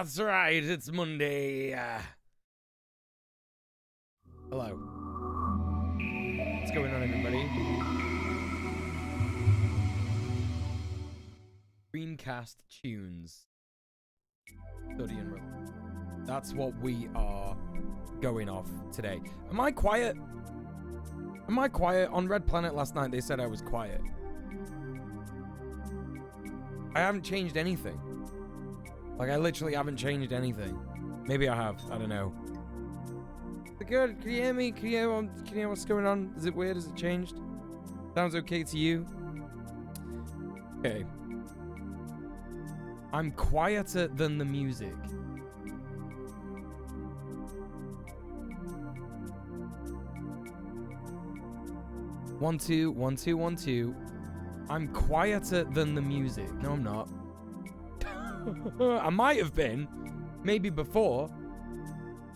That's right, it's Monday. Hello. What's going on, everybody? Screencast tunes. Study and roll. That's what we are going off today. Am I quiet? Am I quiet? On Red Planet last night, they said I was quiet. I haven't changed anything. Like, I literally haven't changed anything. Maybe I have. I don't know. Good. Can you hear me? Can you hear what's going on? Is it weird? Has it changed? Sounds okay to you? Okay. I'm quieter than the music. One, two, 1, 2, 1, 2. I'm quieter than the music. No, I'm not. I might have been. Maybe before.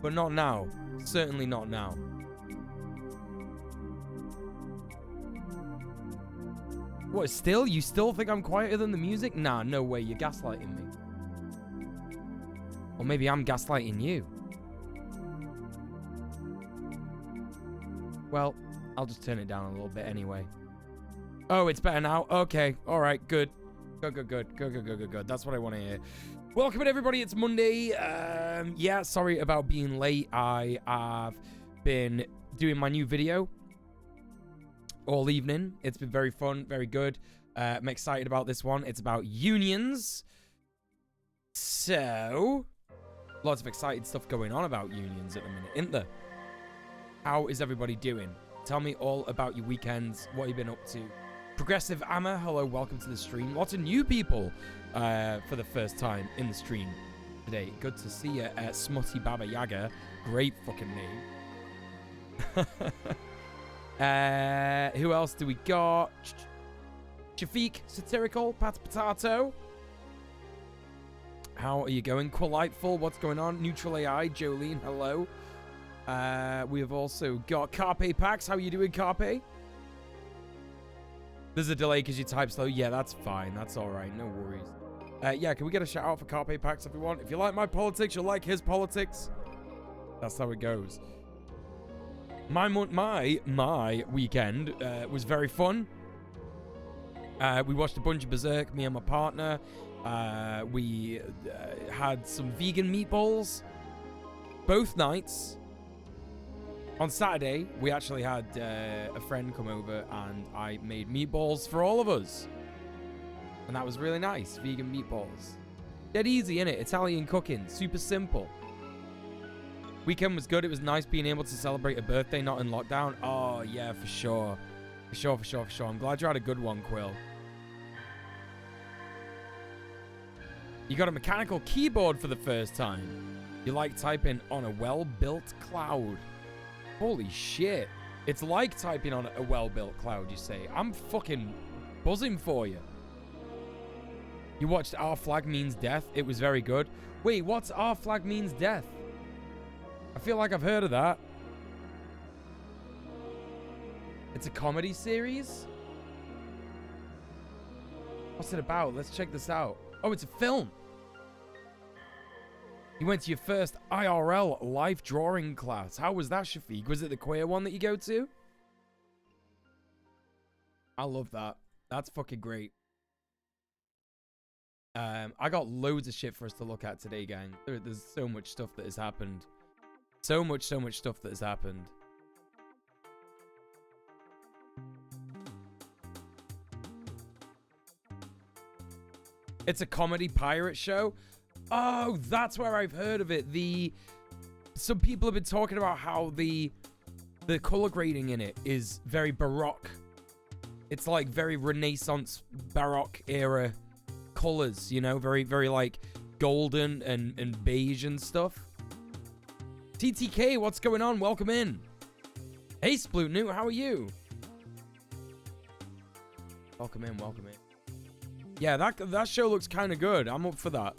But not now. Certainly not now. What, still? You still think I'm quieter than the music? Nah, no way. You're gaslighting me. Or maybe I'm gaslighting you. Well, I'll just turn it down a little bit anyway. Oh, it's better now? Okay. All right. Good. Good. That's what I want to hear. Welcome in, everybody. It's Monday. Yeah, sorry about being late. I have been doing my new video all evening. It's been very fun, very good. I'm excited about this one. It's about unions. So, lots of exciting stuff going on about unions at the minute, isn't there? How is everybody doing? Tell me all about your weekends, what you've been up to. Progressive Amma, hello, welcome to the stream. Lots of new people for the first time in the stream today. Good to see you, Smutty Baba Yaga. Great fucking name. Who else do we got? Shafiq, Satirical, Pat Potato. How are you going? Quiliteful, what's going on? Neutral AI, Jolene, hello. We have also got Carpe Pax. How are you doing, Carpe? There's a delay because you type slow. Yeah, that's fine. That's all right. No worries. Yeah, can we get a shout out for Carpe Pax, everyone? If you like my politics, you'll like his politics. That's how it goes. My weekend was very fun. We watched a bunch of Berserk, me and my partner. We had some vegan meatballs both nights. On Saturday, we actually had a friend come over and I made meatballs for all of us. And that was really nice. Vegan meatballs. Dead easy, innit? Italian cooking. Super simple. Weekend was good. It was nice being able to celebrate a birthday not in lockdown. Oh, yeah, for sure. For sure. I'm glad you had a good one, Quill. You got a mechanical keyboard for the first time. You like typing on a well-built cloud. Holy shit. It's like typing on a well-built cloud, you say. I'm fucking buzzing for you. You watched Our Flag Means Death. It was very good. Wait, what's Our Flag Means Death? I feel like I've heard of that. It's a comedy series? What's it about? Let's check this out. Oh, it's a film. You went to your first IRL life drawing class. How was that, Shafiq? Was it the queer one that you go to? I love that. That's fucking great. I got loads of shit for us to look at today, gang. There's so much stuff that has happened. So much stuff that has happened. It's a comedy pirate show. Oh, that's where I've heard of it. Some people have been talking about how the color grading in it is very baroque. It's like very Renaissance baroque era colors, you know, very like golden and beige and stuff. TTK, what's going on? Welcome in. Hey, Splootnoo, how are you? Welcome in. Yeah, that show looks kind of good. I'm up for that.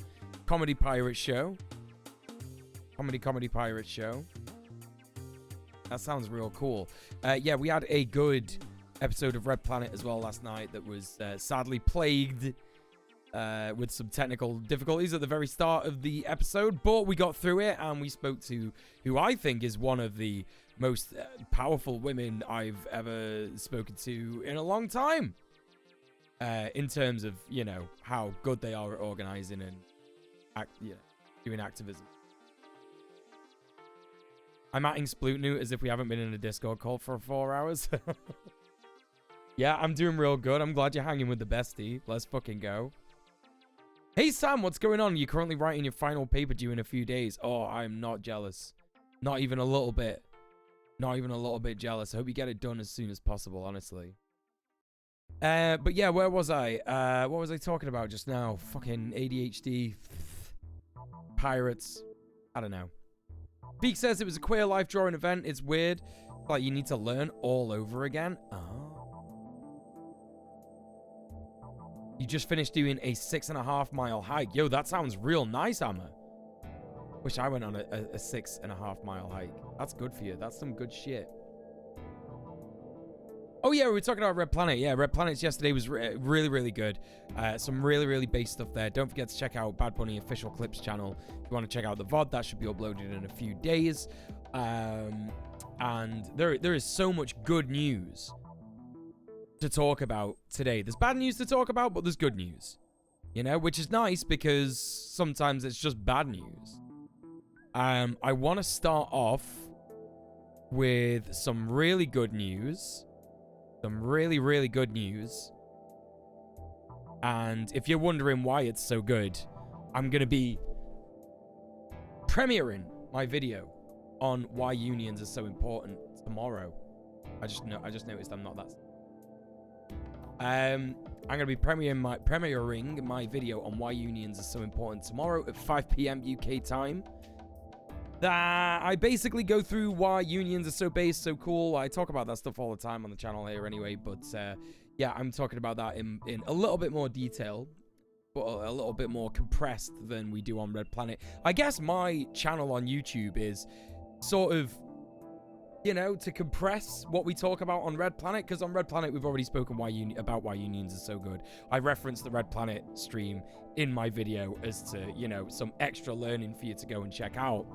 Comedy pirate show. Comedy pirate show. That sounds real cool. Yeah, we had a good episode of Red Planet as well last night that was sadly plagued with some technical difficulties at the very start of the episode, but we got through it and we spoke to who I think is one of the most powerful women I've ever spoken to in a long time. In terms of, you know, how good they are at organizing and doing activism. I'm atting Splutnu as if we haven't been in a Discord call for 4 hours. Yeah, I'm doing real good. I'm glad you're hanging with the bestie. Let's fucking go. Hey, Sam, what's going on? You're currently writing your final paper due in a few days. Oh, I'm not jealous. Not even a little bit. Not even a little bit jealous. I hope you get it done as soon as possible, honestly. But yeah, where was I? What was I talking about just now? Fucking ADHD. Pirates. I don't know. Beak says it was a queer life drawing event. It's weird. Like, you need to learn all over again. Oh. You just finished doing a 6.5 mile hike. Yo, that sounds real nice, Amma. Wish I went on a 6.5 mile hike. That's good for you. That's some good shit. Oh, yeah, we were talking about Red Planet. Yeah, Red Planet's yesterday was really, really good. Some really, really base stuff there. Don't forget to check out Bad Bunny Official Clips channel. If you want to check out the VOD, that should be uploaded in a few days. And there is so much good news to talk about today. There's bad news to talk about, but there's good news. You know, which is nice because sometimes it's just bad news. I want to start off with some really good news. Some really, really good news. And if you're wondering why it's so good, I'm going to be premiering my video on why unions are so important tomorrow. I just noticed I'm not that. I'm going to be premiering my video on why unions are so important tomorrow at 5 p.m. UK time. I basically go through why unions are so base, so cool. I talk about that stuff all the time on the channel here anyway, but yeah, I'm talking about that in a little bit more detail, but a little bit more compressed than we do on Red Planet. I guess my channel on YouTube is sort of, you know, to compress what we talk about on Red Planet, because on Red Planet we've already spoken about why unions are so good. I referenced the Red Planet stream in my video as to, you know, some extra learning for you to go and check out.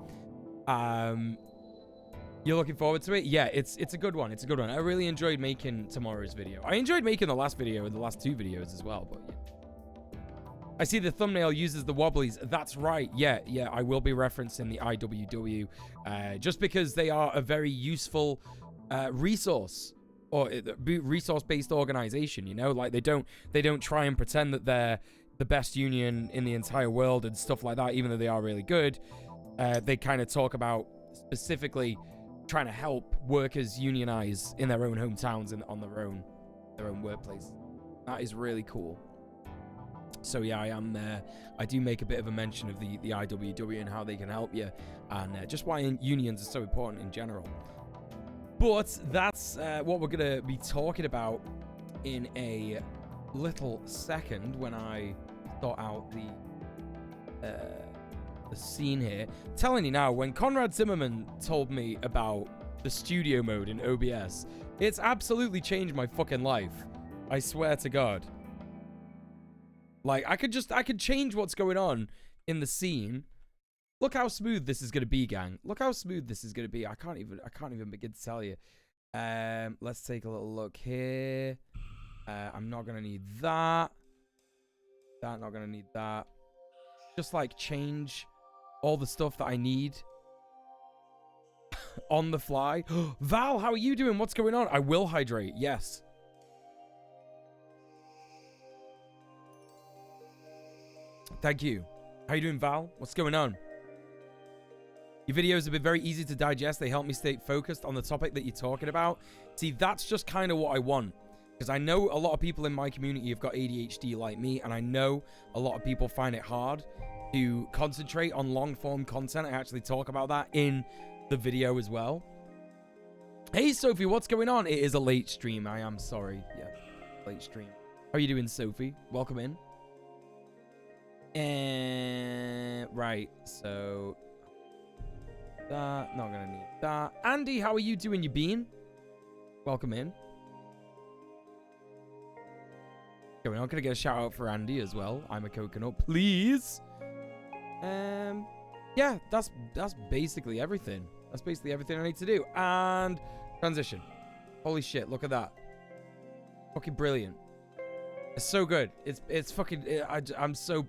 You're looking forward to it? Yeah, it's a good one. It's a good one. I really enjoyed making tomorrow's video. I enjoyed making the last video and the last 2 videos as well, but yeah. I see the thumbnail uses the wobblies. That's right. Yeah, I will be referencing the IWW just because they are a very useful resource or resource-based organization, you know? Like they don't try and pretend that they're the best union in the entire world and stuff like that, even though they are really good. They kind of talk about specifically trying to help workers unionize in their own hometowns and on their own workplace. That is really cool. So yeah, I do make a bit of a mention of the IWW and how they can help you, and just why unions are so important in general. But that's what we're gonna be talking about in a little second when I sort out the scene here. I'm telling you now, when Conrad Zimmerman told me about the studio mode in OBS, it's absolutely changed my fucking life. I swear to God. Like, I could change what's going on in the scene. Look how smooth this is gonna be, gang. Look how smooth this is gonna be. I can't even begin to tell you. Let's take a little look here. I'm not gonna need that. Not gonna need that. Just like change all the stuff that I need on the fly. Val, how are you doing? What's going on? I will hydrate. Yes. Thank you. How you doing, Val? What's going on? Your videos have been very easy to digest. They help me stay focused on the topic that you're talking about. See, that's just kind of what I want. Because I know a lot of people in my community have got ADHD like me, and I know a lot of people find it hard to concentrate on long-form content. I actually talk about that in the video as well. Hey, Sophie, what's going on? It is a late stream. I am sorry. Yeah, late stream. How are you doing, Sophie? Welcome in. Right, so that, not gonna need that. Andy, how are you doing, you bean? Welcome in. Okay, we're not gonna get a shout out for Andy as well. I'm a coconut, please. Yeah, that's basically everything. That's basically everything I need to do. And transition. Holy shit, look at that. Fucking brilliant. It's so good. It's fucking I'm so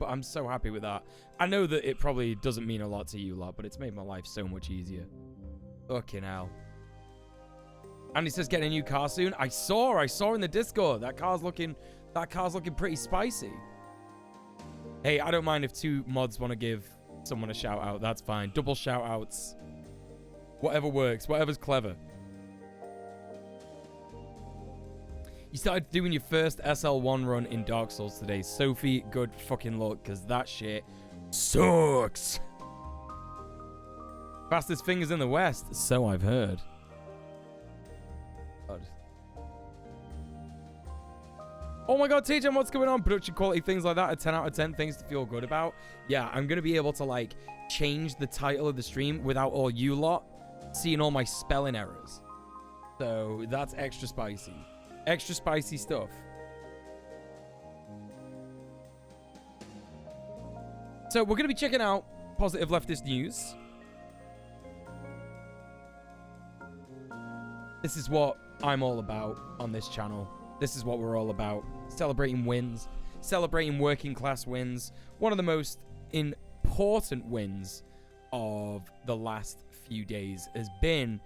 happy with that. I know that it probably doesn't mean a lot to you lot, but it's made my life so much easier. Fucking hell. Andy says getting a new car soon. I saw in the Discord. That car's looking pretty spicy. Hey, I don't mind if 2 mods want to give someone a shout out. That's fine. Double shout outs. Whatever works. Whatever's clever. You started doing your first SL1 run in Dark Souls today. Sophie, good fucking luck, because that shit sucks. Fastest fingers in the West. So I've heard. God. Oh my god, TJ, what's going on? Production quality, things like that. A 10 out of 10 things to feel good about. Yeah, I'm going to be able to, like, change the title of the stream without all you lot seeing all my spelling errors. So that's extra spicy. Extra spicy stuff. So we're going to be checking out positive leftist news. This is what I'm all about on this channel. This is what we're all about. Celebrating wins. Celebrating working class wins. One of the most important wins of the last few days has been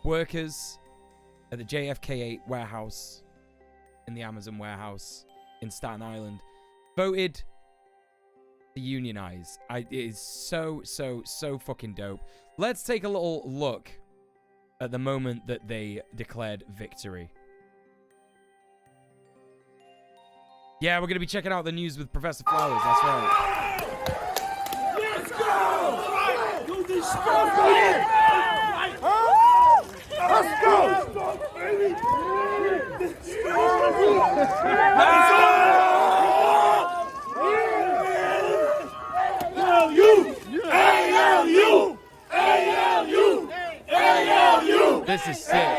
workers at the JFK8 warehouse in the Amazon warehouse in Staten Island voted to unionize. It is so fucking dope. Let's take a little look at the moment that they declared victory. Yeah, we're going to be checking out the news with Professor Flowers. That's right. Let's go! Do this stuff! Let's go! Baby! This is sick.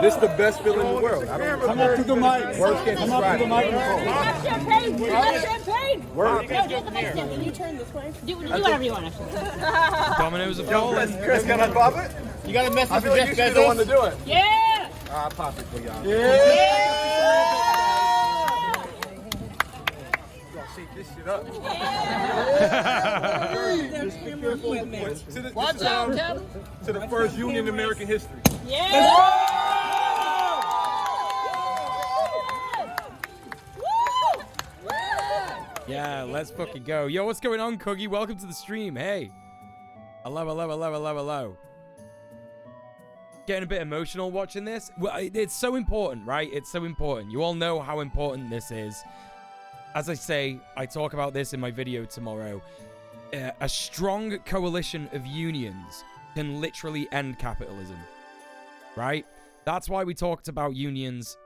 This is the best feeling in the world. Come up to the mic. Words can't Come up to the describe it. microphone. Have champagne. Have champagne. Words. No, do the mic stand. Can you turn this way? Do whatever you want. Dominoes are falling. Chris, can I pop it? You got a message I for feel like Jeff you should be the one to Bezos? do it. Yeah. I'll pop it for y'all. Shake this shit up. Watch out, Kevin. To the first union in American history. Yeah. Yeah, let's fucking go. Yo, what's going on, Coogie? Welcome to the stream. Hey. Hello. Getting a bit emotional watching this. Well, it's so important, right? It's so important. You all know how important this is. As I say, I talk about this in my video tomorrow. A strong coalition of unions can literally end capitalism, right? That's why we talked about unions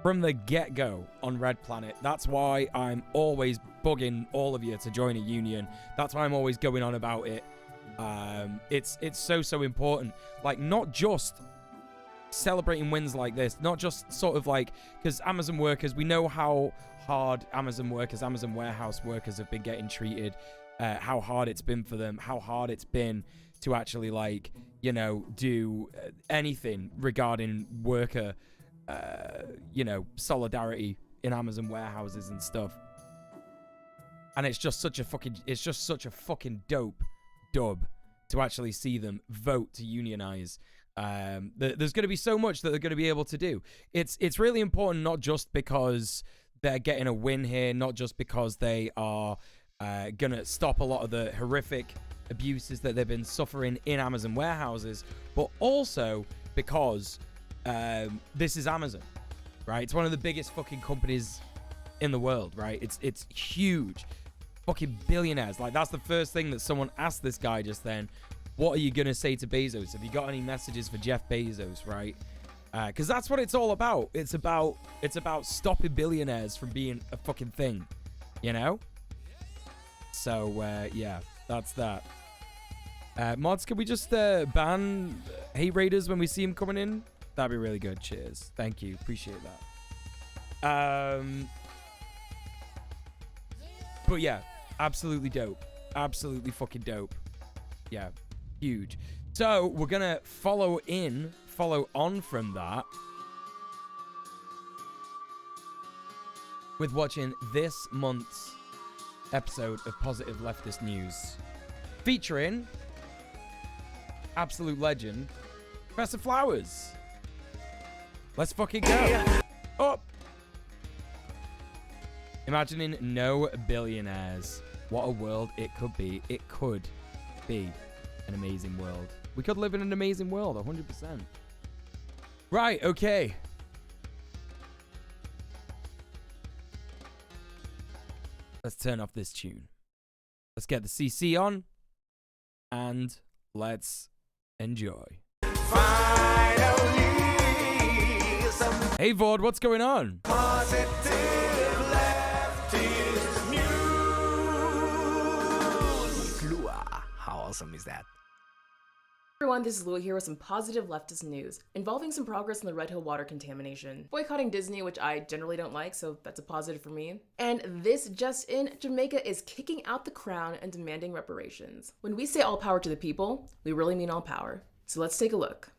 from the get-go on Red Planet. That's why I'm always bugging all of you to join a union. That's why I'm always going on about it. It's so important. Like, not just celebrating wins like this, not just sort of like, because Amazon workers, we know how hard Amazon workers, Amazon warehouse workers have been getting treated, how hard it's been for them, how hard it's been to actually, like, you know, do anything regarding worker, you know, solidarity in Amazon warehouses and stuff. And it's just such a fucking dope dub to actually see them vote to unionize. There's going to be so much that they're going to be able to do. It's really important, not just because they're getting a win here, not just because they are going to stop a lot of the horrific abuses that they've been suffering in Amazon warehouses, but also because this is Amazon, right? It's one of the biggest fucking companies in the world, right? It's huge. Fucking billionaires. Like, that's the first thing that someone asked this guy just then. What are you going to say to Bezos? Have you got any messages for Jeff Bezos, right? Because that's what it's all about. It's about stopping billionaires from being a fucking thing, you know? So, yeah, that's that. Mods, can we just ban hate raiders when we see them coming in? That'd be really good. Cheers. Thank you. Appreciate that. But yeah, absolutely dope. Absolutely fucking dope. Yeah, huge. So we're gonna follow on from that with watching this month's episode of Positive Leftist News, featuring absolute legend Professor Flowers. Let's fucking go. Oh. Imagining no billionaires. What a world it could be. It could be an amazing world. We could live in an amazing world, 100%. Right, okay. Let's turn off this tune. Let's get the CC on. And let's enjoy. Hey, Vord, what's going on? How awesome is that? Everyone, this is Lua here with some positive leftist news involving some progress in the Red Hill water contamination, boycotting Disney, which I generally don't like, so that's a positive for me. And this just in, Jamaica is kicking out the crown and demanding reparations. When we say all power to the people, we really mean all power. So let's take a look.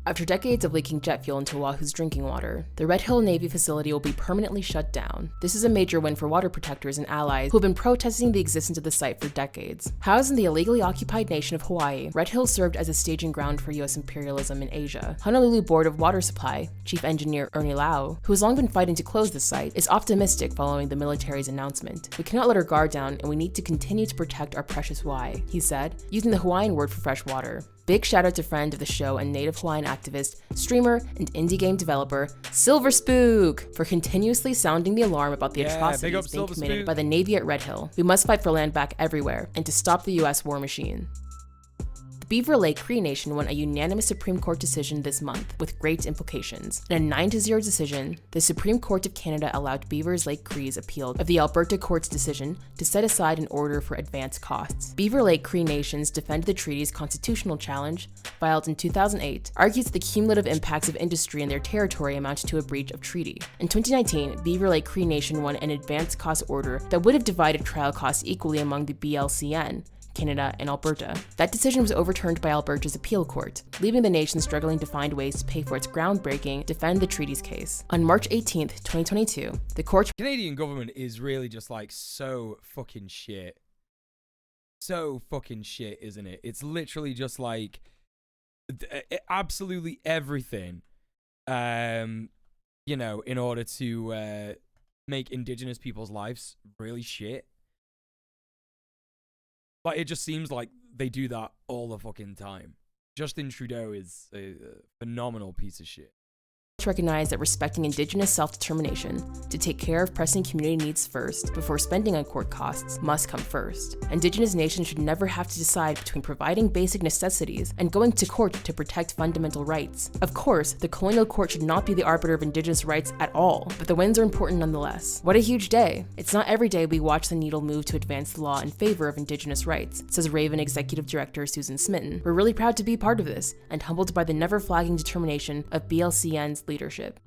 After decades of leaking jet fuel into Oahu's drinking water, the Red Hill Navy facility will be permanently shut down. This is a major win for water protectors and allies who have been protesting the existence of the site for decades. Housed in the illegally occupied nation of Hawaii, Red Hill served as a staging ground for U.S. imperialism in Asia. Honolulu Board of Water Supply Chief Engineer Ernie Lau, who has long been fighting to close the site, is optimistic following the military's announcement. We cannot let our guard down, and we need to continue to protect our precious Wai, he said, using the Hawaiian word for fresh water. Big shout out to friend of the show and native Hawaiian activist, streamer, and indie game developer, Silver Spook, for continuously sounding the alarm about the atrocities being committed by the Navy at Red Hill. We must fight for land back everywhere, and to stop the US war machine. The Beaver Lake Cree Nation won a unanimous Supreme Court decision this month, with great implications. In a 9-0 decision, the Supreme Court of Canada allowed Beavers Lake Cree's appeal of the Alberta Court's decision to set aside an order for advance costs. Beaver Lake Cree Nations defended the treaty's constitutional challenge, filed in 2008, argues that the cumulative impacts of industry in their territory amount to a breach of treaty. In 2019, Beaver Lake Cree Nation won an advance cost order that would have divided trial costs equally among the BLCN, Canada, and Alberta. That decision was overturned by Alberta's appeal court, leaving the nation struggling to find ways to pay for its groundbreaking defend the treaty's case. On March 18th, 2022, the court— Canadian government is really just like so fucking shit. So fucking shit, isn't it? It's literally just like absolutely everything, you know, in order to make indigenous people's lives really shit. Like, it just seems like they do that all the fucking time. Justin Trudeau is a phenomenal piece of shit. Recognize that respecting Indigenous self-determination to take care of pressing community needs first before spending on court costs must come first. Indigenous nations should never have to decide between providing basic necessities and going to court to protect fundamental rights. Of course, the colonial court should not be the arbiter of Indigenous rights at all, but the wins are important nonetheless. What a huge day. It's not every day we watch the needle move to advance the law in favor of Indigenous rights, says Raven Executive Director Susan Smitten. We're really proud to be part of this and humbled by the never-flagging determination of BLCN's leadership.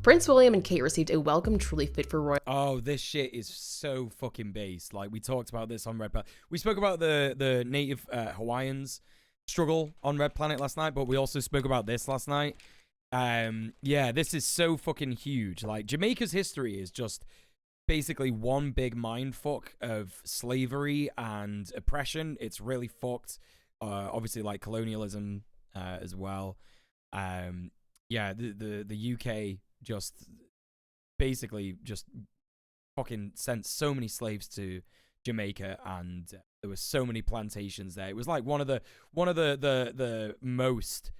Prince William and Kate received a welcome truly fit for royal— Oh, this shit is so fucking based. Like, we talked about this on Red Planet. We spoke about the native Hawaiians struggle on Red Planet last night, but we also spoke about this last night. Yeah, this is so fucking huge. Like, Jamaica's history is just basically one big mindfuck of slavery and oppression. It's really fucked. Obviously, like, colonialism as well. Yeah, the UK just basically just fucking sent so many slaves to Jamaica, and there were so many plantations there. It was like one of the most,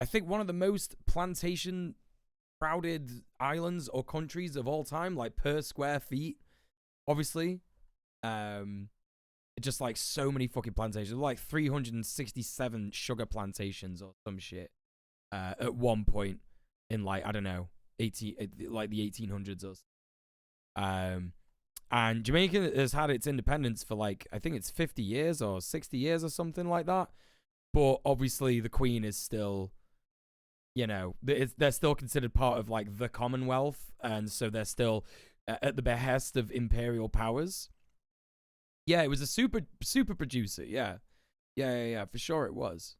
I think, one of the most plantation crowded islands or countries of all time, like per square feet. obviously. Just like so many fucking plantations, like 367 sugar plantations or some shit at one point in like, I don't know, like the 1800s or so. And Jamaica has had its independence for like, I think it's 50 years or 60 years or something like that. But obviously the Queen is still, you know, they're still considered part of like the Commonwealth. And so they're still at the behest of imperial powers. Yeah, it was a super producer. Yeah, for sure it was.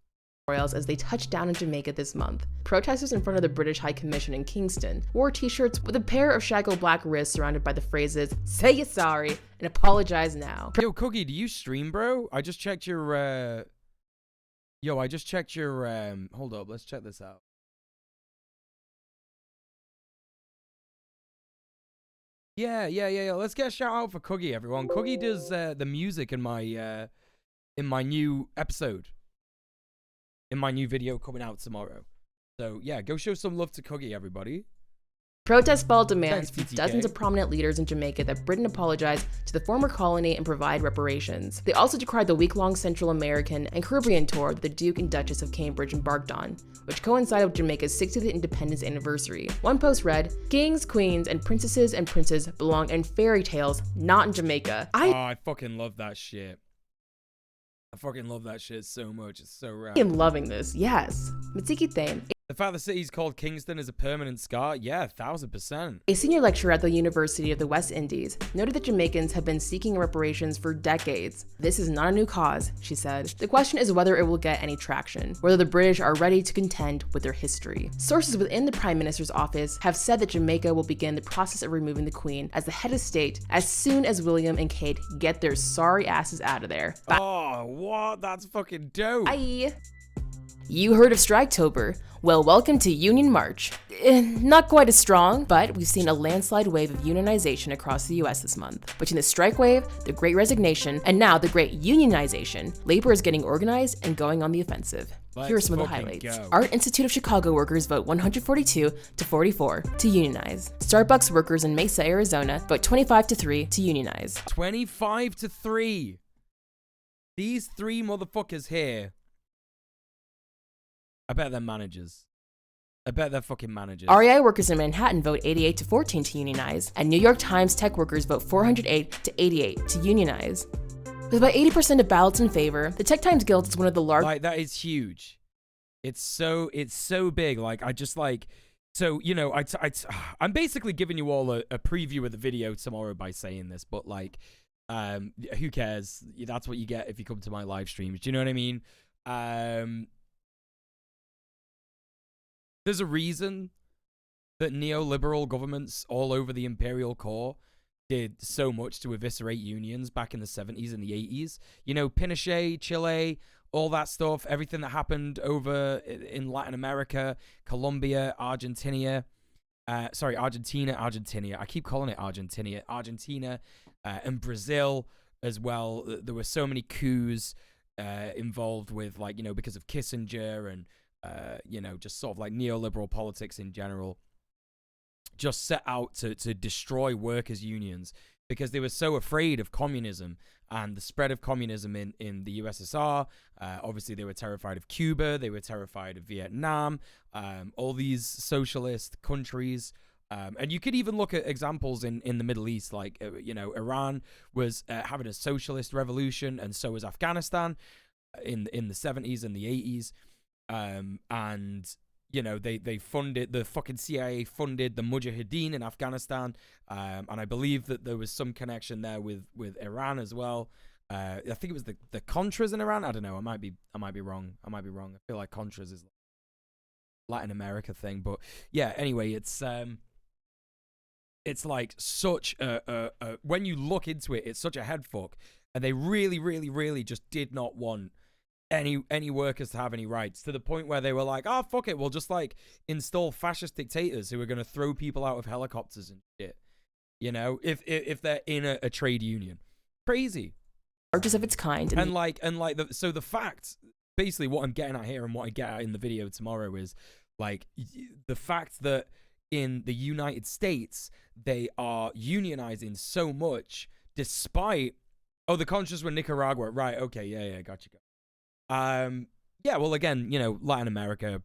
As they touched down in Jamaica this month. Protesters in front of the British High Commission in Kingston wore t-shirts with a pair of shaggle black wrists surrounded by the phrases, "Say you're sorry and apologize now." Yo, Cookie, do you stream, bro? I just checked your, hold up, let's check this out. Yeah. Let's get a shout out for Cookie, everyone. Cookie does the music in my new episode. In my new video coming out tomorrow. So, yeah, go show some love to Cookie, everybody. Protest followed demands from dozens of prominent leaders in Jamaica that Britain apologize to the former colony and provide reparations. They also decried the week-long Central American and Caribbean tour that the Duke and Duchess of Cambridge embarked on, which coincided with Jamaica's 60th independence anniversary. One post read, "Kings, queens, and princes belong in fairy tales, not in Jamaica." I fucking love that shit. I fucking love that shit so much. It's so rad. I am loving this, yes. Mitsiki Thane, the fact the city's called Kingston is a permanent scar? Yeah, 1000%. a senior lecturer at the University of the West Indies, noted that Jamaicans have been seeking reparations for decades. "This is not a new cause," she said. "The question is whether it will get any traction, whether the British are ready to contend with their history." Sources within the Prime Minister's office have said that Jamaica will begin the process of removing the Queen as the head of state as soon as William and Kate get their sorry asses out of there. Oh, what? That's fucking dope. Bye. You heard of Striketober? Well, welcome to Union March. Not quite as strong, but we've seen a landslide wave of unionization across the US this month. Between the strike wave, the Great Resignation, and now the Great Unionization, labor is getting organized and going on the offensive. Here are some of the highlights. Art Institute of Chicago workers vote 142 to 44 to unionize. Starbucks workers in Mesa, Arizona vote 25 to 3 to unionize. 25 to 3. These three motherfuckers here. I bet they're managers. I bet they're fucking managers. REI workers in Manhattan vote 88 to 14 to unionize, and New York Times tech workers vote 408 to 88 to unionize. With about 80% of ballots in favor, the Tech Times Guild is one of the largest. Like, that is huge. It's so big. Like, I just like, so, you know, I'm basically giving you all a preview of the video tomorrow by saying this, but like, who cares? That's what you get if you come to my live streams. Do you know what I mean? There's a reason that neoliberal governments all over the imperial core did so much to eviscerate unions back in the 70s and the 80s. You know, Pinochet, Chile, all that stuff, everything that happened over in Latin America, Colombia, Argentina. Argentina. I keep calling it Argentina. Argentina and Brazil as well. There were so many coups involved with, like, you know, because of Kissinger and, you know, just sort of like neoliberal politics in general, just set out to destroy workers' unions because they were so afraid of communism and the spread of communism in the USSR. Obviously, they were terrified of Cuba. They were terrified of Vietnam, all these socialist countries. And you could even look at examples in the Middle East, like, you know, Iran was having a socialist revolution, and so was Afghanistan in the 70s and the 80s. And, you know, they funded, the fucking CIA funded the Mujahideen in Afghanistan. And I believe that there was some connection there with Iran as well. I think it was the Contras in Iran. I don't know. I might be wrong. I feel like Contras is Latin America thing, but yeah, anyway, it's like such a when you look into it, it's such a head fuck. And they really, really, really just did not want any workers to have any rights, to the point where they were like, oh, fuck it, we'll just like install fascist dictators who are going to throw people out of helicopters and shit, you know, if they're in a trade union. Crazy. Largest of its kind. So the fact, basically what I'm getting at here and what I get at in the video tomorrow is like the fact that in the United States they are unionizing so much despite, oh, the conscious were Nicaragua, right? Okay, yeah, gotcha. Yeah, well, again, you know, Latin America,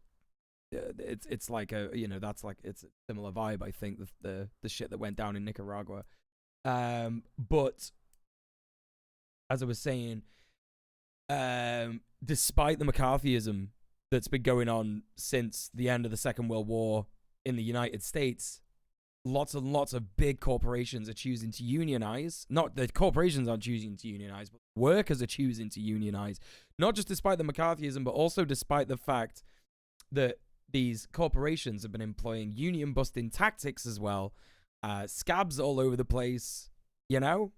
it's like a, you know, that's like, it's a similar vibe, I think, the shit that went down in Nicaragua. But as I was saying, despite the McCarthyism that's been going on since the end of the Second World War in the United States, lots and lots of big corporations are choosing to unionize. Not the corporations aren't choosing to unionize, but workers are choosing to unionize. Not just despite the McCarthyism, but also despite the fact that these corporations have been employing union busting tactics as well. Scabs all over the place, you know?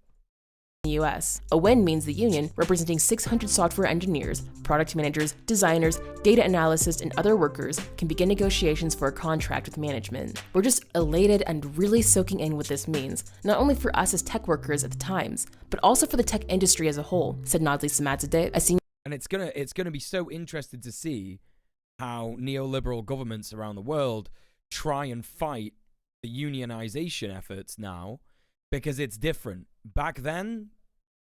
The US. A win means the union, representing 600 software engineers, product managers, designers, data analysts, and other workers, can begin negotiations for a contract with management. We're just elated and really soaking in what this means, not only for us as tech workers at the Times, but also for the tech industry as a whole, said Nadli Samadzadeh, a senior. And it's gonna be so interesting to see how neoliberal governments around the world try and fight the unionization efforts now, because it's different. Back then,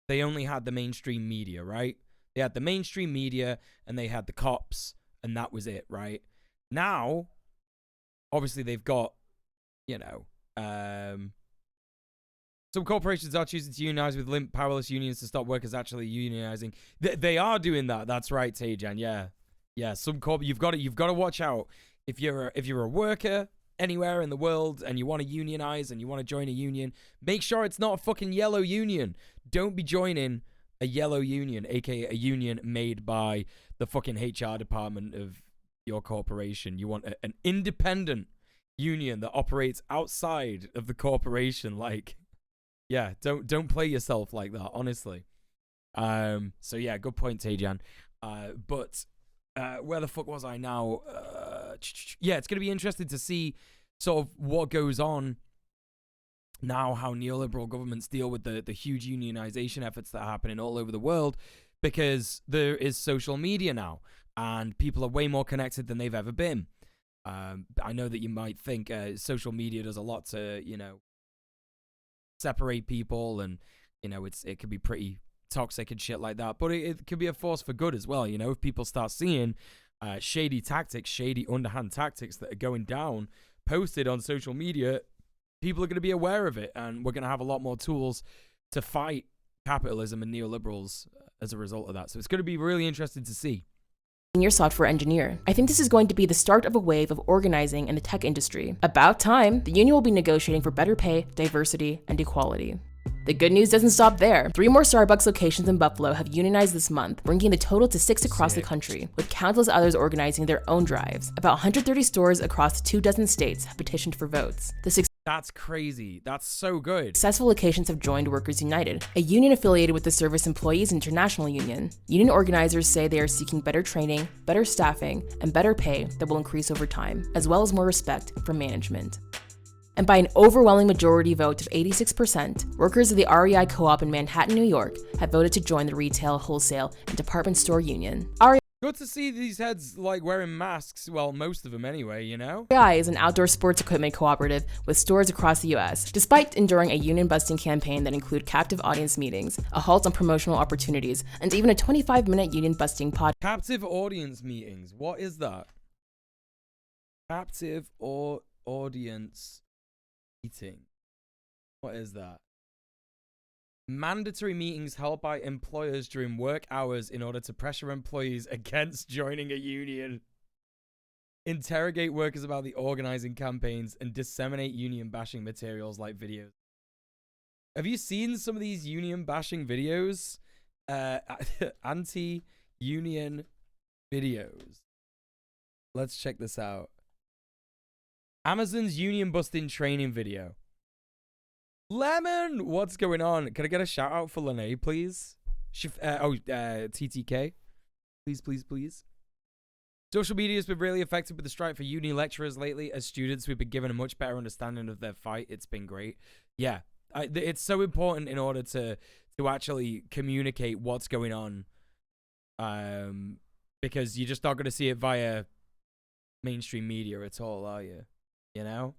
they only had the mainstream media, right? They had the mainstream media and they had the cops, and that was it, right? Now, obviously, they've got, you know, some corporations are choosing to unionize with limp, powerless unions to stop workers actually unionizing. They are doing that. That's right, Tajan. Yeah. Some you've got to watch out if you're a worker anywhere in the world and you want to unionize and you want to join a union. Make sure it's not a fucking yellow union. Don't be joining a yellow union, aka a union made by the fucking HR department of your corporation. You want an independent union that operates outside of the corporation. Like, yeah, don't play yourself like that, honestly. So yeah, good point, Tajan. But where the fuck was I now? Yeah, it's gonna be interesting to see sort of what goes on now, how neoliberal governments deal with the huge unionization efforts that are happening all over the world, because there is social media now, and people are way more connected than they've ever been. I know that you might think social media does a lot to, you know, separate people, and, you know, it can be pretty toxic and shit like that, but it can be a force for good as well. You know, if people start seeing shady tactics, shady underhand tactics that are going down posted on social media, people are going to be aware of it, and we're going to have a lot more tools to fight capitalism and neoliberals as a result of that. So it's going to be really interesting to see. Senior software engineer. I think this is going to be the start of a wave of organizing in the tech industry. About time, the union will be negotiating for better pay, diversity, and equality. The good news doesn't stop there. 3 more Starbucks locations in Buffalo have unionized this month, bringing the total to 6 across the country, with countless others organizing their own drives. About 130 stores across 24 states have petitioned for votes. That's crazy. That's so good. Successful locations have joined Workers United, a union affiliated with the Service Employees International Union. Union organizers say they are seeking better training, better staffing, and better pay that will increase over time, as well as more respect from management. And by an overwhelming majority vote of 86%, workers of the REI Co-op in Manhattan, New York, have voted to join the Retail, Wholesale, and Department Store Union. Good to see these heads, like, wearing masks. Well, most of them anyway, you know? REI is an outdoor sports equipment cooperative with stores across the U.S. Despite enduring a union-busting campaign that included captive audience meetings, a halt on promotional opportunities, and even a 25-minute union-busting podcast. Captive audience meetings. What is that? Captive or audience meeting. What is that? Mandatory meetings held by employers during work hours in order to pressure employees against joining a union. Interrogate workers about the organizing campaigns and disseminate union bashing materials like videos. Have you seen some of these union bashing videos? Anti-union videos. Let's check this out. Amazon's union busting training video. Lemon, what's going on? Can I get a shout out for Lene, please? TTK. Please. Social media has been really effective with the strike for uni lecturers lately. As students, we've been given a much better understanding of their fight. It's been great. Yeah, it's so important in order to actually communicate what's going on. Because you're just not going to see it via mainstream media at all, are you? You know?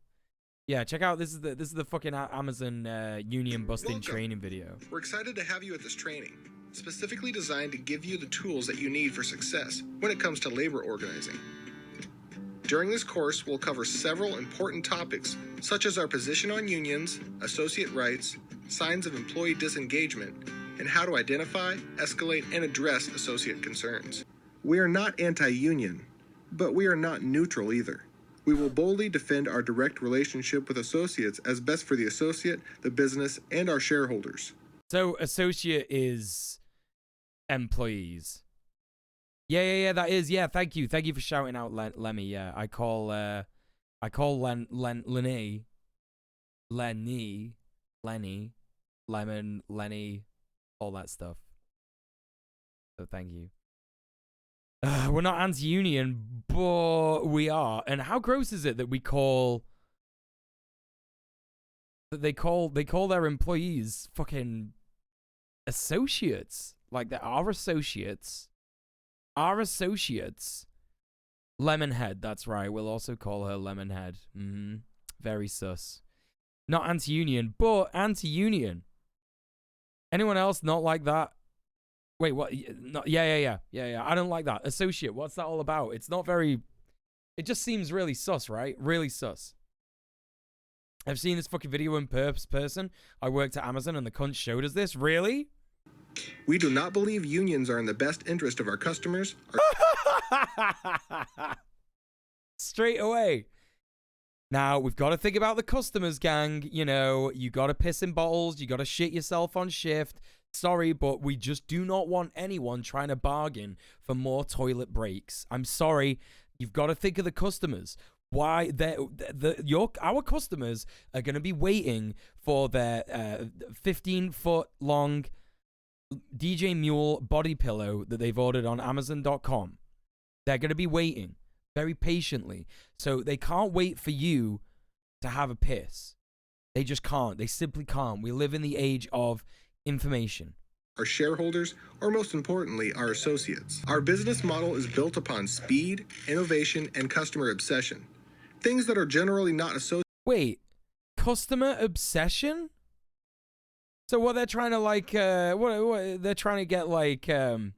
Yeah, check out this is the fucking Amazon union busting Welcome. training video. We're excited to have you at this training, specifically designed to give you the tools that you need for success when it comes to labor organizing. During this course, we'll cover several important topics, such as our position on unions, associate rights, signs of employee disengagement, and how to identify, escalate, and address associate concerns. We are not anti-union, but we are not neutral either. We will boldly defend our direct relationship with associates as best for the associate, the business, and our shareholders. So associate is employees. Yeah, that is. Yeah, thank you for shouting out Lemmy. Yeah, I call Lenny, Lemon, Lenny, all that stuff. So thank you. We're not anti-union, but we are. And how gross is it that they call their employees fucking associates? Like they're our associates. Our associates. Lemonhead, that's right. We'll also call her Lemonhead. Very sus. Not anti-union, but anti-union. Anyone else not like that? Wait, what? No, yeah. I don't like that. Associate, what's that all about? It's not very... It just seems really sus, right? Really sus. I've seen this fucking video in person. I worked at Amazon and the cunt showed us this. Really? We do not believe unions are in the best interest of our customers. Straight away. Now, we've got to think about the customers, gang. You know, you got to piss in bottles. You got to shit yourself on shift. Sorry, but we just do not want anyone trying to bargain for more toilet breaks. I'm sorry. You've got to think of the customers. Why our customers are going to be waiting for their 15-foot long djmuel body pillow that they've ordered on Amazon.com. They're going to be waiting very patiently. So they can't wait for you to have a piss. They just can't. They simply can't. We live in the age of information. Our shareholders, or most importantly, our associates. Our business model is built upon speed, innovation, and customer obsession. Things that are generally not associated. Wait, customer obsession? So what they're trying to like, what they're trying to get like, they're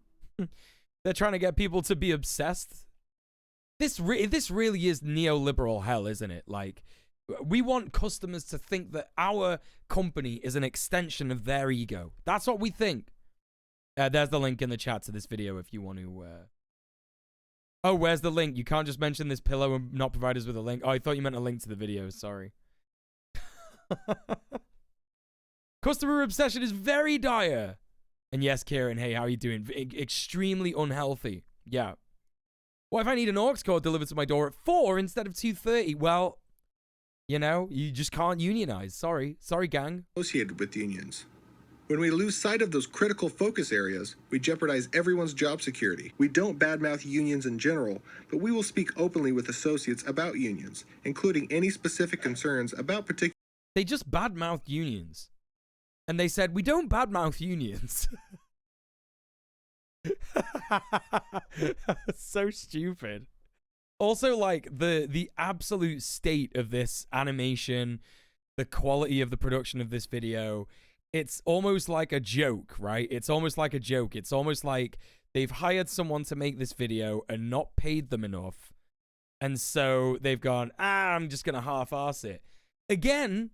trying to get people to be obsessed. This really is neoliberal hell, isn't it? Like, we want customers to think that our company is an extension of their ego. That's what we think. There's the link in the chat to this video if you want to. Oh, where's the link? You can't just mention this pillow and not provide us with a link. Oh, I thought you meant a link to the video. Sorry. Customer obsession is very dire. And yes, Kieran, hey, how are you doing? Extremely unhealthy. Yeah. What if I need an aux cord delivered to my door at 4 instead of 2:30? Well, you know, you just can't unionize. Sorry, gang. Associated with unions. When we lose sight of those critical focus areas, we jeopardize everyone's job security. We don't badmouth unions in general, but we will speak openly with associates about unions, including any specific concerns about particular... They just badmouthed unions. And they said, we don't badmouth unions. So stupid. Also, like, the absolute state of this animation, the quality of the production of this video, it's almost like a joke, right? It's almost like a joke. It's almost like they've hired someone to make this video and not paid them enough. And so they've gone, I'm just going to half-ass it. Again,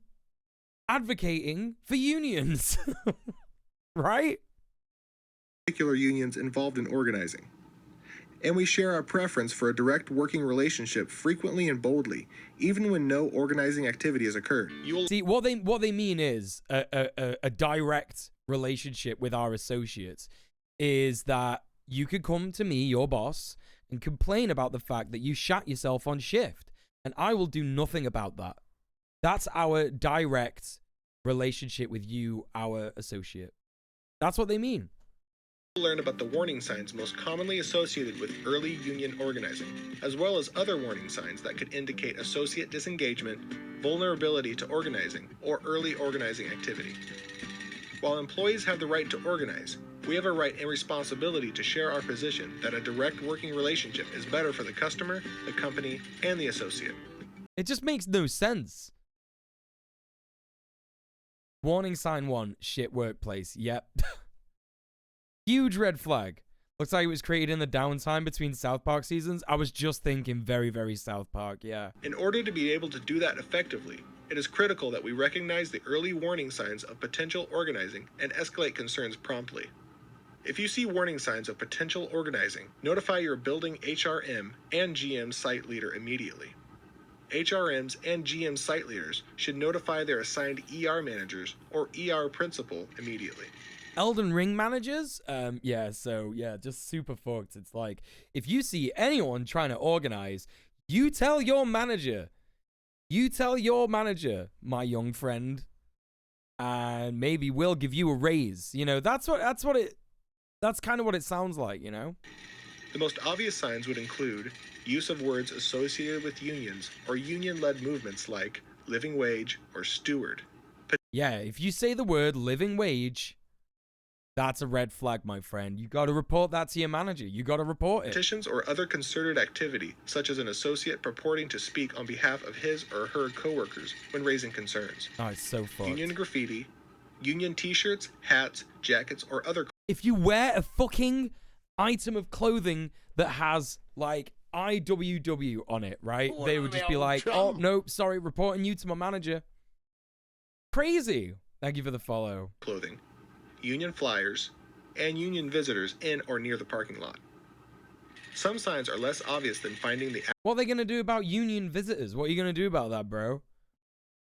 advocating for unions. Right? Particular unions involved in organizing. And we share our preference for a direct working relationship frequently and boldly, even when no organizing activity has occurred. See, what they mean is a direct relationship with our associates is that you could come to me, your boss, and complain about the fact that you shat yourself on shift, and I will do nothing about that. That's our direct relationship with you, our associate. That's what they mean. Learn about the warning signs most commonly associated with early union organizing, as well as other warning signs that could indicate associate disengagement, vulnerability to organizing, or early organizing activity. While employees have the right to organize, we have a right and responsibility to share our position that a direct working relationship is better for the customer, the company, and the associate. It just makes no sense. Warning sign 1, shit workplace. Yep. Huge red flag. Looks like it was created in the downtime between South Park seasons. I was just thinking very, very South Park, yeah. In order to be able to do that effectively, it is critical that we recognize the early warning signs of potential organizing and escalate concerns promptly. If you see warning signs of potential organizing, notify your building HRM and GM site leader immediately. HRMs and GM site leaders should notify their assigned ER managers or ER principal immediately. Elden Ring managers? Yeah, just super fucked. It's like, if you see anyone trying to organize, you tell your manager. You tell your manager, my young friend, and maybe we'll give you a raise. You know, that's kind of what it sounds like, you know? The most obvious signs would include use of words associated with unions or union-led movements like living wage or steward. Yeah, if you say the word living wage, that's a red flag, my friend. You got to report that to your manager. You got to report it. Petitions or other concerted activity, such as an associate purporting to speak on behalf of his or her coworkers when raising concerns. Oh, it's so fucked. Union graffiti, union t-shirts, hats, jackets, or other... If you wear a fucking item of clothing that has, like, IWW on it, right? They would just be like, oh, nope, sorry, reporting you to my manager. Crazy. Thank you for the follow. Clothing, union flyers, and union visitors in or near the parking lot. Some signs are less obvious than finding the What are they going to do about union visitors? What are you going to do about that, bro?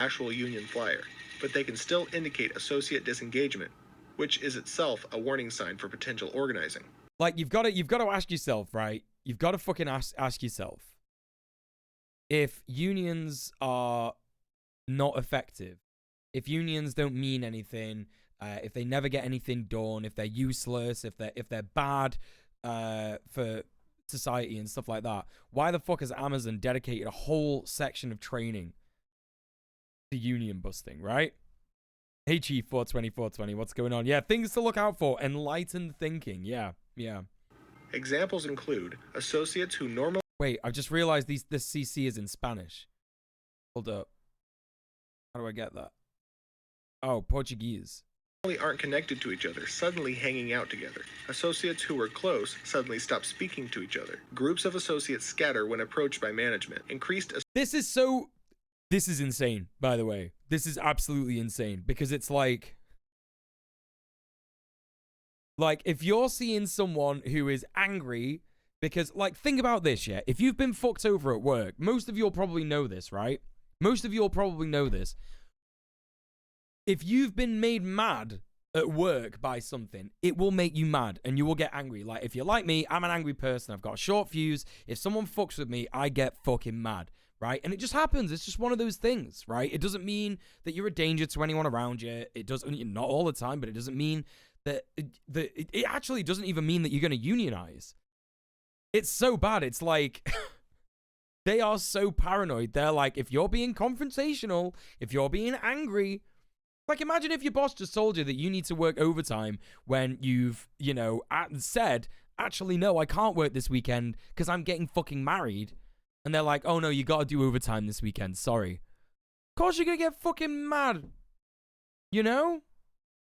actual union flyer, but they can still indicate associate disengagement, which is itself a warning sign for potential organizing. Like, you've got to ask yourself, right? You've got to fucking ask yourself, if unions are not effective, if unions don't mean anything, if they never get anything done, if they're useless, if they're bad for society and stuff like that, why the fuck has Amazon dedicated a whole section of training to union busting, right? Hey Chief 420, what's going on? Yeah, things to look out for. Enlightened thinking. Yeah. Examples include associates who normally Wait, I've just realized this CC is in Spanish. Hold up. How do I get that? Oh, Portuguese. aren't connected to each other suddenly hanging out together. Associates who were close suddenly stop speaking to each other. Groups of associates scatter when approached by management. This is insane, by the way. This is absolutely insane because it's like if you're seeing someone who is angry because, like, think about this, yeah? If you've been fucked over at work, most of you'll probably know this, right? Most of you'll probably know this. If you've been made mad at work by something, it will make you mad and you will get angry. Like, if you're like me, I'm an angry person. I've got a short fuse. If someone fucks with me, I get fucking mad, right? And it just happens. It's just one of those things, right? It doesn't mean that you're a danger to anyone around you. It doesn't, not all the time, but it doesn't mean that, it actually doesn't even mean that you're going to unionize. It's so bad. It's like, they are so paranoid. They're like, if you're being confrontational, if you're being angry, like, imagine if your boss just told you that you need to work overtime when you've, you know, said, actually, no, I can't work this weekend because I'm getting fucking married. And they're like, oh, no, you got to do overtime this weekend. Sorry. Of course you're going to get fucking mad. You know?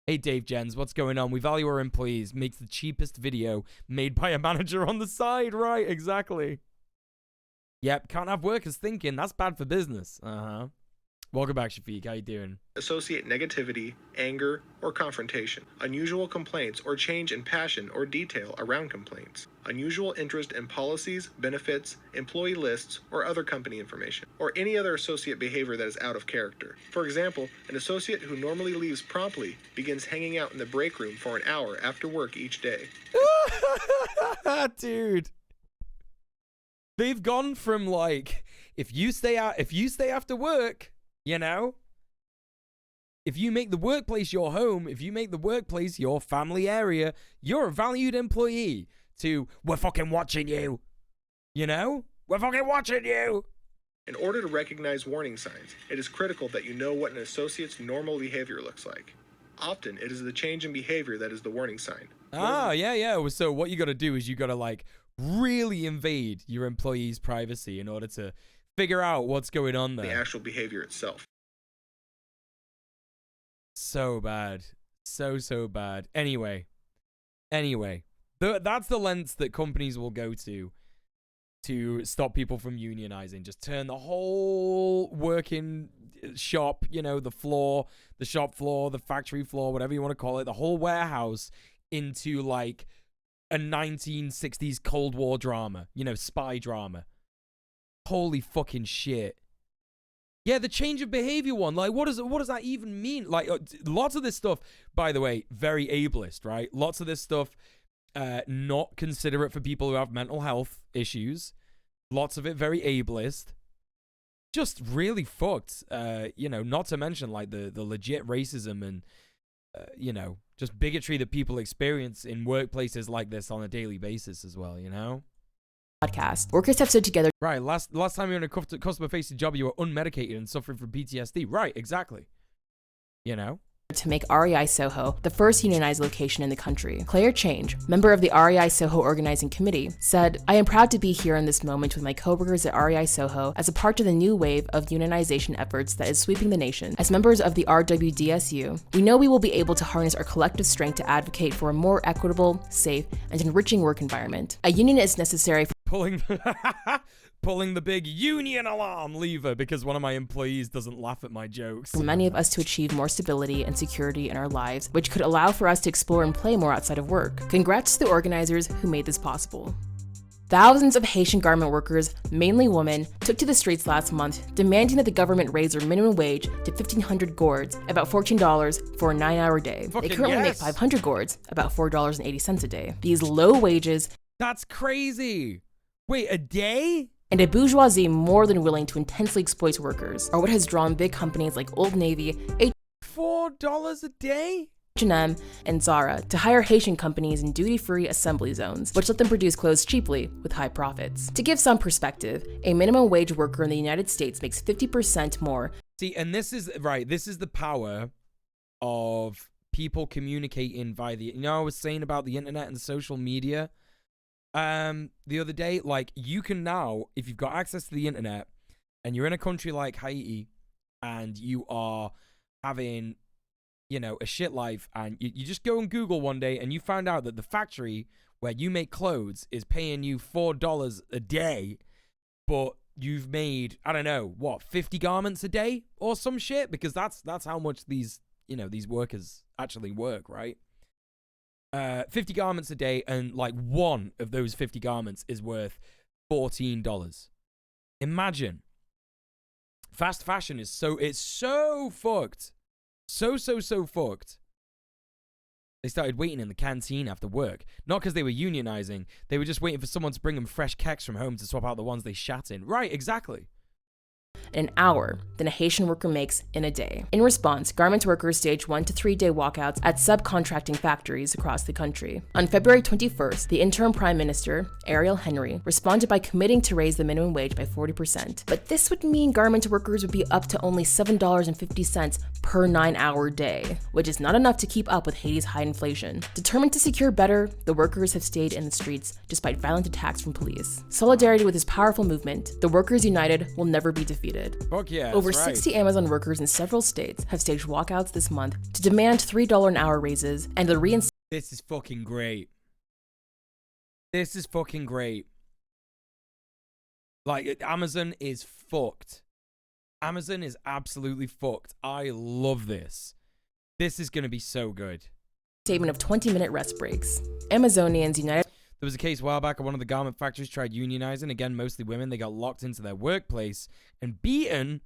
Hey, Dave Jens, what's going on? We value our employees. Makes the cheapest video made by a manager on the side. Right, exactly. Yep, can't have workers thinking. That's bad for business. Uh-huh. Welcome back, Shafiq. How you doing? Associate negativity, anger, or confrontation. Unusual complaints or change in passion or detail around complaints. Unusual interest in policies, benefits, employee lists, or other company information. Or any other associate behavior that is out of character. For example, an associate who normally leaves promptly begins hanging out in the break room for an hour after work each day. Dude. They've gone from, like, if you stay after work, you know, if you make the workplace your home, if you make the workplace your family area, you're a valued employee, to, we're fucking watching you. You know? We're fucking watching you. In order to recognize warning signs, it is critical that you know what an associate's normal behavior looks like. Often, it is the change in behavior that is the warning sign. Yeah. So what you got to do is you got to, like, really invade your employees' privacy in order to figure out what's going on there. The actual behavior itself. So bad. So bad. Anyway, that's the lengths that companies will go to stop people from unionizing. Just turn the whole working shop, you know, the floor, the shop floor, the factory floor, whatever you want to call it, the whole warehouse into like a 1960s Cold War drama, you know, spy drama. Holy fucking shit. Yeah, the change of behavior one. Like, what does that even mean? Like, lots of this stuff, by the way, very ableist, right? Lots of this stuff, not considerate for people who have mental health issues. Lots of it very ableist. Just really fucked. You know, not to mention like the legit racism and you know, just bigotry that people experience in workplaces like this on a daily basis as well, you know? Podcast. Workers have stood together. Right, last time you were in a customer-facing job, you were unmedicated and suffering from PTSD. Right, exactly. You know? To make REI Soho the first unionized location in the country. Claire Change, member of the REI Soho organizing committee, said, "I am proud to be here in this moment with my coworkers at REI Soho as a part of the new wave of unionization efforts that is sweeping the nation. As members of the RWDSU, we know we will be able to harness our collective strength to advocate for a more equitable, safe, and enriching work environment. A union is necessary for pulling the big union alarm lever because one of my employees doesn't laugh at my jokes. for many of us to achieve more stability and security in our lives, which could allow for us to explore and play more outside of work. Congrats to the organizers who made this possible." Thousands of Haitian garment workers, mainly women, took to the streets last month, demanding that the government raise their minimum wage to 1,500 gourds, about $14 for a 9-hour day. They currently make 500 gourds, about $4.80 a day. These low wages... That's crazy! Wait, a day? And a bourgeoisie more than willing to intensely exploit workers are what has drawn big companies like Old Navy, $4 a day? H&M, and Zara to hire Haitian companies in duty-free assembly zones, which let them produce clothes cheaply with high profits. To give some perspective, a minimum wage worker in the United States makes 50% more. See, and this is, right, this is the power of people communicating via the, you know, I was saying about the internet and social media the other day, like, you can now, if you've got access to the internet and you're in a country like Haiti and you are having, you know, a shit life, and you just go on Google one day and you find out that the factory where you make clothes is paying you $4 a day, but you've made, I don't know, what, 50 garments a day or some shit? Because that's how much these, you know, these workers actually work, right? 50 garments a day, and like one of those 50 garments is worth $14. Imagine. Fast fashion is it's so fucked. So fucked. They started waiting in the canteen after work. Not because they were unionizing. They were just waiting for someone to bring them fresh keks from home to swap out the ones they shat in. Right, exactly. An hour than a Haitian worker makes in a day. In response, garment workers staged 1 to 3 day walkouts at subcontracting factories across the country. On February 21st, the interim Prime Minister, Ariel Henry, responded by committing to raise the minimum wage by 40%. But this would mean garment workers would be up to only $7.50 per 9-hour day, which is not enough to keep up with Haiti's high inflation. Determined to secure better, the workers have stayed in the streets despite violent attacks from police. Solidarity with this powerful movement, the Workers United will never be defeated. Fuck yeah, Over right. 60 Amazon workers in several states have staged walkouts this month to demand $3 an hour raises and the reinstatement. This is fucking great. This is fucking great. Like, Amazon is fucked. Amazon is absolutely fucked. I love this. This is going to be so good. Statement of 20-minute rest breaks. Amazonians united. There was a case a while back at one of the garment factories tried unionizing. Again, mostly women. They got locked into their workplace and beaten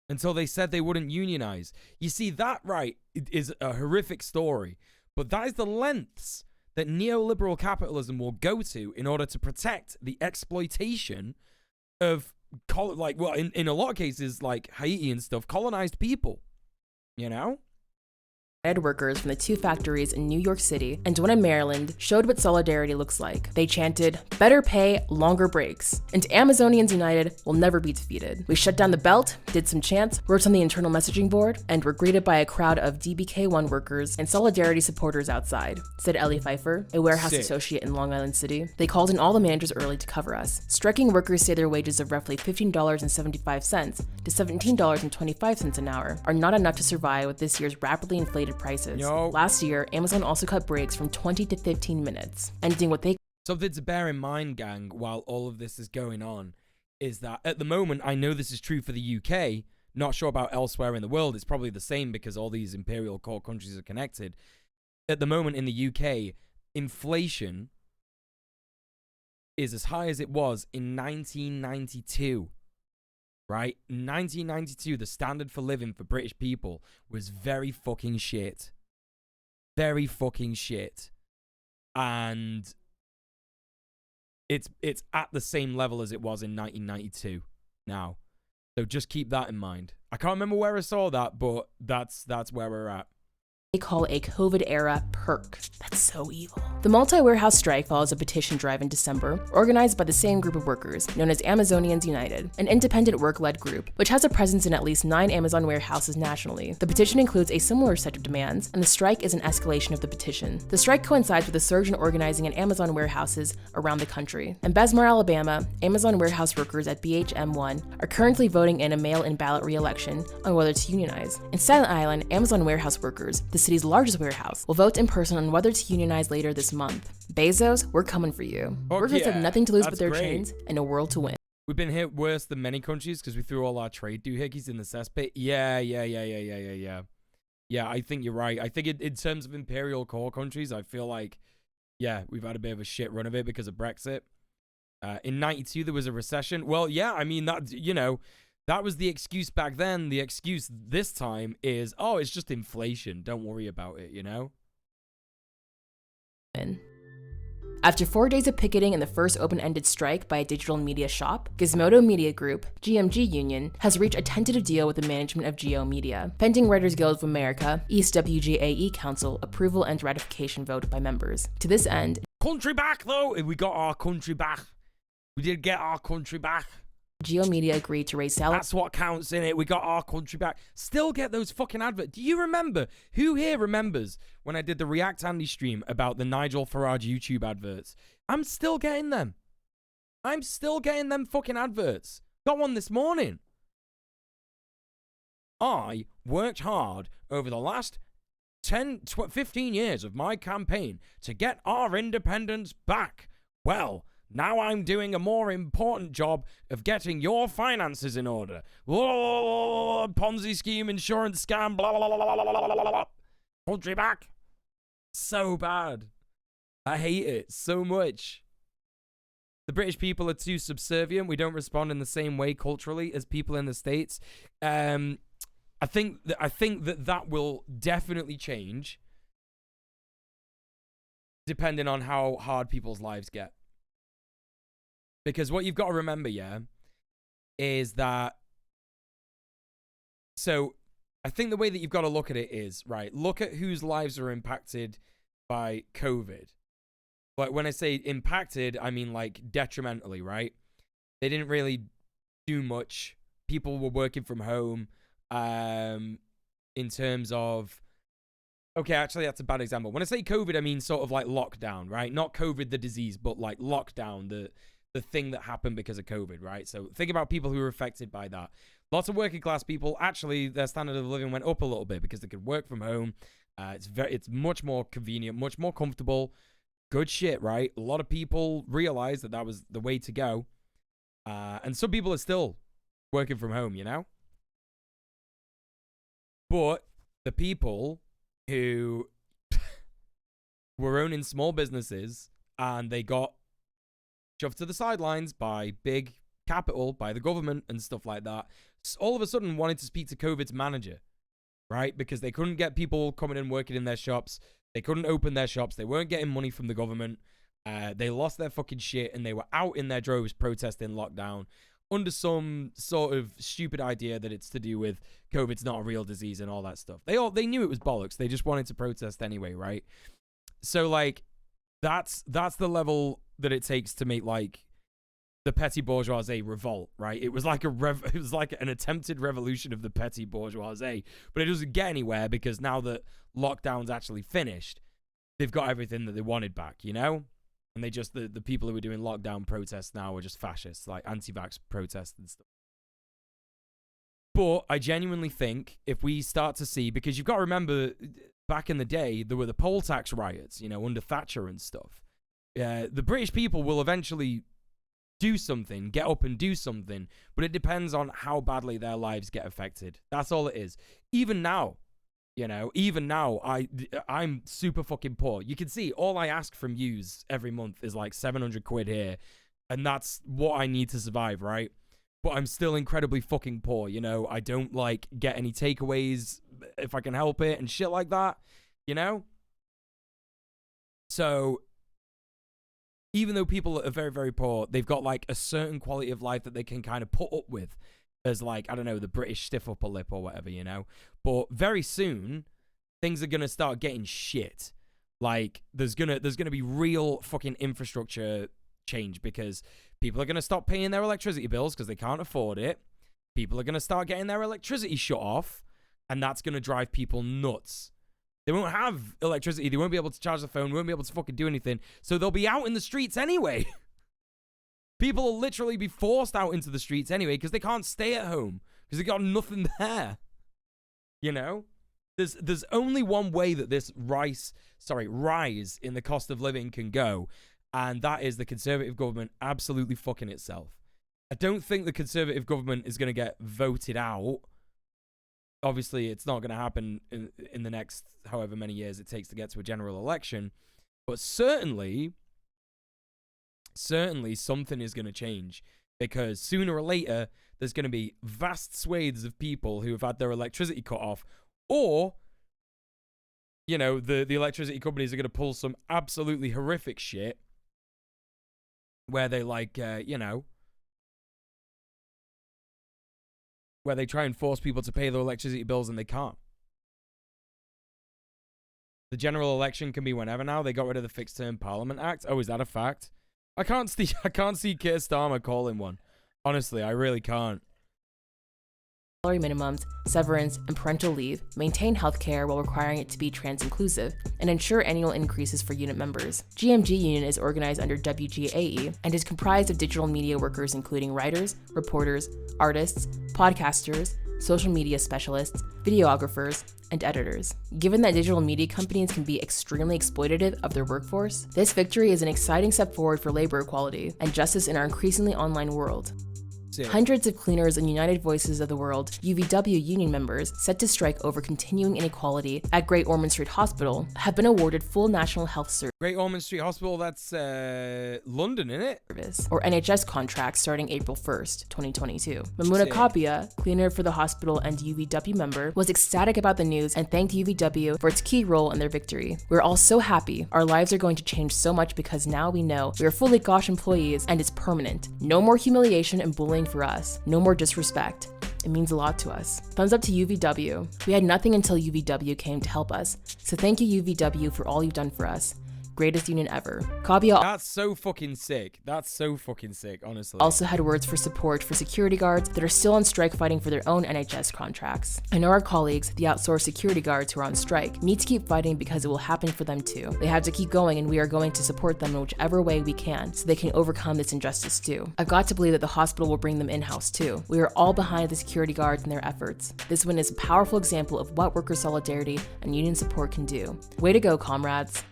until they said they wouldn't unionize. You see, that, right, is a horrific story. But that is the lengths that neoliberal capitalism will go to in order to protect the exploitation of, like, well, in a lot of cases, like Haiti and stuff, colonized people. You know? workers from the 2 factories in New York City and one in Maryland showed what solidarity looks like. They chanted, "Better pay, longer breaks," and Amazonians United will never be defeated. We shut down the belt, did some chants, wrote on the internal messaging board, and were greeted by a crowd of DBK1 workers and solidarity supporters outside, said Ellie Pfeiffer, a warehouse Sick. associate in Long Island City. They called in all the managers early to cover us. Striking workers say their wages of roughly $15.75 to $17.25 an hour are not enough to survive with this year's rapidly inflated prices. Yo. Last year, Amazon also cut breaks from 20 to 15 minutes, ending what they Something to bear in mind, gang, while all of this is going on, is that at the moment, I know this is true for the UK, not sure about elsewhere in the world, it's probably the same because all these imperial core countries are connected. At the moment in the UK, inflation is as high as it was in 1992. Right? 1992, the standard for living for British people was very fucking shit. Very fucking shit. And it's at the same level as it was in 1992 now. So just keep that in mind. I can't remember where I saw that, but that's where we're at. call a COVID-era perk. That's so evil. The multi-warehouse strike follows a petition drive in December, organized by the same group of workers, known as Amazonians United, an independent work-led group, which has a presence in at least 9 Amazon warehouses nationally. The petition includes a similar set of demands, and the strike is an escalation of the petition. The strike coincides with a surge in organizing in Amazon warehouses around the country. In Bessemer, Alabama, Amazon warehouse workers at BHM1 are currently voting in a mail-in ballot re-election on whether to unionize. In Staten Island, Amazon warehouse workers, the city's largest warehouse, will vote in person on whether to unionize later this month. Bezos, we're coming for you. Workers have nothing to lose but their chains and a world to win. We've been hit worse than many countries because we threw all our trade doohickeys in the cesspit. Yeah, I think you're right. I think in terms of imperial core countries, I feel like, yeah, we've had a bit of a shit run of it because of Brexit. In 92, there was a recession. Well, yeah, I mean, that, you know, that was the excuse back then. The excuse this time is, oh, it's just inflation. Don't worry about it, you know? After 4 days of picketing and the first open-ended strike by a digital media shop, Gizmodo Media Group, GMG Union, has reached a tentative deal with the management of Geo Media, pending Writers Guild of America, East WGAE Council approval and ratification vote by members. To this end, country back, though! We got our country back. We did get our country back. Geo Media agreed to raise salaries. That's what counts, in it. We got our country back. Still get those fucking adverts. Do you remember? Who here remembers when I did the React Andy stream about the Nigel Farage YouTube adverts? I'm still getting them. I'm still getting them fucking adverts. Got one this morning. I worked hard over the last 15 years of my campaign to get our independence back. Well, now I'm doing a more important job of getting your finances in order. Whoa, Ponzi scheme, insurance scam, blah, blah, blah, blah, blah, blah, blah, blah. Country back. So bad. I hate it so much. The British people are too subservient. We don't respond in the same way culturally as people in the States. I think that will definitely change depending on how hard people's lives get. Because what you've got to remember, yeah, is that, so I think the way that you've got to look at it is, right, look at whose lives are impacted by COVID. But when I say impacted, I mean like detrimentally, right? They didn't really do much. People were working from home in terms of, okay, actually that's a bad example. When I say COVID, I mean sort of like lockdown, right? Not COVID the disease, but like lockdown, the thing that happened because of COVID, right? So think about people who were affected by that. Lots of working class people, actually, their standard of living went up a little bit because they could work from home. It's much more convenient, much more comfortable. Good shit, right? A lot of people realized that was the way to go. And some people are still working from home, you know? But the people who were owning small businesses and they got shoved to the sidelines by big capital, by the government and stuff like that, all of a sudden wanted to speak to COVID's manager, right? Because they couldn't get people coming and working in their shops. They couldn't open their shops. They weren't getting money from the government. They lost their fucking shit and they were out in their droves protesting lockdown. under some sort of stupid idea that it's to do with COVID's not a real disease and all that stuff. They knew it was bollocks. They just wanted to protest anyway, right? So like that's the level that it takes to make like the petty bourgeoisie revolt, right? It was like it was like an attempted revolution of the petty bourgeoisie, but it doesn't get anywhere because now that lockdown's actually finished, they've got everything that they wanted back, you know? And they just, the people who were doing lockdown protests now are just fascists, like anti-vax protests and stuff. But I genuinely think if we start to see, because you've got to remember, back in the day, there were the poll tax riots, you know, under Thatcher and stuff. The British people will eventually do something, get up and do something, but it depends on how badly their lives get affected. That's all it is. Even now, you know, even now, I'm super fucking poor. You can see all I ask from yous every month is like 700 quid here, and that's what I need to survive, right? But I'm still incredibly fucking poor, you know? I don't, like, get any takeaways if I can help it and shit like that, you know? So even though people are very, very poor, they've got, like, a certain quality of life that they can kind of put up with as, like, I don't know, the British stiff upper lip or whatever, you know? But very soon, things are going to start getting shit. Like, there's gonna be real fucking infrastructure change because people are going to stop paying their electricity bills because they can't afford it. People are going to start getting their electricity shut off, and that's going to drive people nuts. They won't have electricity. They won't be able to charge the phone. They won't be able to fucking do anything. So they'll be out in the streets anyway. People will literally be forced out into the streets anyway because they can't stay at home because they got nothing there. You know? There's only one way that this rise in the cost of living can go, and that is the Conservative government absolutely fucking itself. I don't think the Conservative government is going to get voted out. Obviously, it's not going to happen in the next however many years it takes to get to a general election. But certainly something is going to change. Because sooner or later, there's going to be vast swathes of people who have had their electricity cut off. Or, you know, the electricity companies are going to pull some absolutely horrific shit. Where they, like, you know, where they try and force people to pay their electricity bills and they can't. The general election can be whenever now. They got rid of the Fixed Term Parliament Act. Oh, is that a fact? I can't see Keir Starmer calling one. Honestly, I really can't. Salary minimums, severance, and parental leave, maintain healthcare while requiring it to be trans-inclusive, and ensure annual increases for unit members. GMG Union is organized under WGAE and is comprised of digital media workers including writers, reporters, artists, podcasters, social media specialists, videographers, and editors. Given that digital media companies can be extremely exploitative of their workforce, this victory is an exciting step forward for labor equality and justice in our increasingly online world. Hundreds of cleaners and United Voices of the World UVW union members set to strike over continuing inequality at Great Ormond Street Hospital have been awarded full National Health Service Great Ormond Street Hospital, that's London, innit? Or NHS contracts starting April 1st, 2022. Mamuna Kapia, cleaner for the hospital and UVW member, was ecstatic about the news and thanked UVW for its key role in their victory. We're all so happy. Our lives are going to change so much because now we know we are fully Gosh employees and it's permanent. No more humiliation and bullying for us. No more disrespect. It means a lot to us. Thumbs up to UVW. We had nothing until UVW came to help us. So thank you UVW for all you've done for us. Greatest union ever. Kabia That's so fucking sick. That's so fucking sick, honestly. Also had words for support for security guards that are still on strike fighting for their own NHS contracts. I know our colleagues, the outsourced security guards who are on strike, need to keep fighting because it will happen for them too. They have to keep going and we are going to support them in whichever way we can so they can overcome this injustice too. I've got to believe that the hospital will bring them in-house too. We are all behind the security guards and their efforts. This win is a powerful example of what worker solidarity and union support can do. Way to go, comrades.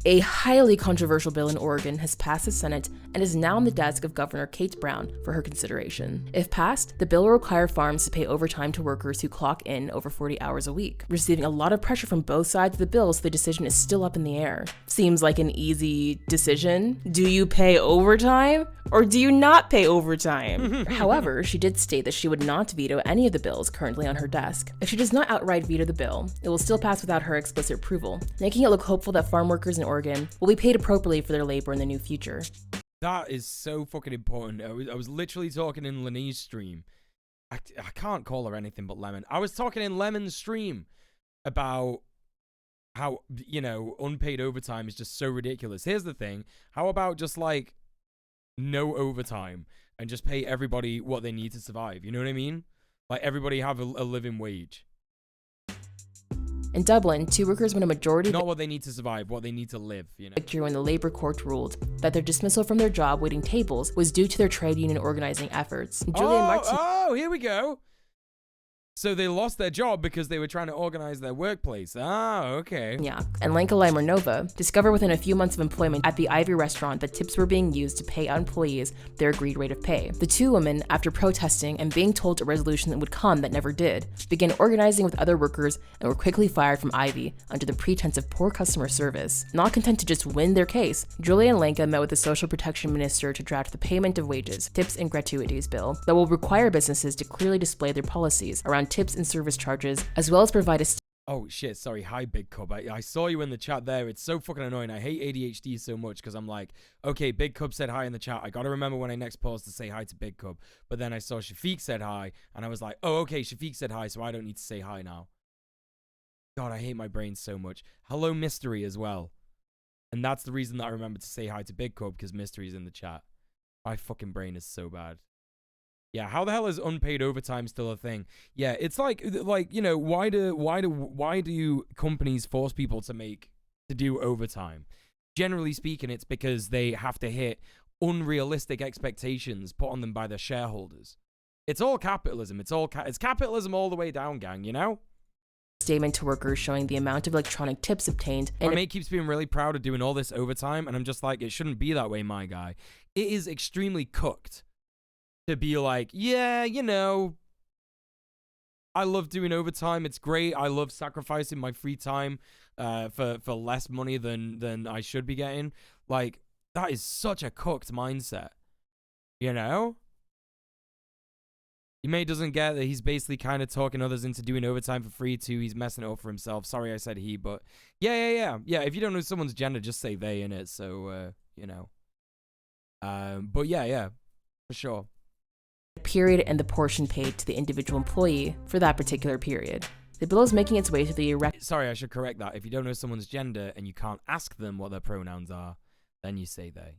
A highly controversial bill in Oregon has passed the Senate and is now on the desk of Governor Kate Brown for her consideration. If passed, the bill will require farms to pay overtime to workers who clock in over 40 hours a week, receiving a lot of pressure from both sides of the bill, so the decision is still up in the air. Seems like an easy decision. Do you pay overtime or do you not pay overtime? However, she did state that she would not veto any of the bills currently on her desk. If she does not outright veto the bill, it will still pass without her explicit approval, making it look hopeful that farm workers in Oregon will be paid appropriately for their labor in the new future. That is so fucking important. I was literally talking in Leni's stream. I can't call her anything but Lemon. I was talking in Lemon's stream about how, you know, unpaid overtime is just so ridiculous. Here's the thing. How about just, like, no overtime and just pay everybody what they need to survive? You know what I mean? Like, everybody have a living wage. In Dublin, 2 workers won a majority Not what they need to survive, what they need to live, you know? victory when the Labour Court ruled that their dismissal from their job waiting tables was due to their trade union organizing efforts. Oh, here we go. So they lost their job because they were trying to organize their workplace. Ah, okay. Yeah, and Lenka Limer-Nova discovered within a few months of employment at the Ivy restaurant that tips were being used to pay employees their agreed rate of pay. The 2 women, after protesting and being told a resolution that would come that never did, began organizing with other workers and were quickly fired from Ivy under the pretense of poor customer service. Not content to just win their case, Julia and Lenka met with the Social Protection Minister to draft the payment of wages, tips, and gratuities bill that will require businesses to clearly display their policies around tips and service charges, as well as provide a Oh shit, sorry. Hi, Big Cub. I saw you in the chat there. It's so fucking annoying. I hate ADHD so much because I'm like, okay, Big Cub said hi in the chat. I gotta remember when I next paused to say hi to Big Cub. But then I saw Shafiq said hi, and I was like, oh, okay, Shafiq said hi, so I don't need to say hi now. God, I hate my brain so much. Hello, Mystery, as well. And that's the reason that I remember to say hi to Big Cub, because Mystery's in the chat. My fucking brain is so bad. Yeah, how the hell is unpaid overtime still a thing? Yeah, it's like you know, why do companies force people to do overtime? Generally speaking, it's because they have to hit unrealistic expectations put on them by their shareholders. It's all capitalism. It's capitalism all the way down, gang, you know? statement to workers showing the amount of electronic tips obtained. My mate keeps being really proud of doing all this overtime, and I'm just like, it shouldn't be that way, my guy. It is extremely cooked to be like, yeah, you know, I love doing overtime. It's great. I love sacrificing my free time for less money than I should be getting. Like, that is such a cooked mindset, you know? Your mate doesn't get that he's basically kind of talking others into doing overtime for free too. He's messing it up for himself. Sorry I said he, but yeah. If you don't know someone's gender, just say they in it. So, you know. But yeah, for sure. Period and the portion paid to the individual employee for that particular period. The bill is making its way to the Sorry, I should correct that. If you don't know someone's gender and you can't ask them what their pronouns are, then you say they.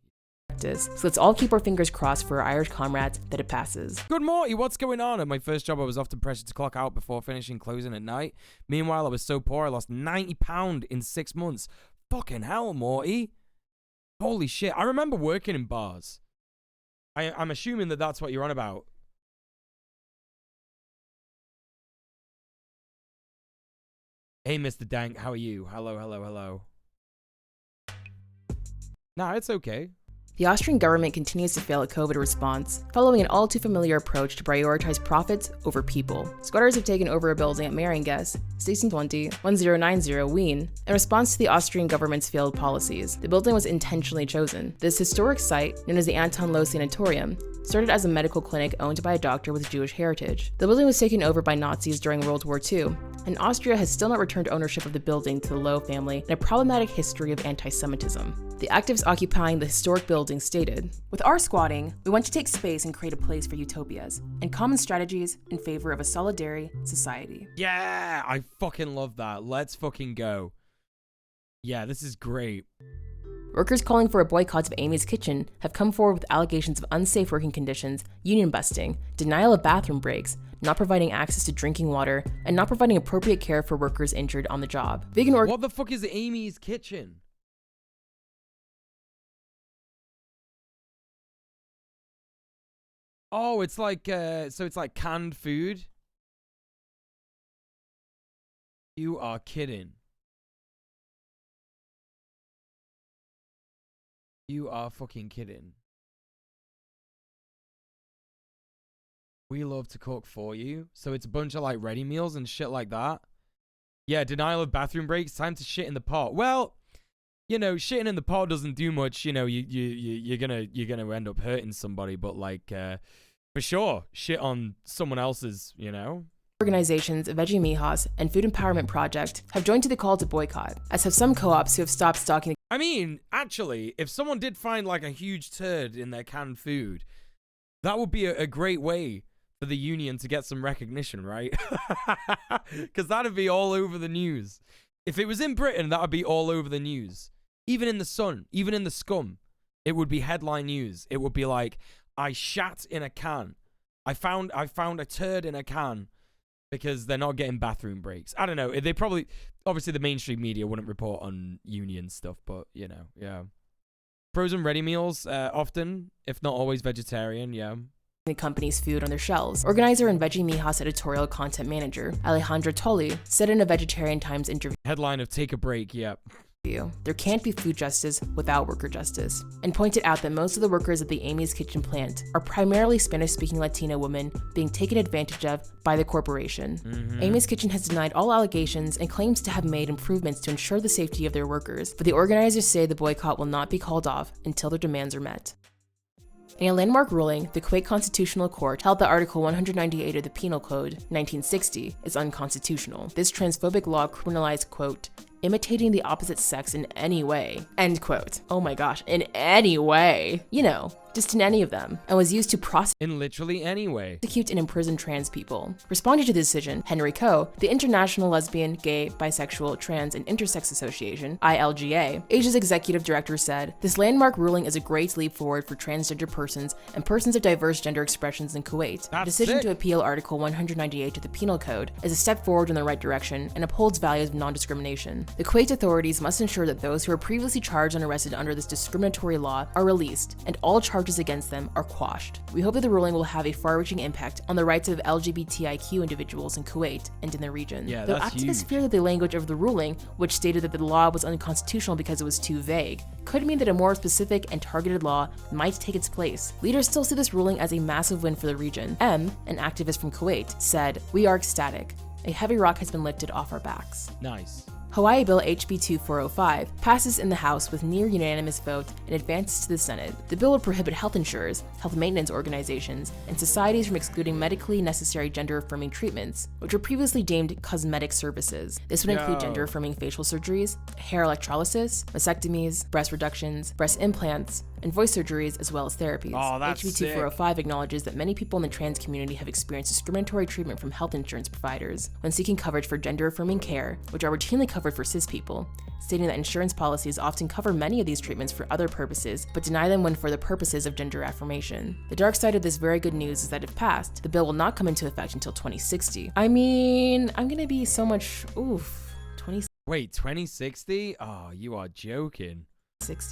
So let's all keep our fingers crossed for our Irish comrades that it passes. Good Morty, what's going on? At my first job, I was often pressured to clock out before finishing closing at night. Meanwhile, I was so poor, I lost £90 in 6 months. Fucking hell, Morty. Holy shit. I remember working in bars. I'm assuming that that's what you're on about. Hey, Mr. Dank, how are you? Hello. Nah, it's okay. The Austrian government continues to fail at COVID response, following an all too familiar approach to prioritize profits over people. Squatters have taken over a building at Meringes, 1620-1090 Wien, in response to the Austrian government's failed policies. The building was intentionally chosen. This historic site, known as the Anton Low Sanatorium, started as a medical clinic owned by a doctor with Jewish heritage. The building was taken over by Nazis during World War II, and Austria has still not returned ownership of the building to the Low family and a problematic history of anti-Semitism. The activists occupying the historic building stated, "With our squatting, we want to take space and create a place for utopias and common strategies in favor of a solidary society." Yeah, I fucking love that. Let's fucking go. Yeah, this is great. Workers calling for a boycott of Amy's Kitchen have come forward with allegations of unsafe working conditions, union busting, denial of bathroom breaks, not providing access to drinking water, and not providing appropriate care for workers injured on the job. What the fuck is Amy's Kitchen? Oh, it's like, so it's like canned food? You are kidding. You are fucking kidding. We love to cook for you. So it's a bunch of like ready meals and shit like that. Yeah, denial of bathroom breaks. Time to shit in the pot. Well, you know, shitting in the pot doesn't do much. You know, you're gonna end up hurting somebody. But like, for sure, shit on someone else's. You know, Organizations Veggie Mijas and Food Empowerment Project have joined to the call to boycott, as have some co-ops who have stopped stocking. I mean, actually, if someone did find like a huge turd in their canned food, that would be a great way for the union to get some recognition, right? Because that'd be all over the news. If it was in Britain, that would be all over the news. Even in the Sun, even in the Scum, it would be headline news. It would be like, I shat in a can. I found a turd in a can. Because they're not getting bathroom breaks. I don't know. They probably, obviously the mainstream media wouldn't report on union stuff, but you know, yeah. Frozen ready meals, often, if not always vegetarian, yeah. The company's food on their shelves. Organizer and Veggie Mijas editorial content manager, Alejandra Tolle, said in a Vegetarian Times interview, Headline of take a break, yeah. There can't be food justice without worker justice, and pointed out that most of the workers at the Amy's Kitchen plant are primarily Spanish-speaking Latina women being taken advantage of by the corporation. Amy's Kitchen has denied all allegations and claims to have made improvements to ensure the safety of their workers, but the organizers say the boycott will not be called off until their demands are met. In a landmark ruling, the Kuwait Constitutional Court held that Article 198 of the Penal Code, 1960, is unconstitutional. This transphobic law criminalized, quote, imitating the opposite sex in any way, end quote. Oh my gosh, in any way. You know, just in any of them, and was used to prosecute in literally any way. And imprison trans people. Responding to the decision, Henry Coe, the International Lesbian, Gay, Bisexual, Trans, and Intersex Association, ILGA, Asia's executive director said, this landmark ruling is a great leap forward for transgender persons and persons of diverse gender expressions in Kuwait. The decision to appeal Article 198 of the Penal Code is a step forward in the right direction and upholds values of non-discrimination. The Kuwait authorities must ensure that those who are previously charged and arrested under this discriminatory law are released, and all charges against them are quashed. We hope that the ruling will have a far-reaching impact on the rights of LGBTIQ individuals in Kuwait and in the region. Yeah, though that's activists huge. fear that the language of the ruling, which stated that the law was unconstitutional because it was too vague, could mean that a more specific and targeted law might take its place. Leaders still see this ruling as a massive win for the region. M, an activist from Kuwait, said, "We are ecstatic. A heavy rock has been lifted off our backs." Nice. Hawaii Bill HB 2405 passes in the House with near unanimous vote and advances to the Senate. The bill would prohibit health insurers, health maintenance organizations, and societies from excluding medically necessary gender-affirming treatments, which were previously deemed cosmetic services. This would include gender-affirming facial surgeries, hair electrolysis, mastectomies, breast reductions, breast implants, and voice surgeries, as well as therapies. Oh, that's HB 2405 acknowledges that many people in the trans community have experienced discriminatory treatment from health insurance providers when seeking coverage for gender-affirming care, which are routinely covered for cis people, stating that insurance policies often cover many of these treatments for other purposes, but deny them when for the purposes of gender affirmation. The dark side of this very good news is that if passed, the bill will not come into effect until 2060. I mean, I'm gonna be so much, oof, 2060. Wait, 2060? Oh, you are joking.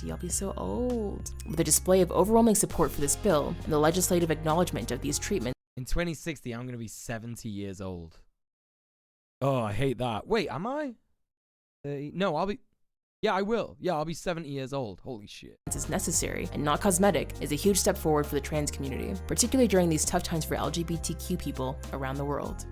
I'll be so old. With a display of overwhelming support for this bill and the legislative acknowledgement of these treatments, In 2060, I'm going to be 70 years old. Oh, I hate that. Wait, am I? No, I'll be... Yeah, I will. Yeah, I'll be 70 years old. Holy shit. is necessary and not cosmetic is a huge step forward for the trans community, particularly during these tough times for LGBTQ people around the world.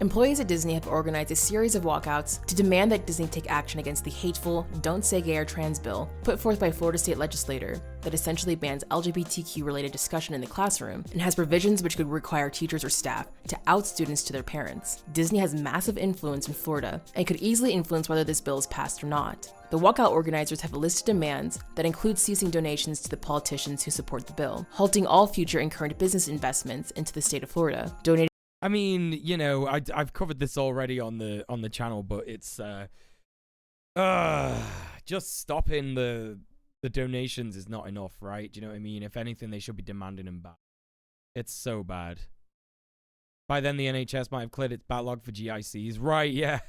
Employees at Disney have organized a series of walkouts to demand that Disney take action against the hateful Don't Say Gay or Trans bill put forth by Florida state legislator that essentially bans LGBTQ-related discussion in the classroom and has provisions which could require teachers or staff to out students to their parents. Disney has massive influence in Florida and could easily influence whether this bill is passed or not. The walkout organizers have listed demands that include ceasing donations to the politicians who support the bill, halting all future and current business investments into the state of Florida, donating. I mean, you know, I've covered this already on the channel, but it's just stopping the donations is not enough, right? Do you know what I mean? If anything, they should be demanding them back. It's so bad. By then, the NHS might have cleared its backlog for GICs, right? Yeah.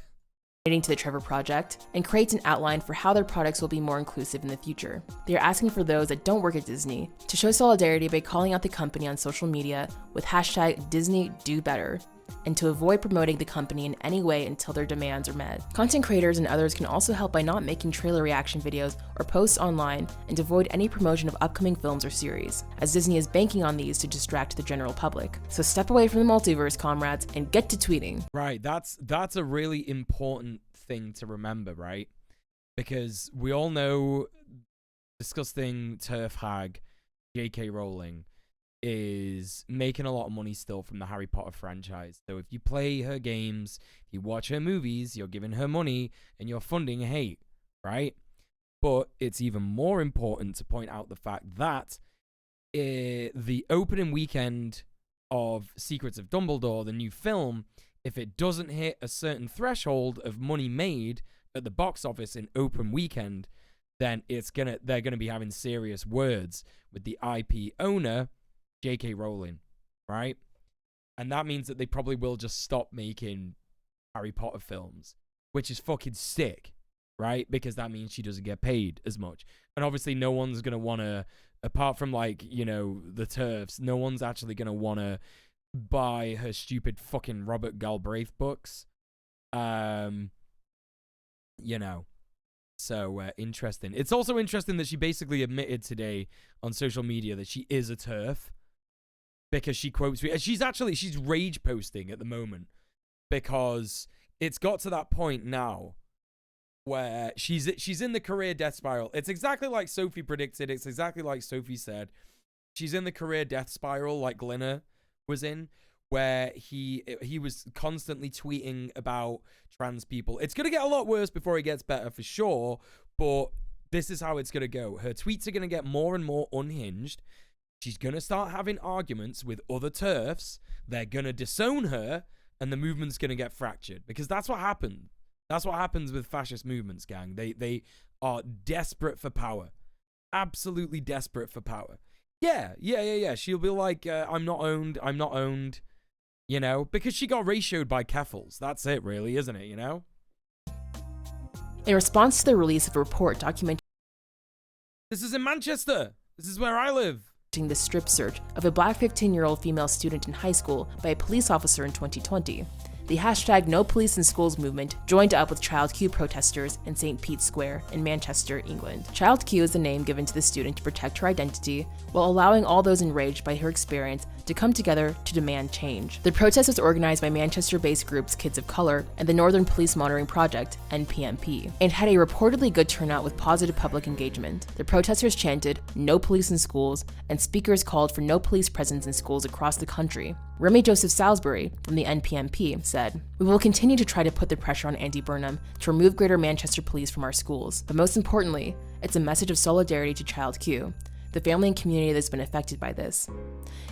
To the Trevor Project and creates an outline for how their products will be more inclusive in the future. They are asking for those that don't work at Disney to show solidarity by calling out the company on social media with hashtag DisneyDoBetter and to avoid promoting the company in any way until their demands are met. Content creators and others can also help by not making trailer reaction videos or posts online and avoid any promotion of upcoming films or series, as Disney is banking on these to distract the general public. So step away from the multiverse, comrades, and get to tweeting. Right, that's a really important thing to remember, right? Because we all know disgusting turf hag J.K. Rowling is making a lot of money still from the Harry Potter franchise. So if you play her games, if you watch her movies, you're giving her money and you're funding hate, right? But it's even more important to point out the fact that the opening weekend of Secrets of Dumbledore, the new film, if it doesn't hit a certain threshold of money made at the box office in open weekend, then they're gonna be having serious words with the IP owner, J.K. Rowling, right? And that means that they probably will just stop making Harry Potter films, which is fucking sick, right? Because that means she doesn't get paid as much. And obviously no one's gonna wanna, apart from like, you know, the TERFs, no one's actually gonna wanna buy her stupid fucking Robert Galbraith books. You know. So, interesting. It's also interesting that she basically admitted today on social media that she is a TERF. Because she quotes me. She's rage posting at the moment. Because it's got to that point now where she's in the career death spiral. It's exactly like Sophie predicted. It's exactly like Sophie said. She's in the career death spiral like Glinner was in, where he was constantly tweeting about trans people. It's going to get a lot worse before it gets better for sure, but this is how it's going to go. Her tweets are going to get more and more unhinged. She's going to start having arguments with other TERFs. They're going to disown her, and the movement's going to get fractured, because that's what happened. That's what happens with fascist movements, gang. They are desperate for power. Absolutely desperate for power. Yeah. She'll be like, I'm not owned. You know, because she got ratioed by Keffels. That's it, really, isn't it, you know? In response to the release of a report documenting This is in Manchester. This is where I live. the strip search of a black 15-year-old female student in high school by a police officer in 2020, the hashtag No Police in Schools movement joined up with Child Q protesters in St. Pete's Square in Manchester, England. Child Q is the name given to the student to protect her identity, while allowing all those enraged by her experience to come together to demand change. The protest was organized by Manchester-based groups Kids of Color and the Northern Police Monitoring Project, NPMP, and had a reportedly good turnout with positive public engagement. The protesters chanted, "No police in schools," and speakers called for no police presence in schools across the country. Remy Joseph Salisbury from the NPMP said, "We will continue to try to put the pressure on Andy Burnham to remove Greater Manchester Police from our schools, but most importantly, it's a message of solidarity to Child Q, the family and community that's been affected by this.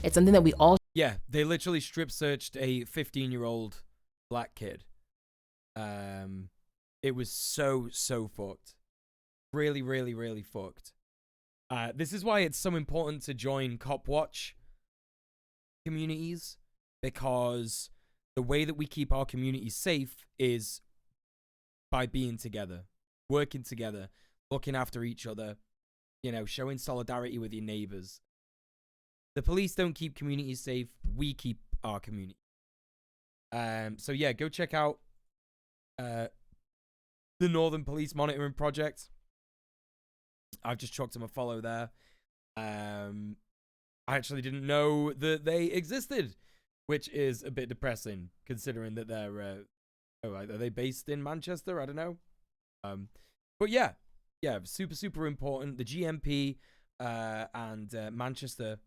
It's something that we all..." Yeah, they literally strip searched a 15-year-old black kid. It was so fucked. Really, really, really fucked. This is why it's so important to join Cop Watch communities, because the way that we keep our communities safe is by being together, working together, looking after each other, you know, showing solidarity with your neighbors. The police don't keep communities safe, we keep our community. So yeah, go check out the Northern Police Monitoring Project. I've just chucked them a follow there. I actually didn't know that they existed, which is a bit depressing considering that they're are they based in Manchester? I don't know. But yeah, super important. The GMP and Manchester,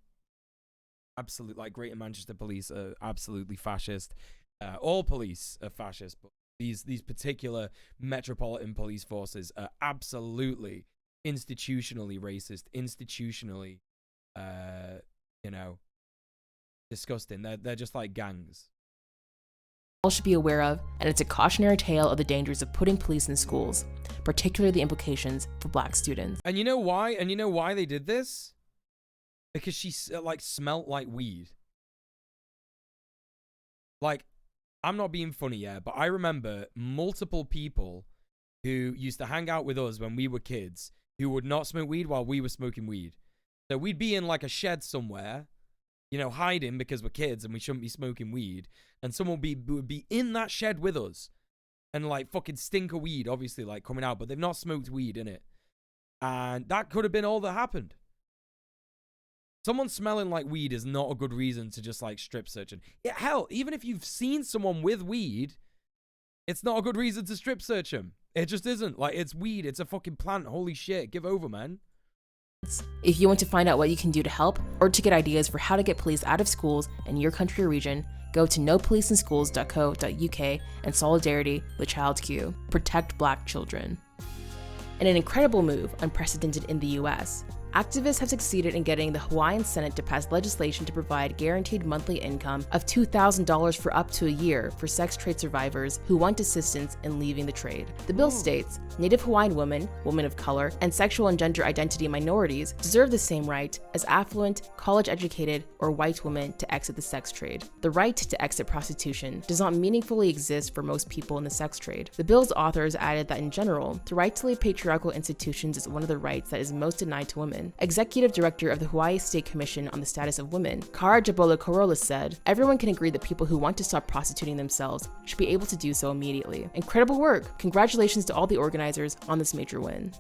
absolute, like Greater Manchester Police are absolutely fascist. All police are fascist, but these particular metropolitan police forces are absolutely institutionally racist, institutionally you know, disgusting. They're just like gangs. All should be aware of, and it's a cautionary tale of the dangers of putting police in schools, particularly the implications for black students. And you know why? And you know why they did this? Because she like smelt like weed. Like, I'm not being funny, yeah, but I remember multiple people who used to hang out with us when we were kids who would not smoke weed while we were smoking weed. So we'd be in like a shed somewhere, you know, hiding because we're kids and we shouldn't be smoking weed. And someone would be in that shed with us and like fucking stink of weed, obviously, like coming out, but they've not smoked weed in it. And that could have been all that happened. Someone smelling like weed is not a good reason to just like strip search. And yeah, hell, even if you've seen someone with weed, it's not a good reason to strip search them. It just isn't. Like, it's weed. It's a fucking plant. Holy shit. Give over, man. If you want to find out what you can do to help, or to get ideas for how to get police out of schools in your country or region, go to nopoliceinschools.co.uk and solidarity with Child Q. Protect Black children. In an incredible move, unprecedented in the US, activists have succeeded in getting the Hawaiian Senate to pass legislation to provide guaranteed monthly income of $2,000 for up to a year for sex trade survivors who want assistance in leaving the trade. The bill states, Native Hawaiian women, women of color, and sexual and gender identity minorities deserve the same right as affluent, college-educated, or white women to exit the sex trade. The right to exit prostitution does not meaningfully exist for most people in the sex trade. The bill's authors added that in general, the right to leave patriarchal institutions is one of the rights that is most denied to women. Executive Director of the Hawaii State Commission on the Status of Women, Kara Jabola Korola said, everyone can agree that people who want to stop prostituting themselves should be able to do so immediately. Incredible work! Congratulations to all the organizers on this major win.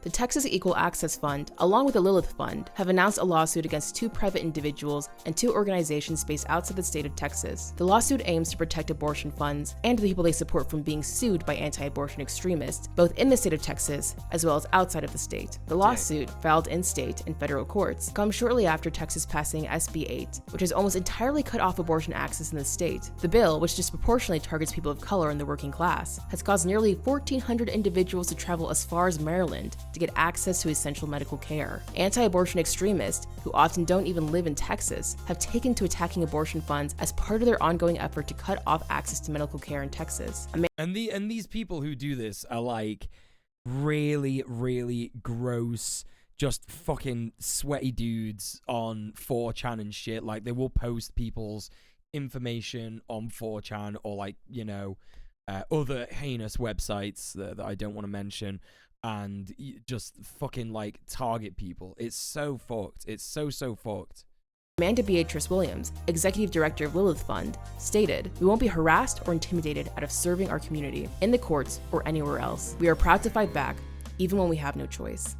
The Texas Equal Access Fund, along with the Lilith Fund, have announced a lawsuit against 2 private individuals and 2 organizations based outside the state of Texas. The lawsuit aims to protect abortion funds and the people they support from being sued by anti-abortion extremists, both in the state of Texas as well as outside of the state. The lawsuit, filed in state and federal courts, comes shortly after Texas passing SB 8, which has almost entirely cut off abortion access in the state. The bill, which disproportionately targets people of color and the working class, has caused nearly 1,400 individuals to travel as far as Maryland to get access to essential medical care. Anti-abortion extremists, who often don't even live in Texas, have taken to attacking abortion funds as part of their ongoing effort to cut off access to medical care in Texas. And these people who do this are like really, really gross, just fucking sweaty dudes on 4chan and shit. Like, they will post people's information on 4chan or, like, you know, other heinous websites that I don't want to mention, and just fucking, like, target people. It's so fucked. It's so fucked. Amanda Beatrice Williams, Executive Director of Lilith Fund, stated, "We won't be harassed or intimidated out of serving our community, in the courts or anywhere else. We are proud to fight back, even when we have no choice."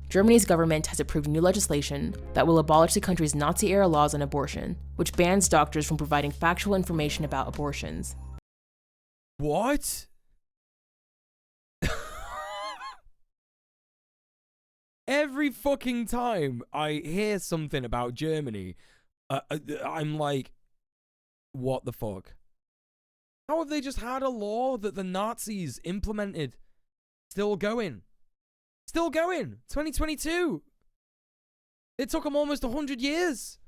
Germany's government has approved new legislation that will abolish the country's Nazi-era laws on abortion, which bans doctors from providing factual information about abortions. What? Every fucking time I hear something about Germany, I'm like, what the fuck? How have they just had a law that the Nazis implemented? Still going. Still going. 2022. It took them almost 100 years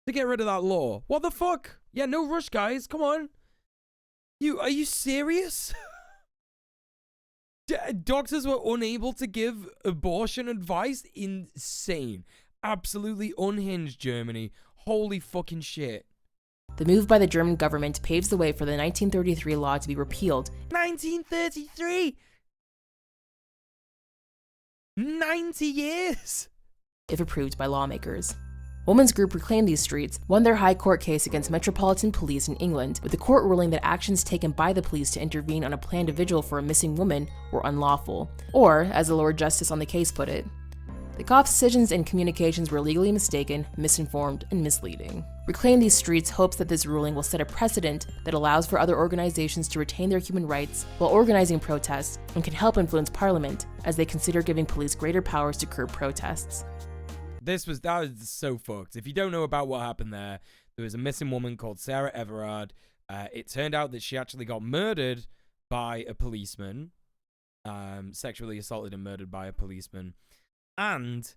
to get rid of that law. What the fuck? Yeah, no rush, guys. Come on. Are you serious? Doctors were unable to give abortion advice? Insane. Absolutely unhinged, Germany. Holy fucking shit. The move by the German government paves the way for the 1933 law to be repealed. 1933? 90 years? If approved by lawmakers. Women's Group Reclaim These Streets won their High Court case against Metropolitan Police in England, with the court ruling that actions taken by the police to intervene on a planned vigil for a missing woman were unlawful. Or, as the Lord Justice on the case put it, the cops' decisions and communications were legally mistaken, misinformed, and misleading. Reclaim These Streets hopes that this ruling will set a precedent that allows for other organizations to retain their human rights while organizing protests, and can help influence Parliament as they consider giving police greater powers to curb protests. That was so fucked. If you don't know about what happened there was a missing woman called Sarah Everard. It turned out that she actually got murdered by a policeman, sexually assaulted and murdered by a policeman. And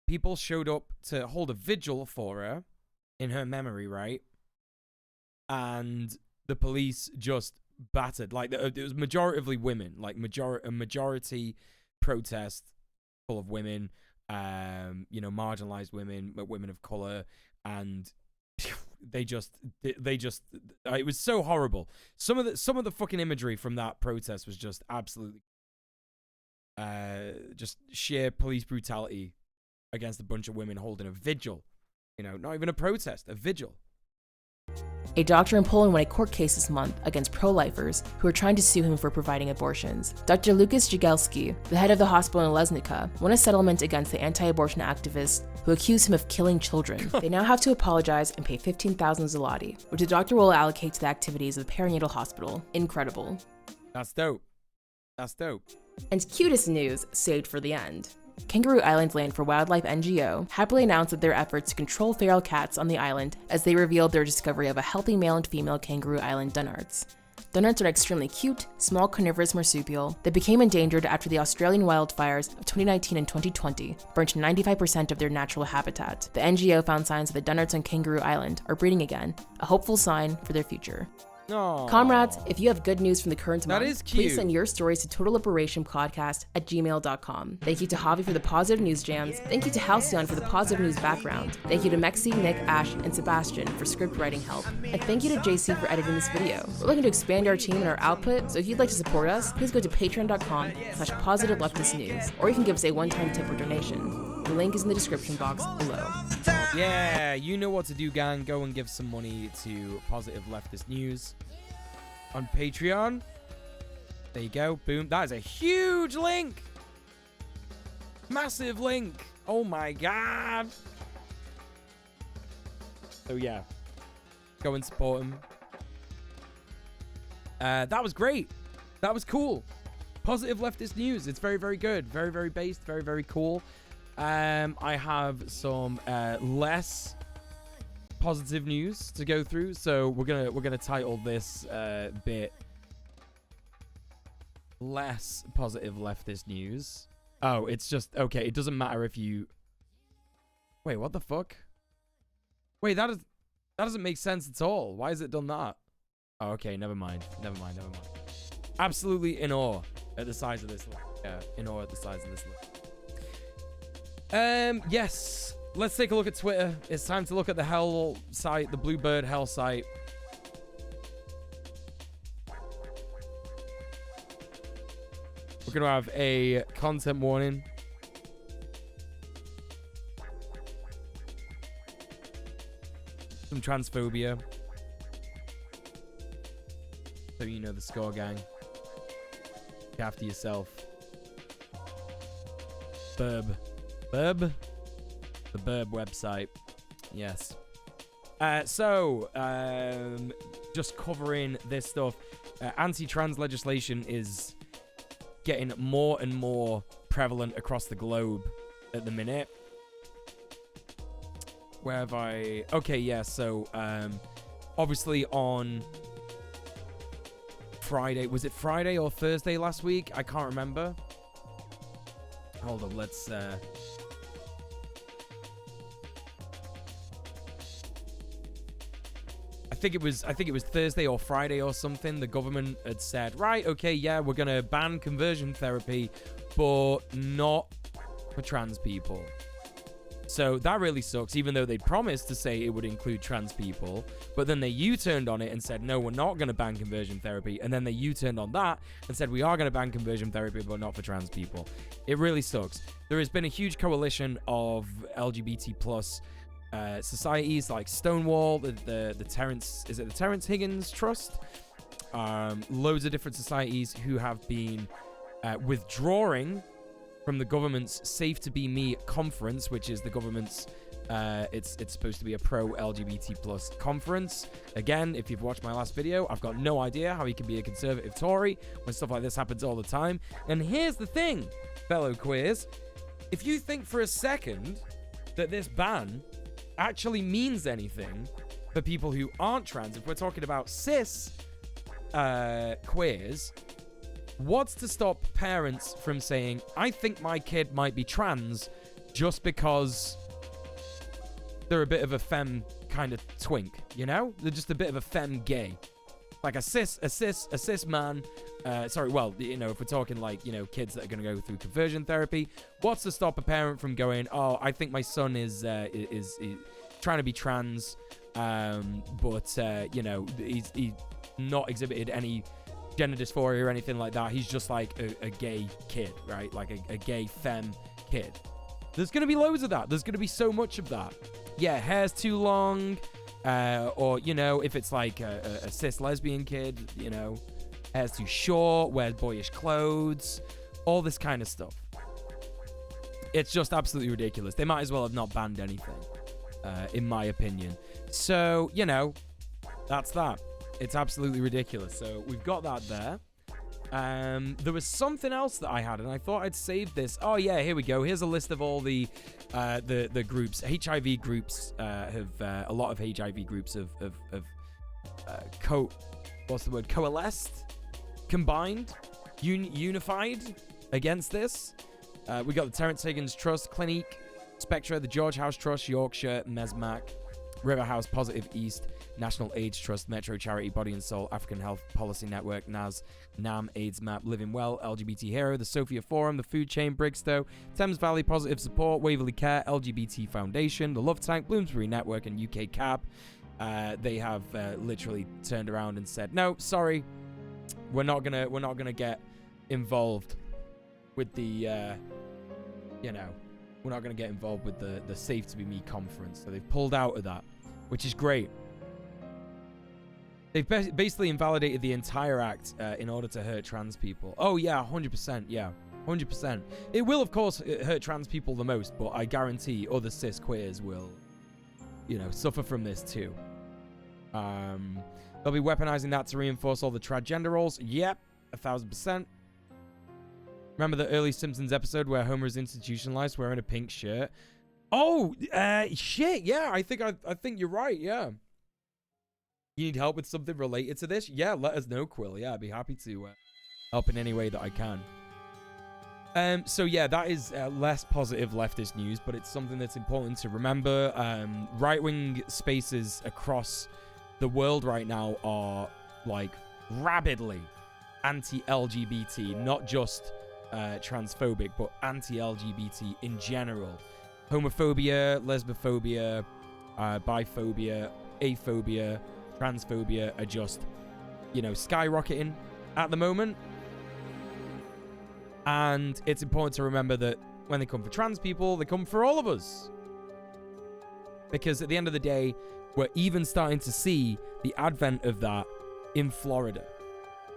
people showed up to hold a vigil for her in her memory, right? And the police just battered. Like, it was majoritively women, like a majority protest full of women, you know, marginalized women, but women of color, and they just it was so horrible. Some of the fucking imagery from that protest was just absolutely just sheer police brutality against a bunch of women holding a vigil. You know, not even a protest, a vigil. A doctor in Poland won a court case this month against pro-lifers who are trying to sue him for providing abortions. Dr. Lukas Jagielski, the head of the hospital in Lesnica, won a settlement against the anti-abortion activists who accused him of killing children. They now have to apologize and pay 15,000 zloty, which the doctor will allocate to the activities of the perinatal hospital. Incredible. That's dope. That's dope. And cutest news saved for the end. Kangaroo Island Land for Wildlife NGO happily announced that their efforts to control feral cats on the island as they revealed their discovery of a healthy male and female Kangaroo Island Dunarts. Dunarts are an extremely cute, small carnivorous marsupial that became endangered after the Australian wildfires of 2019 and 2020 burnt 95% of their natural habitat. The NGO found signs that the Dunarts on Kangaroo Island are breeding again, a hopeful sign for their future. Aww. Comrades, if you have good news from the current That month, is cute. please send your stories to totalliberationpodcast@gmail.com. Thank you to Javi for the positive news jams. Thank you to Halcyon for the positive news background. Thank you to Mexi, Nick, Ash, and Sebastian for script writing help. And thank you to JC for editing this video. We're looking to expand our team and our output, so if you'd like to support us, please go to patreon.com/positiveleftistnews, or you can give us a one-time tip or donation. The link is in the description box below. Yeah, you know what to do, gang. Go and give some money to Positive Leftist News on Patreon. There you go. Boom. That is a huge link. Massive link. Oh my god. So yeah, go and support him. That was great. That was cool. Positive Leftist News. It's very, very good. Very, very based. Very, very cool. I have some less positive news to go through, so we're gonna title this bit less positive leftist news. Oh, it's just okay. It doesn't matter if you wait. What the fuck? Wait, that doesn't make sense at all. Why has it done that? Oh, okay. Never mind. Never mind. Never mind. Absolutely in awe at the size of this. Yeah, in awe at the size of this. Yes, let's take a look at Twitter. It's time to look at the hell site, the Bluebird hell site. We're gonna have a content warning. Some transphobia. So you know the score, gang. Look after yourself. Burb. Burb? The Burb website. Yes. Just covering this stuff. Anti-trans legislation is getting more and more prevalent across the globe at the minute. Where have I... Okay, yeah, so, obviously on Friday... Was it Friday or Thursday last week? I can't remember. Hold on, let's... I think it was Thursday or Friday or something. The government had said, right, okay, yeah, we're going to ban conversion therapy, but not for trans people. So that really sucks, even though they promised to say it would include trans people. But then they U-turned on it and said, no, we're not going to ban conversion therapy. And then they U-turned on that and said, we are going to ban conversion therapy, but not for trans people. It really sucks. There has been a huge coalition of LGBT plus societies like Stonewall, the Terrence, is it the Terrence Higgins Trust? Loads of different societies who have been withdrawing from the government's Safe to Be Me conference, which is the government's, it's supposed to be a pro-LGBT plus conference. Again, if you've watched my last video, I've got no idea how you can be a conservative Tory when stuff like this happens all the time. And here's the thing, fellow queers. If you think for a second that this ban actually means anything for people who aren't trans, if we're talking about cis queers, what's to stop parents from saying, I think my kid might be trans just because they're a bit of a femme kind of twink, you know? They're just a bit of a femme gay. Like a cis man. Sorry, well, you know, if we're talking like, you know, kids that are going to go through conversion therapy, what's to stop a parent from going, oh, I think my son is trying to be trans, but, you know, he's not exhibited any gender dysphoria or anything like that. He's just like a gay kid, right? Like a gay femme kid. There's going to be loads of that. There's going to be so much of that. Yeah, hair's too long. Or, you know, if it's like a cis lesbian kid, you know, hair's too short, wears boyish clothes, all this kind of stuff. It's just absolutely ridiculous. They might as well have not banned anything, in my opinion. So, you know, that's that. It's absolutely ridiculous. So we've got that there. There was something else that I had, and I thought I'd save this. Oh yeah, here we go. Here's a list of all the groups. HIV groups have a lot of HIV groups have coalesced, combined, unified against this. We got the Terence Higgins Trust, Clinique, Spectra, the George House Trust, Yorkshire, Mesmac, River House, Positive East, National AIDS Trust, Metro Charity, Body and Soul, African Health Policy Network, NAS, NAM, AIDS Map, Living Well, LGBT Hero, the Sophia Forum, the Food Chain, Brigstow, Thames Valley Positive Support, Waverley Care, LGBT Foundation, the Love Tank, Bloomsbury Network, and UK CAP. They have literally turned around and said, no, sorry, we're not gonna get involved with the we're not going to get involved with the Safe to Be Me conference. So they've pulled out of that, which is great. They've basically invalidated the entire act in order to hurt trans people. Oh, yeah, 100%. Yeah, 100%. It will, of course, hurt trans people the most, but I guarantee other cis queers will, suffer from this too. They'll be weaponizing that to reinforce all the transgender roles. Yep, 1000%. Remember the early Simpsons episode where Homer is institutionalized wearing a pink shirt? Oh, shit, yeah, I think you're right, yeah. You need help with something related to this? Yeah, let us know, Quill. Yeah, I'd be happy to help in any way that I can. So yeah, that is less positive leftist news, but it's something that's important to remember. Right-wing spaces across the world right now are, like, rabidly anti-LGBT, not just transphobic, but anti-LGBT in general. Homophobia, lesbophobia, biphobia, aphobia, transphobia are just, skyrocketing at the moment. And it's important to remember that when they come for trans people, they come for all of us. Because at the end of the day, we're even starting to see the advent of that in Florida.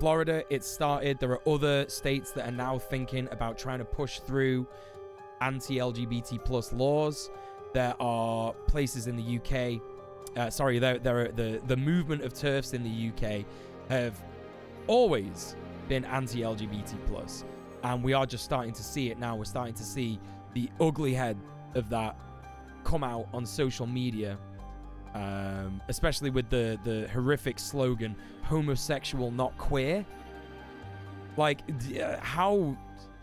Florida, it started. There are other states that are now thinking about trying to push through anti-LGBT plus laws. There are places in the UK. The movement of TERFs in the UK have always been anti-LGBT plus, and we are just starting to see it now. We're starting to see the ugly head of that come out on social media, especially with the horrific slogan, homosexual not queer. Like, how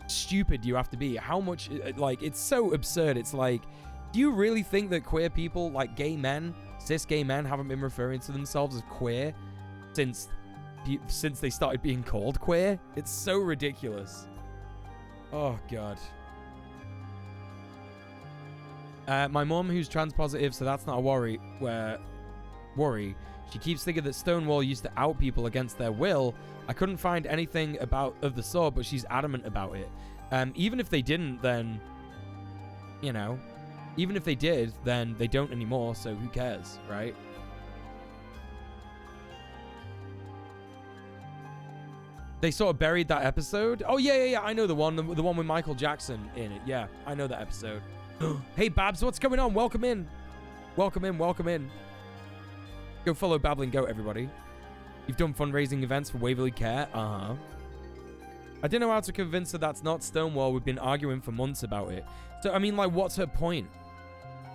stupid do you have to be? How much, it's so absurd. It's like, do you really think that queer people, like gay men, cis gay men, haven't been referring to themselves as queer since they started being called queer? It's so ridiculous. Oh god. My mom, who's trans positive, so that's not a worry. She keeps thinking that Stonewall used to out people against their will. I couldn't find anything of the sort, but she's adamant about it. Even if they didn't, then, even if they did, then they don't anymore, so who cares, right? They sort of buried that episode. Oh, yeah, I know the one with Michael Jackson in it. Yeah, I know that episode. Hey, Babs, what's going on? Welcome in. Welcome in. Go follow Babbling Goat, everybody. You've done fundraising events for Waverley Care? Uh-huh. I didn't know how to convince her that's not Stonewall. We've been arguing for months about it. So, I mean, like, what's her point?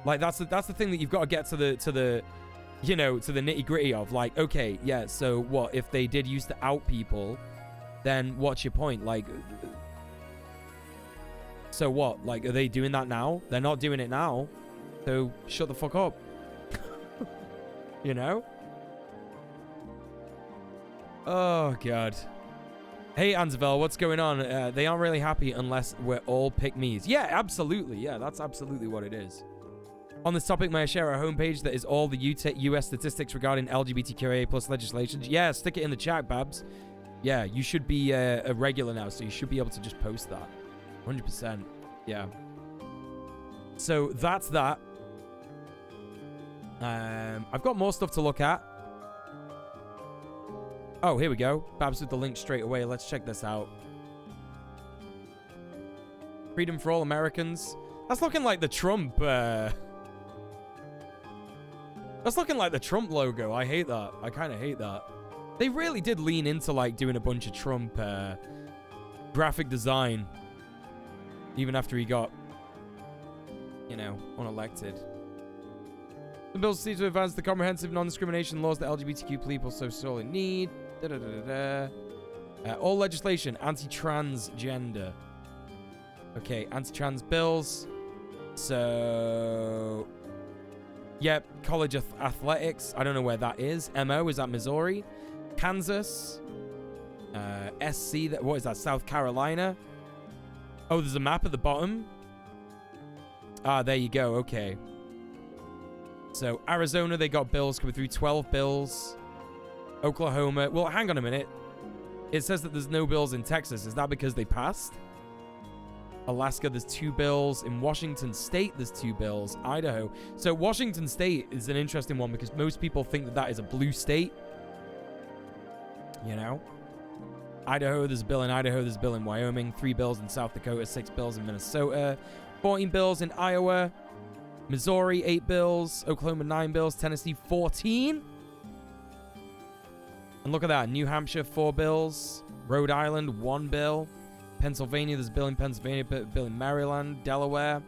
Like, that's the thing that you've got to get to the nitty gritty of. Like, okay, yeah, so what? If they did used to out people, then what's your point? Like, so what? Like, are they doing that now? They're not doing it now. So shut the fuck up. Oh, God. Hey, Anzavel, what's going on? They aren't really happy unless we're all pick-me's. Yeah, absolutely. Yeah, that's absolutely what it is. On this topic, may I share our homepage that is all the US statistics regarding LGBTQIA plus legislation? Yeah, stick it in the chat, Babs. Yeah, you should be a regular now, so you should be able to just post that. 100%. Yeah. So that's that. I've got more stuff to look at. Oh, here we go. Babs with the link straight away. Let's check this out. Freedom for all Americans. That's looking like the Trump. That's looking like the Trump logo. I hate that. I kind of hate that. They really did lean into, like, doing a bunch of Trump graphic design. Even after he got, you know, unelected. The bill seeks to advance the comprehensive non-discrimination laws that LGBTQ people so sorely need. All legislation, anti-transgender. Okay, anti-trans bills. So, yep, college athletics. I don't know where that is. MO, is that Missouri? Kansas. SC, what is that? South Carolina. Oh, there's a map at the bottom. Ah, there you go. Okay. So, Arizona, they got bills coming through. 12 bills. Oklahoma. Well, hang on a minute. It says that there's no bills in Texas. Is that because they passed? Alaska, there's 2 bills. In Washington State, there's 2 bills. Idaho. So, Washington State is an interesting one because most people think that that is a blue state. You know? Idaho, there's a bill in Idaho. There's a bill in Wyoming. 3 bills in South Dakota. 6 bills in Minnesota. 14 bills in Iowa. Missouri, 8 bills. Oklahoma, 9 bills. Tennessee, 14. And look at that. New Hampshire, 4 bills. Rhode Island, 1 bill. Pennsylvania, there's a bill in Pennsylvania, bill in Maryland. Delaware,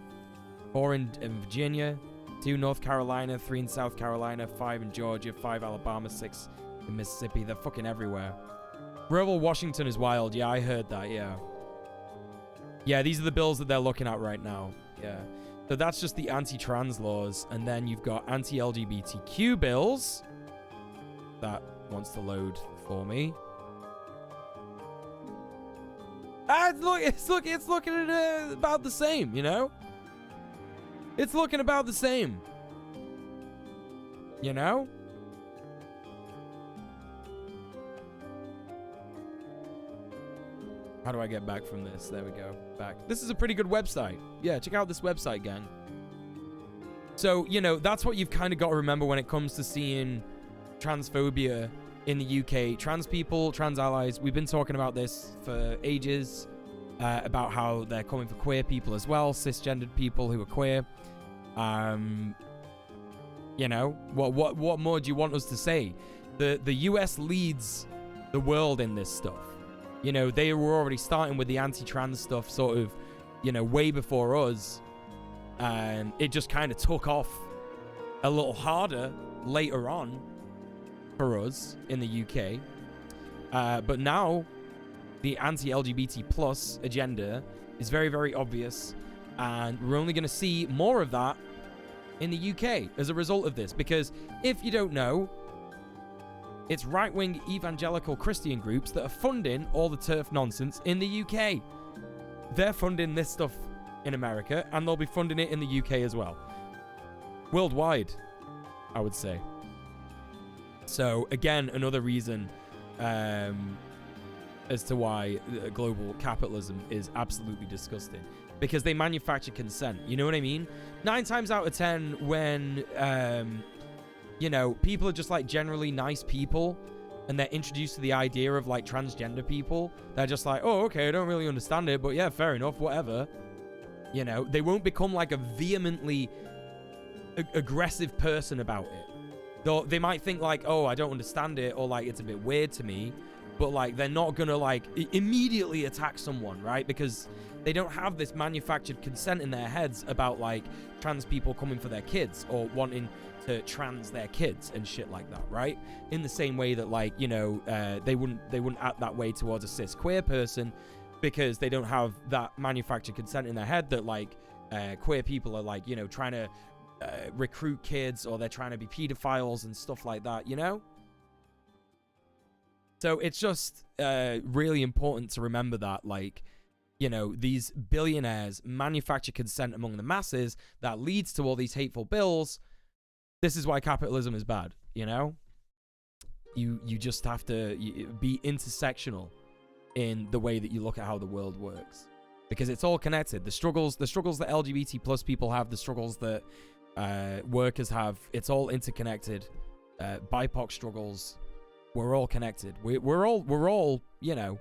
4 in Virginia. 2 North Carolina, 3 in South Carolina. 5 in Georgia, 5 Alabama, 6 in Mississippi. They're fucking everywhere. Rural Washington is wild. Yeah, I heard that, yeah. Yeah, these are the bills that they're looking at right now. Yeah. So that's just the anti-trans laws. And then you've got anti-LGBTQ bills. That wants to load for me. It's looking at about the same, you know? It's looking about the same. You know? How do I get back from this? There we go. Back. This is a pretty good website. Yeah, check out this website, gang. So, you know, that's what you've kind of got to remember when it comes to seeing transphobia in the UK. Trans people, trans allies, we've been talking about this for ages, about how they're coming for queer people as well, cisgendered people who are queer. You know, what more do you want us to say? The US leads the world in this stuff. You know, they were already starting with the anti-trans stuff sort of, you know, way before us. And it just kind of took off a little harder later on for us in the UK. But now the anti-LGBT plus agenda is very, very obvious. And we're only going to see more of that in the UK as a result of this. Because if you don't know, it's right-wing evangelical Christian groups that are funding all the TERF nonsense in the UK. They're funding this stuff in America, and they'll be funding it in the UK as well. Worldwide, I would say. So, again, another reason as to why global capitalism is absolutely disgusting. Because they manufacture consent. You know what I mean? 9 times out of 10, when you know, people are just like generally nice people and they're introduced to the idea of like transgender people, they're just like, oh, okay, I don't really understand it, but yeah, fair enough, whatever. You know, they won't become like a vehemently aggressive person about it. Though they might think like, oh, I don't understand it, or like it's a bit weird to me, but like they're not gonna like immediately attack someone, right? Because they don't have this manufactured consent in their heads about like trans people coming for their kids or wanting to trans their kids and shit like that, right? In the same way that like, you know, they wouldn't act that way towards a cis queer person because they don't have that manufactured consent in their head that like queer people are like, you know, trying to recruit kids, or they're trying to be pedophiles and stuff like that, you know? So it's just really important to remember that, like, you know, these billionaires manufacture consent among the masses that leads to all these hateful bills. This is why capitalism is bad, you know? You just have to be intersectional in the way that you look at how the world works. Because it's all connected. The struggles that LGBT plus people have, the struggles that workers have, it's all interconnected. BIPOC struggles, we're all connected. We're all, you know,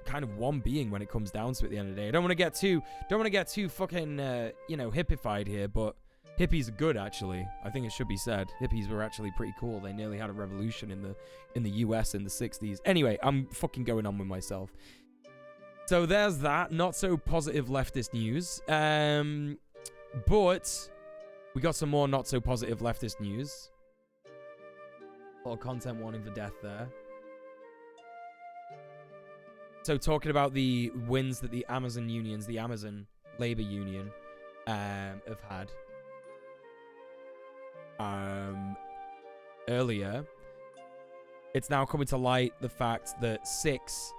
kind of one being when it comes down to it at the end of the day. I don't want to get too fucking, you know, hippified here, but Hippies are good, actually. I think it should be said. Hippies were actually pretty cool. They nearly had a revolution in the US in the 60s. Anyway, I'm fucking going on with myself. So there's that. Not so positive leftist news. But we got some more not so positive leftist news. A little content warning for death there. So talking about the wins that the Amazon unions, the Amazon labor union, have had. Earlier, it's now coming to light the fact that 6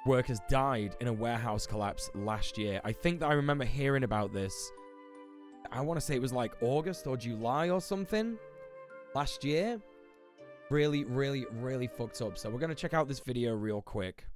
workers died in a warehouse collapse last year. I think that I remember hearing about this. I want to say it was like August or July or something last year. Really, really, really fucked up. So we're going to check out this video real quick.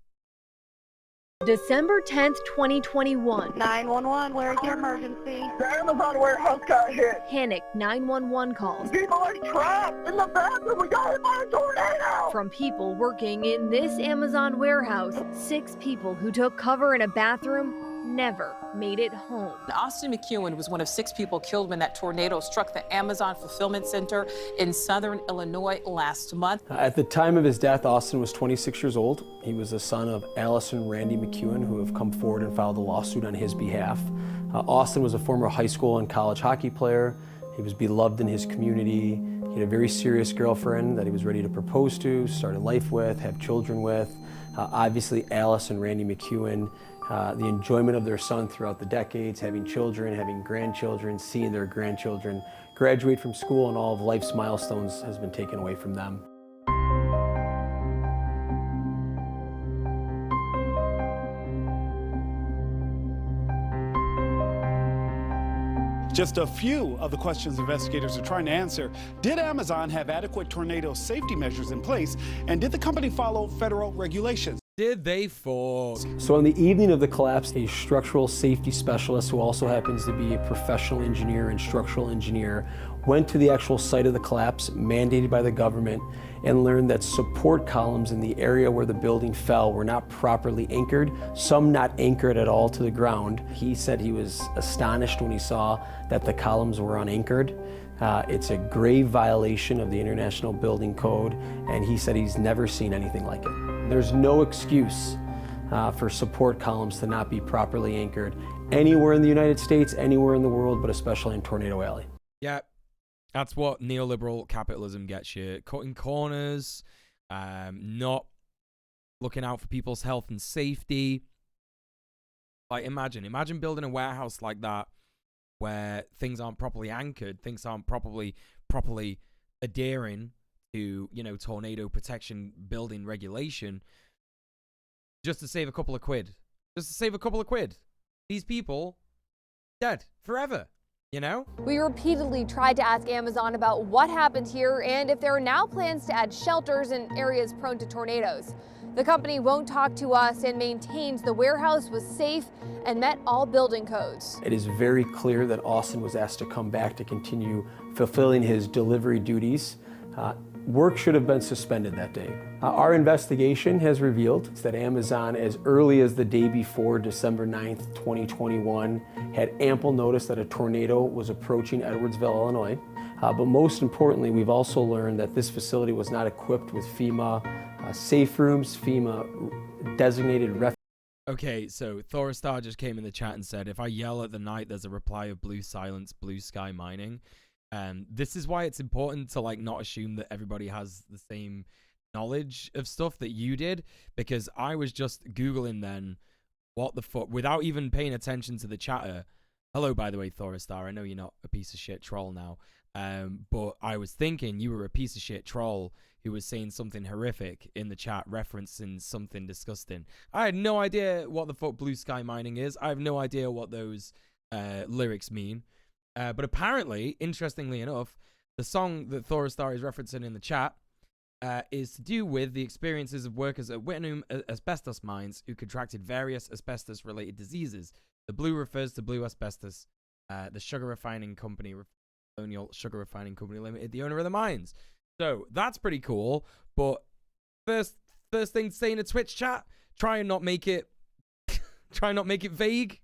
December 10th, 2021. 911, where's your emergency? The Amazon warehouse got hit. Panic 911 calls People are trapped in the bathroom. We got hit by a tornado. from people working in this Amazon warehouse. 6 people who took cover in a bathroom never made it home. Austin McEwen was one of 6 people killed when that tornado struck the Amazon Fulfillment Center in southern Illinois last month. At the time of his death, Austin was 26 years old. He was the son of Alice and Randy McEwen, who have come forward and filed a lawsuit on his behalf. Austin was a former high school and college hockey player. He was beloved in his community. He had a very serious girlfriend that he was ready to propose to, start a life with, have children with. Obviously, Alice and Randy McEwen, the enjoyment of their son throughout the decades, having children, having grandchildren, seeing their grandchildren graduate from school, and all of life's milestones has been taken away from them. Just a few of the questions investigators are trying to answer. Did Amazon have adequate tornado safety measures in place? And did the company follow federal regulations? Did they fall? So on the evening of the collapse, a structural safety specialist, who also happens to be a professional engineer and structural engineer, went to the actual site of the collapse, mandated by the government, and learned that support columns in the area where the building fell were not properly anchored, some not anchored at all to the ground. He said he was astonished when he saw that the columns were unanchored. It's a grave violation of the International Building Code, and he said he's never seen anything like it. There's no excuse for support columns to not be properly anchored anywhere in the United States, anywhere in the world, but especially in Tornado Alley. Yeah, that's what neoliberal capitalism gets you. Cutting corners, not looking out for people's health and safety. Like, imagine building a warehouse like that where things aren't properly anchored, things aren't properly adhering to, you know, tornado protection building regulation, just to save a couple of quid. These people dead forever, you know? We repeatedly tried to ask Amazon about what happened here and if there are now plans to add shelters in areas prone to tornadoes. The company won't talk to us and maintains the warehouse was safe and met all building codes. It is very clear that Austin was asked to come back to continue fulfilling his delivery duties. Work should have been suspended that day. Our investigation has revealed that Amazon, as early as the day before December 9th, 2021, had ample notice that a tornado was approaching Edwardsville, Illinois. But most importantly, we've also learned that this facility was not equipped with FEMA safe rooms, FEMA designated refuge. Okay, so Thoristar just came in the chat and said, if I yell at the night, there's a reply of blue silence, blue sky mining. This is why it's important to, like, not assume that everybody has the same knowledge of stuff that you did, because I was just Googling then what the fuck without even paying attention to the chatter. Hello, by the way, Thoristar. I know you're not a piece of shit troll now, but I was thinking you were a piece of shit troll who was saying something horrific in the chat, referencing something disgusting. I had no idea what the fuck blue sky mining is. I have no idea what those lyrics mean. But apparently, interestingly enough, the song that Thoristar is referencing in the chat is to do with the experiences of workers at Whittingham asbestos mines who contracted various asbestos-related diseases. The blue refers to Blue Asbestos, the sugar refining company, Colonial Sugar Refining Company Limited, the owner of the mines. So that's pretty cool. But first thing to say in a Twitch chat, try and not make it vague.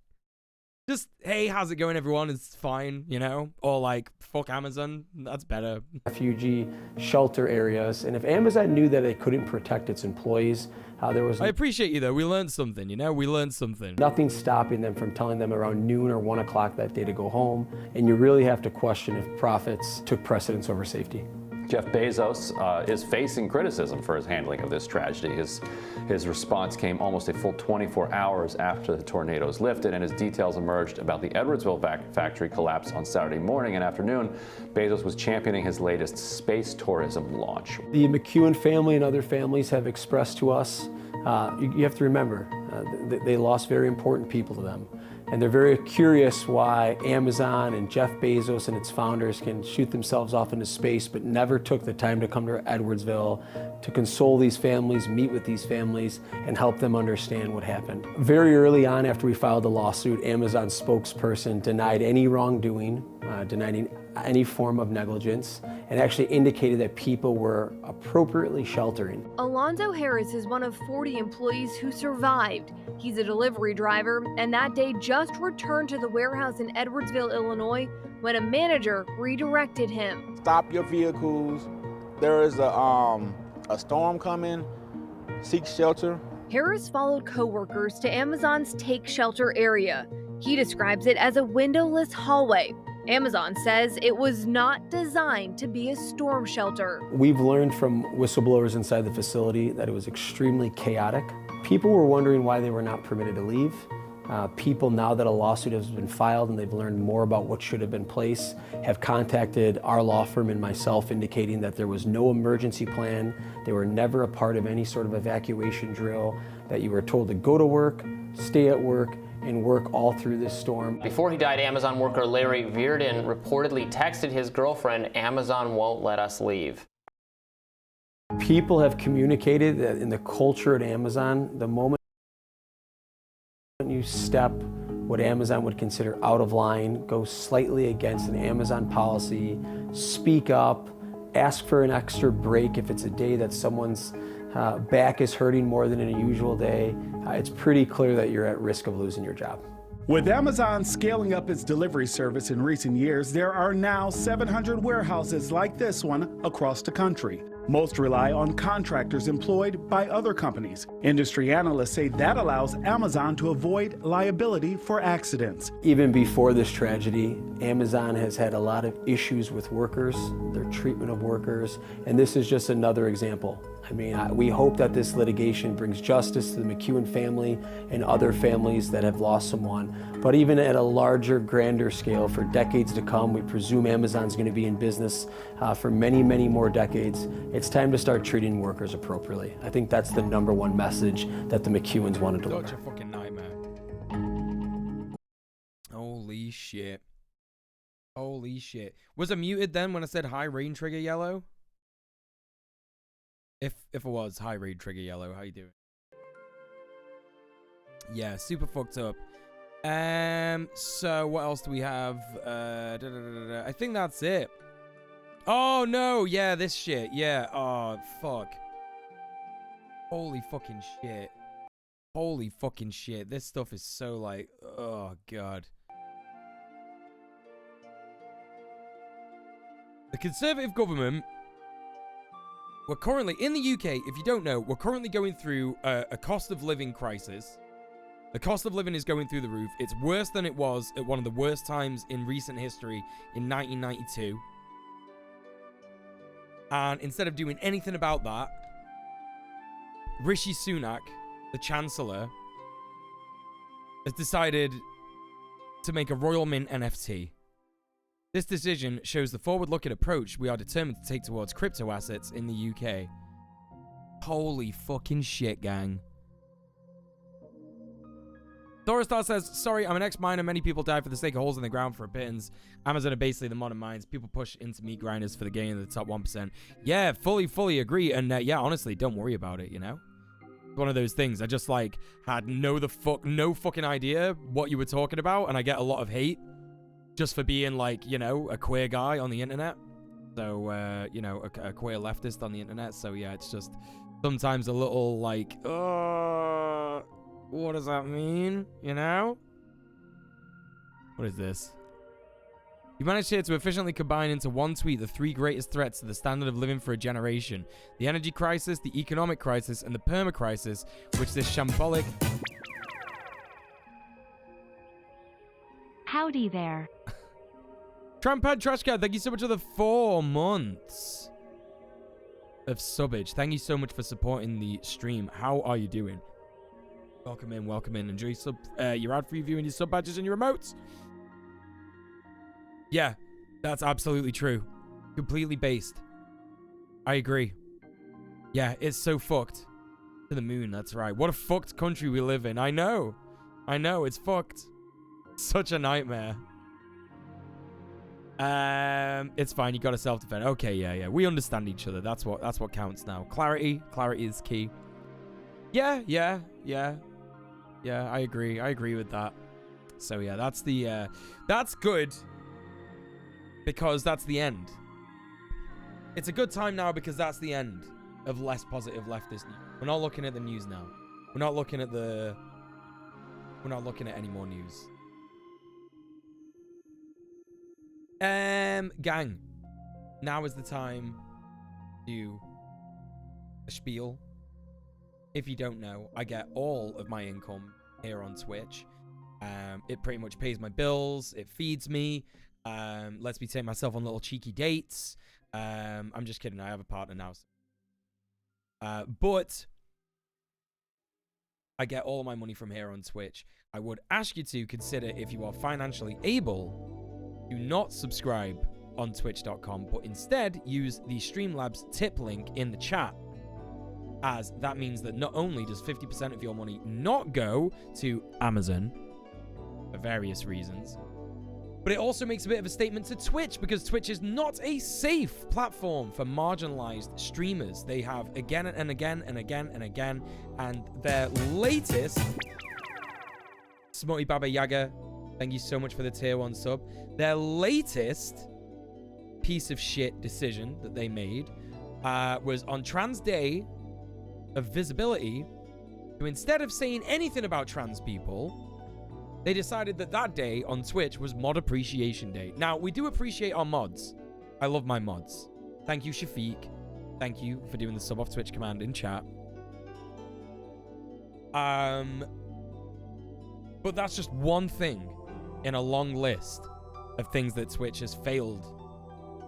Just, hey, how's it going, everyone? It's fine, you know? Or like, fuck Amazon, that's better. Refugee shelter areas. And if Amazon knew that it couldn't protect its employees, there was... I appreciate you, though. We learned something, you know? We learned something. Nothing stopping them from telling them around noon or 1 o'clock that day to go home. And you really have to question if profits took precedence over safety. Jeff Bezos is facing criticism for his handling of this tragedy. His response came almost a full 24 hours after the tornadoes lifted, and as details emerged about the Edwardsville factory collapse on Saturday morning and afternoon, Bezos was championing his latest space tourism launch. The McEwen family and other families have expressed to us, you have to remember, they lost very important people to them. And they're very curious why Amazon and Jeff Bezos and its founders can shoot themselves off into space, but never took the time to come to Edwardsville to console these families, meet with these families, and help them understand what happened. Very early on after we filed the lawsuit, Amazon's spokesperson denied any wrongdoing, denying any form of negligence, and actually indicated that people were appropriately sheltering. Alonzo Harris is one of 40 employees who survived. He's a delivery driver, and that day just returned to the warehouse in Edwardsville, Illinois, when a manager redirected him. Stop your vehicles. There is a storm coming. Seek shelter. Harris followed coworkers to Amazon's Take Shelter area. He describes it as a windowless hallway. Amazon says it was not designed to be a storm shelter. We've learned from whistleblowers inside the facility that it was extremely chaotic. People were wondering why they were not permitted to leave. People, now that a lawsuit has been filed and they've learned more about what should have been placed, have contacted our law firm and myself indicating that there was no emergency plan. They were never a part of any sort of evacuation drill, that you were told to go to work, stay at work, and work all through this storm. Before he died, Amazon worker Larry Virden reportedly texted his girlfriend, "Amazon won't let us leave." People have communicated that in the culture at Amazon, the moment you step what Amazon would consider out of line, go slightly against an Amazon policy, speak up, ask for an extra break if it's a day that someone's back is hurting more than in a usual day, it's pretty clear that you're at risk of losing your job. With Amazon scaling up its delivery service in recent years, there are now 700 warehouses like this one across the country. Most rely on contractors employed by other companies. Industry analysts say that allows Amazon to avoid liability for accidents. Even before this tragedy, Amazon has had a lot of issues with workers, their treatment of workers, and this is just another example. I mean, we hope that this litigation brings justice to the McEwen family and other families that have lost someone. But even at a larger, grander scale, for decades to come, we presume Amazon's going to be in business for many, many more decades. It's time to start treating workers appropriately. I think that's the #1 message that the McEwens want to deliver. Such a fucking nightmare. Holy shit. Holy shit. Was I muted then when I said high rain trigger yellow? If it was high rain trigger yellow, how you doing? Yeah, super fucked up. So what else do we have? I think that's it. Oh no, yeah, this shit. Yeah, oh fuck. Holy fucking shit. Holy fucking shit. This stuff is so like, oh god. The Conservative government, we're currently, in the UK, if you don't know, we're currently going through a cost of living crisis. The cost of living is going through the roof. It's worse than it was at one of the worst times in recent history in 1992. And instead of doing anything about that, Rishi Sunak, the Chancellor, has decided to make a Royal Mint NFT. This decision shows the forward-looking approach we are determined to take towards crypto assets in the UK. Holy fucking shit, gang. Thoristar says, sorry, I'm an ex-miner. Many people die for the sake of holes in the ground for pittance. Amazon are basically the modern mines. People push into meat grinders for the gain of the top 1%. Yeah, fully agree. And yeah, honestly, don't worry about it, you know? It's one of those things. I just, like, had no fucking idea what you were talking about. And I get a lot of hate just for being, like, you know, a queer guy on the internet. So, you know, a queer leftist on the internet. So, yeah, it's just sometimes a little, like, what does that mean? You know? What is this? You managed here to efficiently combine into one tweet the 3 greatest threats to the standard of living for a generation. The energy crisis, the economic crisis, and the perma crisis, which this shambolic... Howdy there. Trampad Trashcat, thank you so much for the 4 months of subbage. Thank you so much for supporting the stream. How are you doing? Welcome in, welcome in. Enjoy your ad preview and your sub badges and your emotes. Yeah, that's absolutely true. Completely based. I agree. Yeah, it's so fucked. To the moon, that's right. What a fucked country we live in. I know. I know, it's fucked. Such a nightmare. It's fine. You got to self-defend. Okay, yeah. We understand each other. That's what counts now. Clarity is key. Yeah. I agree with that. So yeah, that's good because that's the end. It's a good time now because that's the end of less positive leftist news. We're not looking at the news now. We're not looking at any more news. Gang, now is the time to do a spiel. If you don't know, I get all of my income here on Twitch. It pretty much pays my bills. It feeds me. Lets me take myself on little cheeky dates. I'm just kidding. I have a partner now. But I get all of my money from here on Twitch. I would ask you to consider, if you are financially able, do not subscribe on twitch.com, but instead use the Streamlabs tip link in the chat, as that means that not only does 50% of your money not go to Amazon for various reasons, but it also makes a bit of a statement to Twitch, because Twitch is not a safe platform for marginalized streamers. They have again and again and again and again, and their latest... Smutty Baba Yaga, thank you so much for the tier 1 sub. Their latest piece of shit decision that they made was on Trans Day of Visibility, to instead of saying anything about trans people, they decided that that day on Twitch was Mod Appreciation Day. Now, we do appreciate our mods. I love my mods. Thank you, Shafiq. Thank you for doing the sub off Twitch command in chat. But that's just one thing in a long list of things that Twitch has failed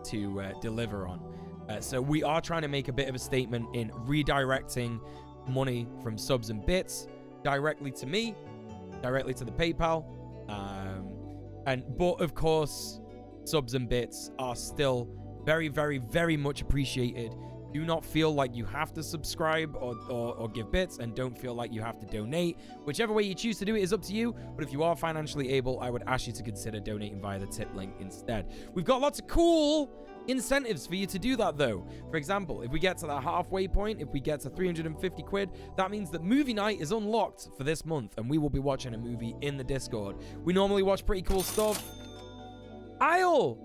to deliver on. So we are trying to make a bit of a statement in redirecting money from subs and bits directly to me, directly to the PayPal. But of course, subs and bits are still very, very, very much appreciated. Do not feel like you have to subscribe or give bits, and don't feel like you have to donate. Whichever way you choose to do it is up to you, but if you are financially able, I would ask you to consider donating via the tip link instead. We've got lots of cool incentives for you to do that, though. For example, if we get to that halfway point, if we get to 350 quid, that means that movie night is unlocked for this month, and we will be watching a movie in the Discord. We normally watch pretty cool stuff. Isle!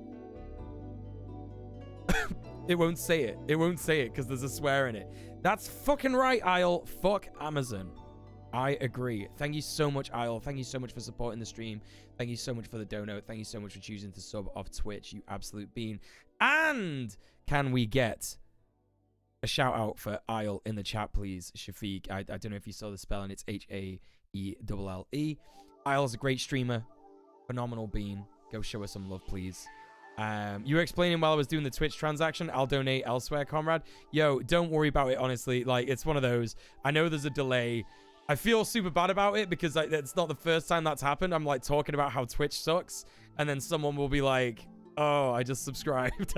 It won't say it. It won't say it because there's a swear in it. That's fucking right, Isle. Fuck Amazon. I agree. Thank you so much, Isle. Thank you so much for supporting the stream. Thank you so much for the dono. Thank you so much for choosing to sub off Twitch, you absolute bean. And can we get a shout out for Isle in the chat, please, Shafiq? I don't know if you saw the spelling. It's H-A-E-L-L-E. Isle's a great streamer. Phenomenal bean. Go show us some love, please. You were explaining while I was doing the Twitch transaction. I'll donate elsewhere, comrade. Yo, don't worry about it, honestly. Like, it's one of those. I know there's a delay. I feel super bad about it because like, it's not the first time that's happened. I'm like talking about how Twitch sucks, and then someone will be like, oh, I just subscribed.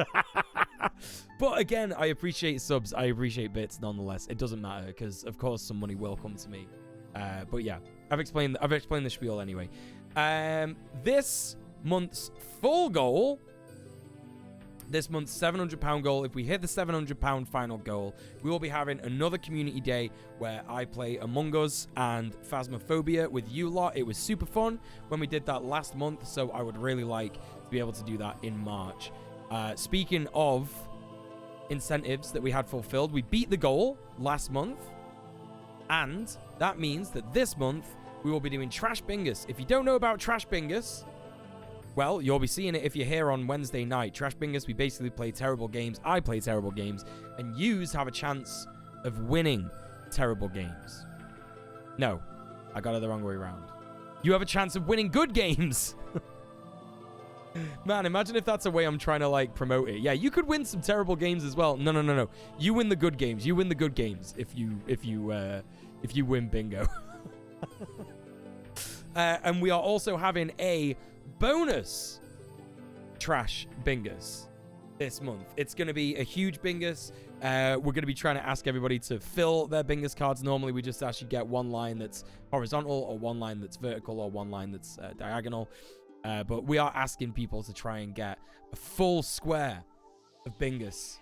But again, I appreciate subs. I appreciate bits nonetheless. It doesn't matter because, of course, some money will come to me. But yeah, I've explained the spiel anyway. This month's full goal... This month's £700 goal. If we hit the £700 final goal, we will be having another community day where I play Among Us and Phasmophobia with you lot. It was super fun when we did that last month, so I would really like to be able to do that in March. Speaking of incentives that we had fulfilled, we beat the goal last month, and that means that this month we will be doing Trash Bingus. If you don't know about Trash Bingus, Well, you'll be seeing it if you're here on Wednesday night. Trash Bingus, we basically play terrible games. I play terrible games. And yous have a chance of winning terrible games. No, I got it the wrong way around. You have a chance of winning good games. Man, imagine if that's a way I'm trying to, like, promote it. Yeah, you could win some terrible games as well. No, no, no, no. You win the good games. You win the good games if you win bingo. And we are also having a bonus Trash Bingus this month. It's going to be a huge Bingus. We're going to be trying to ask everybody to fill their Bingus cards. Normally, we just ask you get one line that's horizontal or one line that's vertical or one line that's diagonal. But we are asking people to try and get a full square of Bingus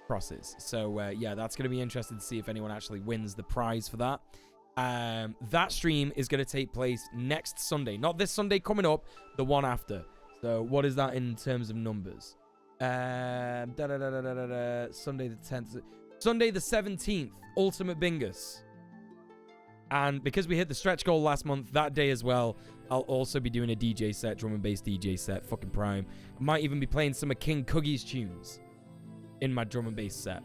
crosses. So, yeah, that's going to be interesting to see if anyone actually wins the prize for that. That stream is going to take place next Sunday. Not this Sunday coming up, the one after. So, what is that in terms of numbers? Sunday the 10th. Sunday the 17th, Ultimate Bingus. And because we hit the stretch goal last month, that day as well, I'll also be doing a DJ set, drum and bass DJ set, fucking prime. I might even be playing some of King Coogie's tunes in my drum and bass set.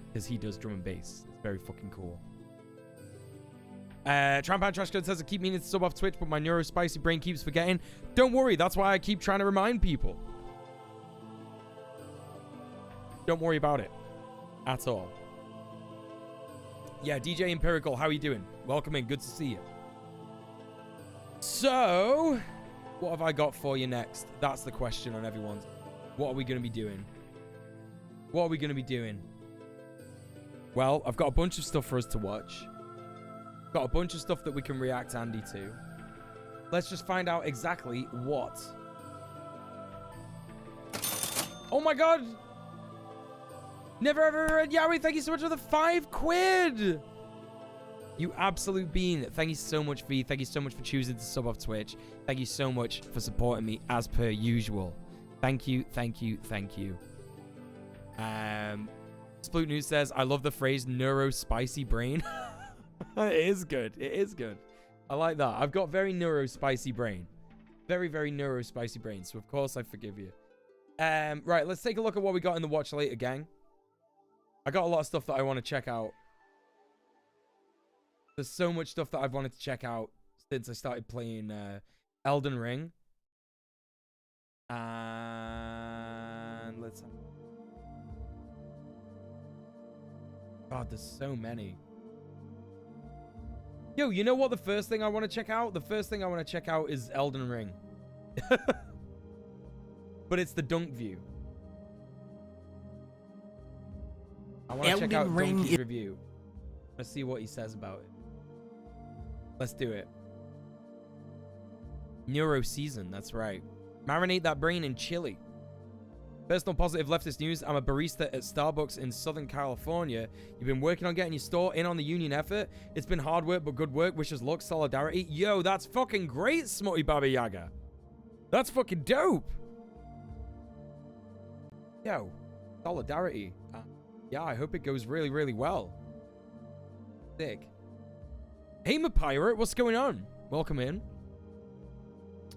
Because he does drum and bass. It's very fucking cool. Trampound Trash Code says, I keep meaning to sub off Twitch, but my neurospicy brain keeps forgetting. Don't worry, that's why I keep trying to remind people. Don't worry about it. At all. Yeah, DJ Empirical, how are you doing? Welcome in, good to see you. So, what have I got for you next? That's the question on everyone's. What are we going to be doing? What are we going to be doing? Well, I've got a bunch of stuff for us to watch. Got a bunch of stuff that we can react Andy to. Let's just find out exactly what. Oh my god! Never ever read Yowie, thank you so much for the 5 quid! You absolute bean. Thank you so much, V. Thank you so much for choosing to sub off Twitch. Thank you so much for supporting me as per usual. Thank you, thank you, thank you. Sploot News says, I love the phrase neuro spicy brain. It is good. It is good. I like that. I've got very neuro spicy brain. Very, very neuro spicy brain. So of course I forgive you. Right, let's take a look at what we got in the watch later, gang. I got a lot of stuff that I want to check out. There's so much stuff that I've wanted to check out since I started playing Elden Ring. And let's... God, there's so many. Yo, you know what the first thing I want to check out? The first thing I want to check out is Elden Ring. But it's the Dunk View. I want to check out Donkey's review. Let's see what he says about it. Let's do it. Neuro season, that's right. Marinate that brain in chili. Personal positive leftist news. I'm a barista at Starbucks in Southern California. You've been working on getting your store in on the union effort. It's been hard work, but good work. Wishes luck, solidarity. Yo, that's fucking great, Smutty Baba Yaga. That's fucking dope. Yo, solidarity. Yeah, I hope it goes really, really well. Sick. Hey, my pirate, what's going on? Welcome in.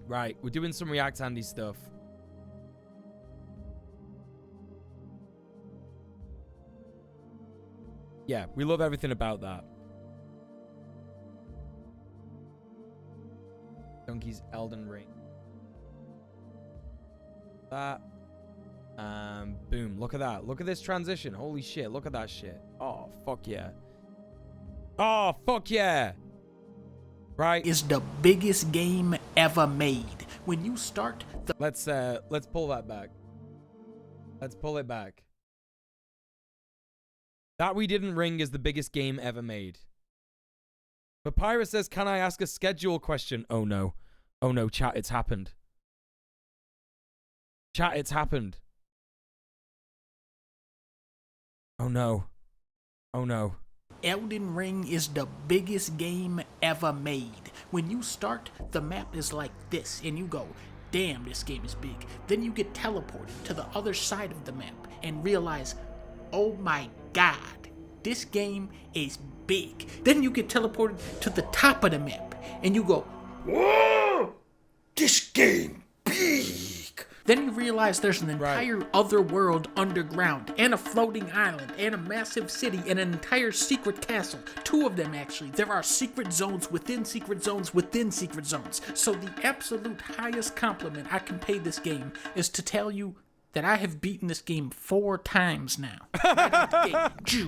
Right, we're doing some React Andy stuff. Yeah, we love everything about that. Donkey's Elden Ring. That. Boom. Look at that. Look at this transition. Holy shit. Look at that shit. Oh, fuck yeah. Oh, fuck yeah. Right. Is the biggest game ever made. When you start the... Let's pull that back. Let's pull it back. That We Didn't Ring is the biggest game ever made. Papyrus says, can I ask a schedule question? Oh no. Oh no, chat, it's happened. Chat, it's happened. Oh no. Oh no. Elden Ring is the biggest game ever made. When you start, the map is like this, and you go, damn, this game is big. Then you get teleported to the other side of the map and realize, oh my god, this game is big. Then you get teleported to the top of the map, and you go, whoa, this game big. Then you realize there's an entire other world underground, and a floating island, and a massive city, and an entire secret castle. 2 of them, actually. There are secret zones within secret zones within secret zones. So the absolute highest compliment I can pay this game is to tell you that I have beaten this game 4 times now.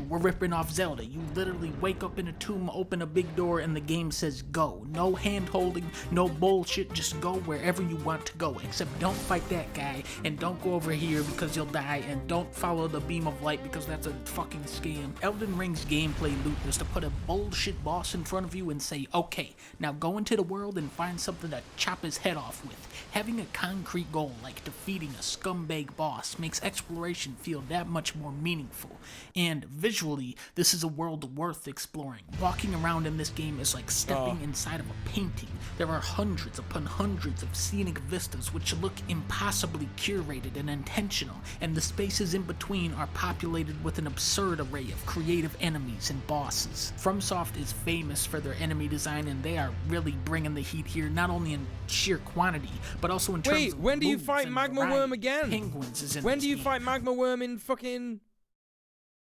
We're ripping off Zelda. You literally wake up in a tomb, open a big door, and the game says go. No hand-holding, no bullshit, just go wherever you want to go. Except don't fight that guy, and don't go over here because you'll die, and don't follow the beam of light because that's a fucking scam. Elden Ring's gameplay loop is to put a bullshit boss in front of you and say, okay, now go into the world and find something to chop his head off with. Having a concrete goal like defeating a scumbag boss makes exploration feel that much more meaningful. And visually, this is a world worth exploring. Walking around in this game is like stepping inside of a painting. There are hundreds upon hundreds of scenic vistas which look impossibly curated and intentional, and the spaces in between are populated with an absurd array of creative enemies and bosses. FromSoft is famous for their enemy design, and they are really bringing the heat here, not only in sheer quantity, but also in terms of when do you fight Magma Worm again? Penguins is in when do you fight Magma Worm in fucking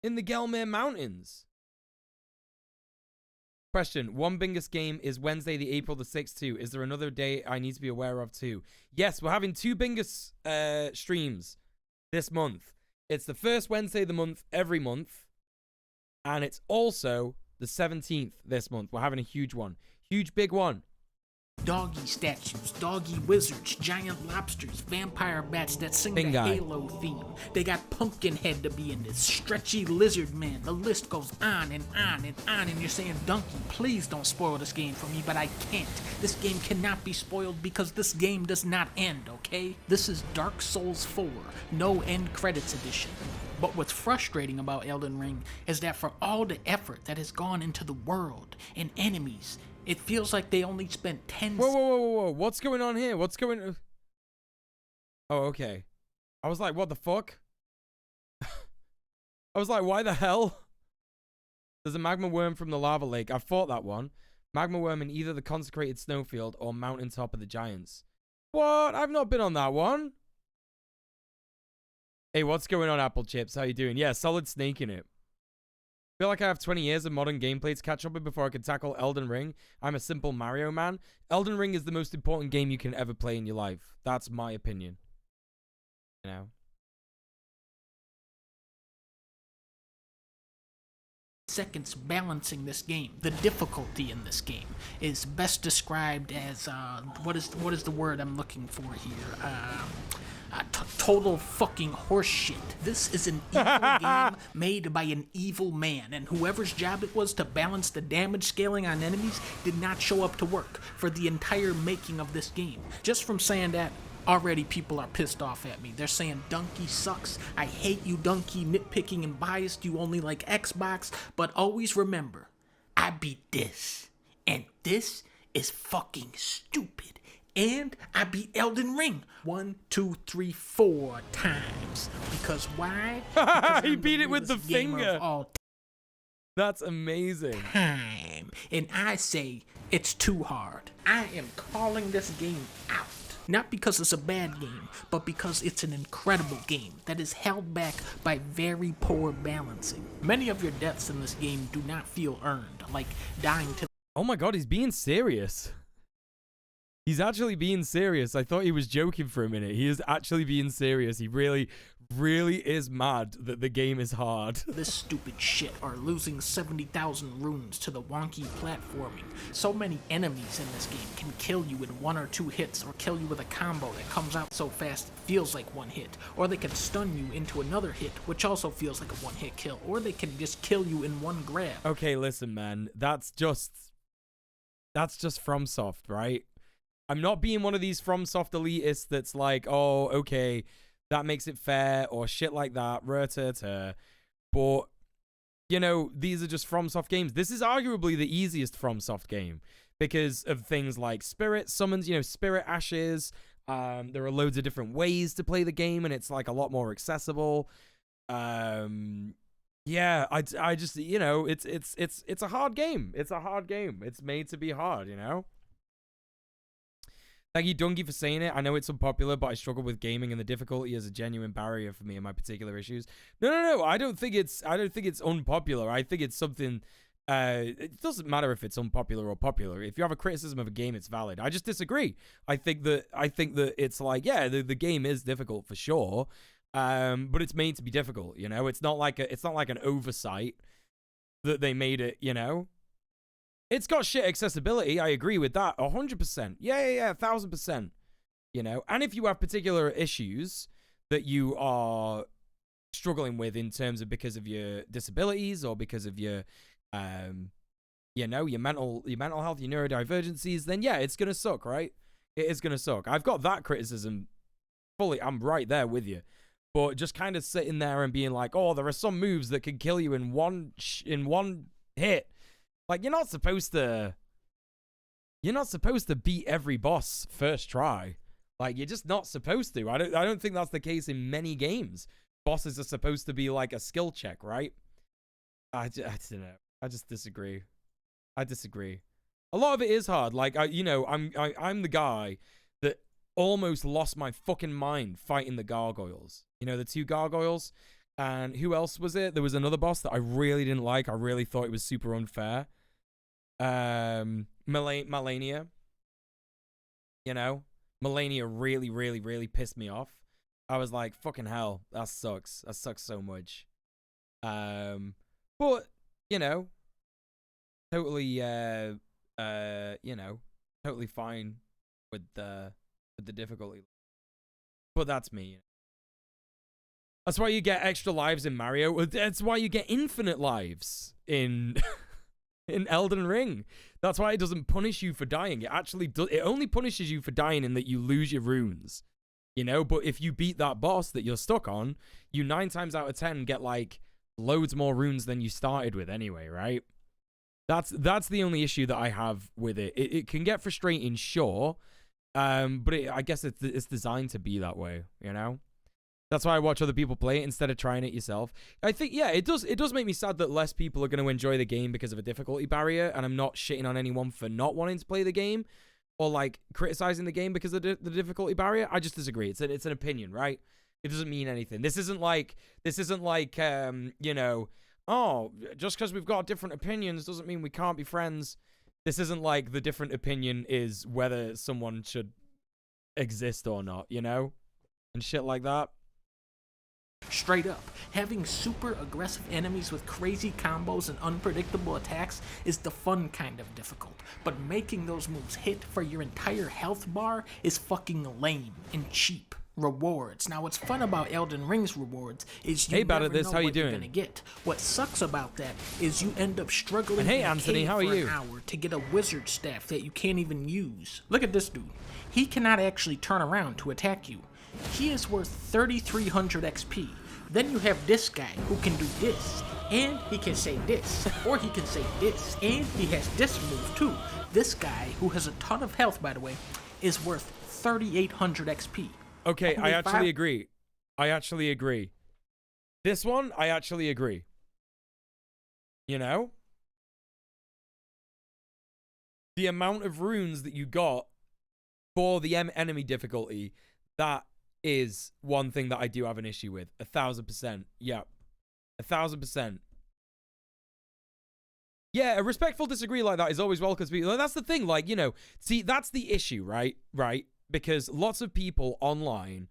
in the Gelmir Mountains? Question: One Bingus game is Wednesday, the April the 6th too. Is there another day I need to be aware of too? Yes, we're having 2 Bingus streams this month. It's the first Wednesday of the month every month, and it's also the 17th this month. We're having a huge one, huge big one. Doggy statues, doggy wizards, giant lobsters, vampire bats that sing the Halo theme. They got Pumpkinhead to be in this, stretchy lizard man. The list goes on and on and on, and you're saying, Donkey, please don't spoil this game for me, but I can't. This game cannot be spoiled because this game does not end, okay? This is Dark Souls 4, no end credits edition. But what's frustrating about Elden Ring is that for all the effort that has gone into the world and enemies, it feels like they only spent 10 Whoa. What's going on here? What's going on? Oh, okay. I was like, what the fuck? I was like, why the hell? There's a magma worm from the lava lake. I've fought that one. Magma worm in either the consecrated snowfield or mountaintop of the giants. What? I've not been on that one. Hey, what's going on, Apple Chips? How you doing? Yeah, Solid Snake in it. I feel like I have 20 years of modern gameplay to catch up with before I can tackle Elden Ring. I'm a simple Mario man. Elden Ring is the most important game you can ever play in your life. That's my opinion. You know? Seconds balancing this game. The difficulty in this game is best described as, what is the word I'm looking for here? Total fucking horseshit. This is an evil game made by an evil man, and whoever's job it was to balance the damage scaling on enemies did not show up to work for the entire making of this game. Just from saying that, already people are pissed off at me. They're saying Donkey sucks, I hate you Donkey, nitpicking and biased, you only like Xbox, but always remember, I beat this, and this is fucking stupid. And I beat Elden Ring 1, 2, 3, 4 times. Because why? Because he beat it with the finger. All That's amazing. Time. And I say it's too hard. I am calling this game out. Not because it's a bad game, but because it's an incredible game that is held back by very poor balancing. Many of your deaths in this game do not feel earned, like dying to... Oh my god, he's being serious. He's actually being serious. I thought he was joking for a minute. He is actually being serious. He really is mad that the game is hard. This stupid shit, or losing 70,000 runes to the wonky platforming. So many enemies in this game can kill you in 1 or 2 hits, or kill you with a combo that comes out so fast it feels like 1 hit. Or they can stun you into another hit, which also feels like a 1-hit kill. Or they can just kill you in 1 grab. Okay, listen, man. That's just FromSoft, right? I'm not being one of these FromSoft elitists that's like, oh, okay, that makes it fair, or shit like that, but, you know, these are just FromSoft games. This is arguably the easiest FromSoft game, because of things like Spirit Summons, you know, Spirit Ashes, there are loads of different ways to play the game, and it's, like, a lot more accessible. Yeah, I just, you know, it's a hard game. It's a hard game. It's made to be hard, you know? Thank you, Dungy, for saying it. I know it's unpopular, but I struggle with gaming, and the difficulty is a genuine barrier for me and my particular issues. No. I don't think it's unpopular. I think it's something. It doesn't matter if it's unpopular or popular. If you have a criticism of a game, it's valid. I just disagree. I think that it's like, yeah, the game is difficult for sure, but it's made to be difficult. You know, it's not like an oversight that they made it. You know. It's got shit accessibility. I agree with that. 100%. Yeah. 1000%. You know, and if you have particular issues that you are struggling with in terms of because of your disabilities or because of your, you know, your mental health, your neurodivergencies, then yeah, it's gonna suck, right? It is gonna suck. I've got that criticism fully. I'm right there with you. But just kind of sitting there and being like, oh, there are some moves that can kill you in one hit. Like, you're not supposed to beat every boss first try. Like, you're just not supposed to. I don't think that's the case in many games. Bosses are supposed to be like a skill check, right? I don't know. I just disagree. I disagree. A lot of it is hard. Like, I'm the guy that almost lost my fucking mind fighting the gargoyles. You know, the 2 gargoyles. And who else was it? There was another boss that I really didn't like. I really thought it was super unfair. Melania. You know? Melania really pissed me off. I was like, fucking hell, that sucks. That sucks so much. But, you know, totally, you know, totally fine with the difficulty. But that's me. That's why you get extra lives in Mario. That's why you get infinite lives in in Elden Ring. That's why it doesn't punish you for dying. It actually does. It only punishes you for dying in that you lose your runes. You know, but if you beat that boss that you're stuck on, you 9 times out of 10 get like loads more runes than you started with anyway, right? That's the only issue that I have with it. It can get frustrating, sure, but I guess it's designed to be that way, you know? That's why I watch other people play it instead of trying it yourself. I think, yeah, it does make me sad that less people are going to enjoy the game because of a difficulty barrier, and I'm not shitting on anyone for not wanting to play the game or, like, criticizing the game because of the difficulty barrier. I just disagree. It's an opinion, right? It doesn't mean anything. This isn't like, you know, oh, just because we've got different opinions doesn't mean we can't be friends. This isn't like the different opinion is whether someone should exist or not, you know? And shit like that. Straight up, having super aggressive enemies with crazy combos and unpredictable attacks is the fun kind of difficult, but making those moves hit for your entire health bar is fucking lame and cheap. Rewards. Now, what's fun about Elden Ring's rewards is you never know what you're gonna get. What sucks about that is you end up struggling hey, Anthony, how are you? an hour to get a wizard staff that you can't even use. Look at this dude. He cannot actually turn around to attack you. He is worth 3,300 XP. Then you have this guy who can do this, and he can say this, or he can say this, and he has this move too. This guy, who has a ton of health by the way, is worth 3,800 XP. Okay, I actually agree. I actually agree. This one, I actually agree. You know? The amount of runes that you got for the enemy difficulty, that is one thing that I do have an issue with. 1,000%. Yeah. 1,000%. Yeah, a respectful disagree like that is always welcome. That's the thing, like, you know, see, that's the issue, right? Because lots of people online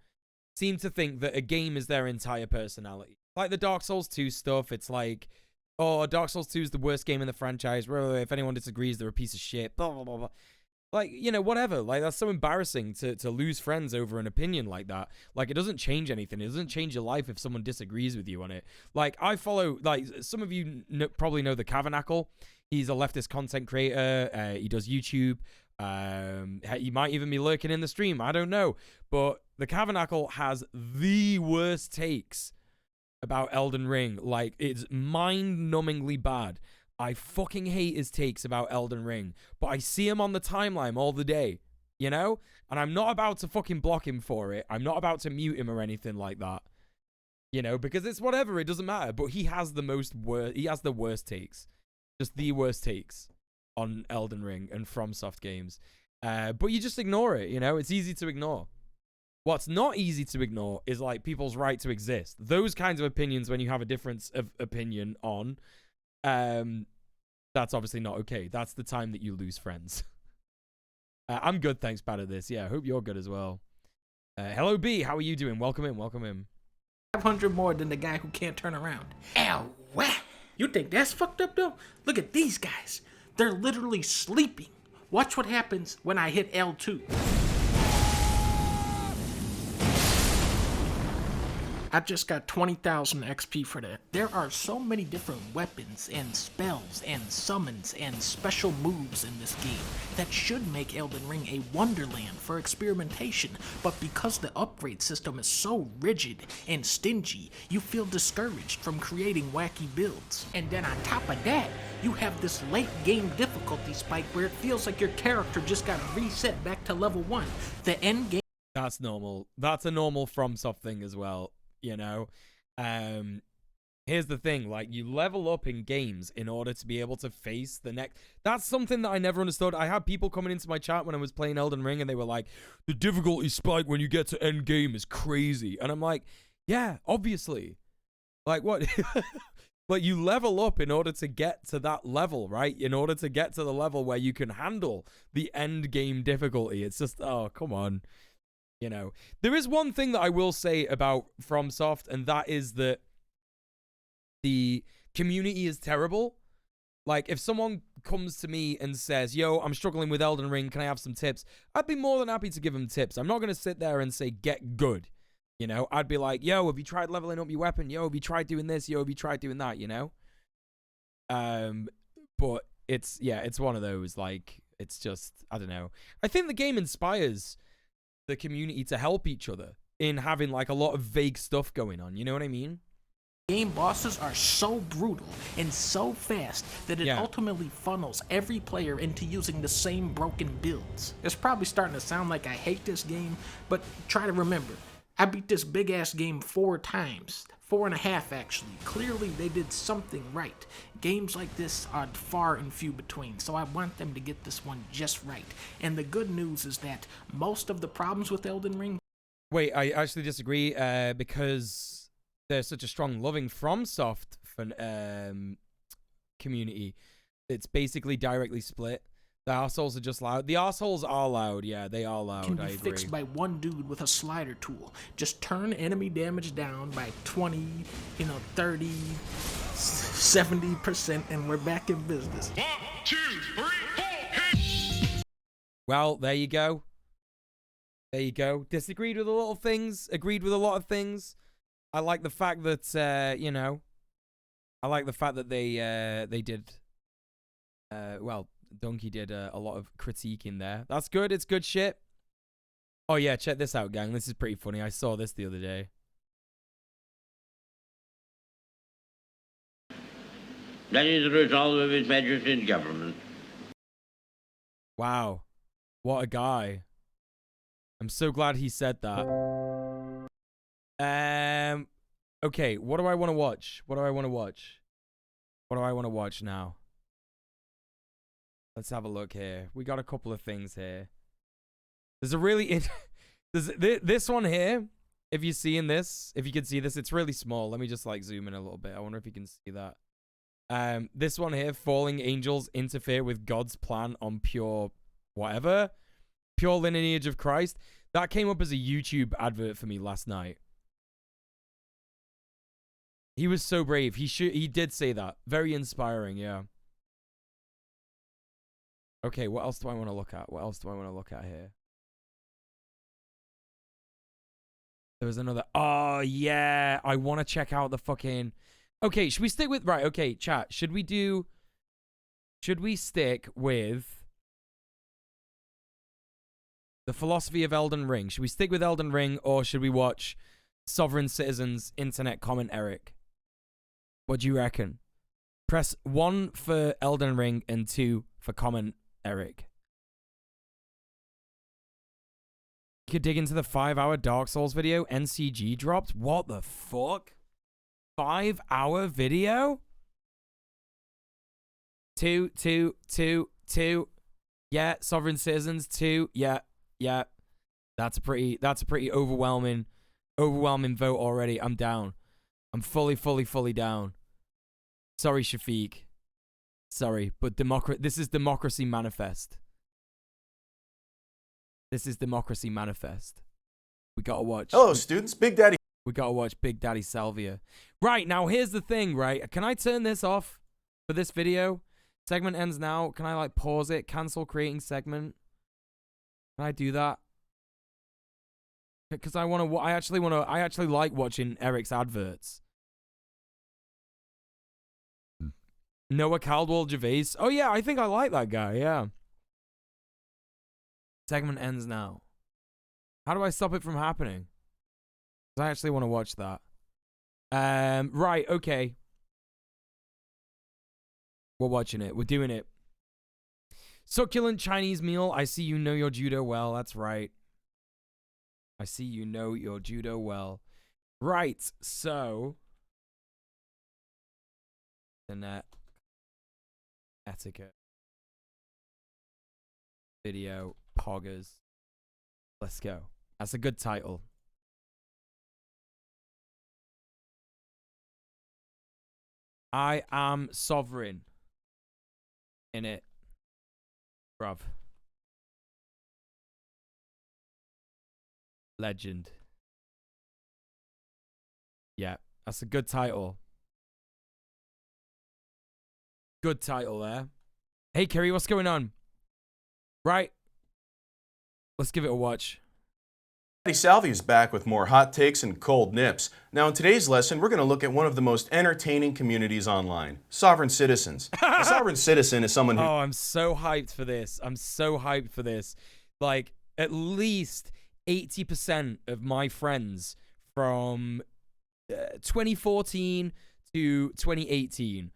seem to think that a game is their entire personality. Like the Dark Souls 2 stuff, it's like, oh, Dark Souls 2 is the worst game in the franchise. If anyone disagrees, they're a piece of shit. Blah, blah, blah, blah. Like, you know, whatever. Like, that's so embarrassing to lose friends over an opinion like that. Like, it doesn't change anything. It doesn't change your life if someone disagrees with you on it. Like, I follow, like, some of you probably know the Tavernacle. He's a leftist content creator. He does YouTube. He might even be lurking in the stream. I don't know. But the Tavernacle has the worst takes about Elden Ring. Like, it's mind-numbingly bad. I fucking hate his takes about Elden Ring, but I see him on the timeline all the day, you know? And I'm not about to fucking block him for it. I'm not about to mute him or anything like that, you know? Because it's whatever, it doesn't matter. But he has the worst takes. Just the worst takes on Elden Ring and FromSoft games. But you just ignore it, you know? It's easy to ignore. What's not easy to ignore is, like, people's right to exist. Those kinds of opinions, when you have a difference of opinion on, that's obviously not okay. That's the time that you lose friends. I'm good, thanks, bad at this. Yeah, I hope you're good as well. Hello, B. How are you doing? Welcome in, welcome in. 500 more than the guy who can't turn around. Ow, wah. You think that's fucked up, though? Look at these guys. They're literally sleeping. Watch what happens when I hit L2. I just got 20,000 XP for that. There are so many different weapons and spells and summons and special moves in this game that should make Elden Ring a wonderland for experimentation, but because the upgrade system is so rigid and stingy, you feel discouraged from creating wacky builds. And then on top of that, you have this late game difficulty spike where it feels like your character just got reset back to level 1. The end game... That's normal. That's a normal FromSoft thing as well. You know, here's the thing, like, you level up in games in order to be able to face the next. That's something that I never understood. I had people coming into my chat when I was playing Elden Ring, and they were like, the difficulty spike when you get to end game is crazy. And I'm like, yeah, obviously. Like, what? But you level up in order to get to that level, right? In order to get to the level where you can handle the end game difficulty. It's just, oh, come on. You know, there is one thing that I will say about FromSoft, and that is that the community is terrible. Like, if someone comes to me and says, yo, I'm struggling with Elden Ring, can I have some tips? I'd be more than happy to give them tips. I'm not going to sit there and say, get good. You know, I'd be like, yo, have you tried leveling up your weapon? Yo, have you tried doing this? Yo, have you tried doing that? You know? But it's, yeah, it's one of those, like, it's just, I don't know. I think the game inspires the community to help each other in having, like, a lot of vague stuff going on. You know what I mean? Game bosses are so brutal and so fast that it ultimately funnels every player into using the same broken builds. It's probably starting to sound like I hate this game, but try to remember, I beat this big-ass game 4 times. 4.5 actually. Clearly they did something right. Games like this are far and few between, so I want them to get this one just right. And the good news is that most of the problems with Elden Ring... Wait, I actually disagree, because there's such a strong loving FromSoft for, community. It's basically directly split. The arseholes are just loud. The arseholes are loud, yeah, they are loud, can be fixed by one dude with a slider tool. Just turn enemy damage down by 20, 30, 70%, and we're back in business. 1, 2, 3, 4, hit! Well, there you go. There you go. Disagreed with a lot of things. Agreed with a lot of things. I like the fact that, you know, I like the fact that they did, well, Donkey did a lot of critique in there. That's good. It's good shit. Oh, yeah. Check this out, gang. This is pretty funny. I saw this the other day. That is the result of His Majesty's government. Wow. What a guy. I'm so glad he said that. Okay. What do I want to watch? What do I want to watch? What do I want to watch now? Let's have a look here. We got a couple of things here. There's a really... There's this one here. If you're seeing this, if you can see this, it's really small. Let me just, like, zoom in a little bit. I wonder if you can see that. This one here, falling angels interfere with God's plan on pure whatever. Pure lineage of Christ. That came up as a YouTube advert for me last night. He was so brave. He did say that. Very inspiring, yeah. Okay, what else do I want to look at? What else do I want to look at here? There was another... Oh, yeah. I want to check out the fucking... Okay, should we stick with... Right, okay, chat. Should we do... Should we stick with... the philosophy of Elden Ring? Should we stick with Elden Ring, or should we watch Sovrin Citizens Internet Comment Eric? What do you reckon? Press 1 for Elden Ring and 2 for Comment Eric. You could dig into the 5-hour Dark Souls video NCG dropped. What the fuck? 5-hour video? 2. Yeah, sovereign citizens too. Yeah, yeah. That's a pretty overwhelming vote already. I'm down. I'm fully down. Sorry, Shafiq. Sorry, but this is Democracy Manifest. This is Democracy Manifest. We gotta watch. Hello, students. Big Daddy. We gotta watch Big Daddy Salvia. Right, now here's the thing, right? Can I turn this off for this video? Segment ends now. Can I like pause it? Cancel creating segment. Can I do that? Because I actually like watching Eric's adverts. Noah Caldwell Gervais. Oh yeah, I think I like that guy, yeah. Segment ends now. How do I stop it from happening? I actually want to watch that. Right, okay. We're watching it. We're doing it. Succulent Chinese meal. I see you know your judo well. That's right. I see you know your judo well. Right, so. The etiquette. Video. Poggers. Let's go. That's a good title. I am Sovrin. Innit. Bruv. Legend. Yeah, that's a good title. Good title there. Hey, Kerry, what's going on? Right. Let's give it a watch. Salvi is back with more hot takes and cold nips. Now in today's lesson, we're going to look at one of the most entertaining communities online, sovereign citizens. A sovereign citizen is someone who... Oh, I'm so hyped for this. I'm so hyped for this. Like, at least 80% of my friends from 2014 to 2018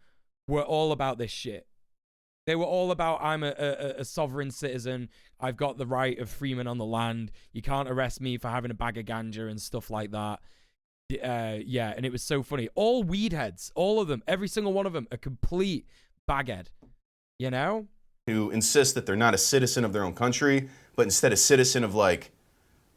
were all about this shit. They were all about, I'm a sovereign citizen. I've got the right of freeman on the land. You can't arrest me for having a bag of ganja and stuff like that. Yeah, and it was so funny. All weed heads, all of them, every single one of them, a complete baghead. You know? Who insist that they're not a citizen of their own country, but instead a citizen of, like,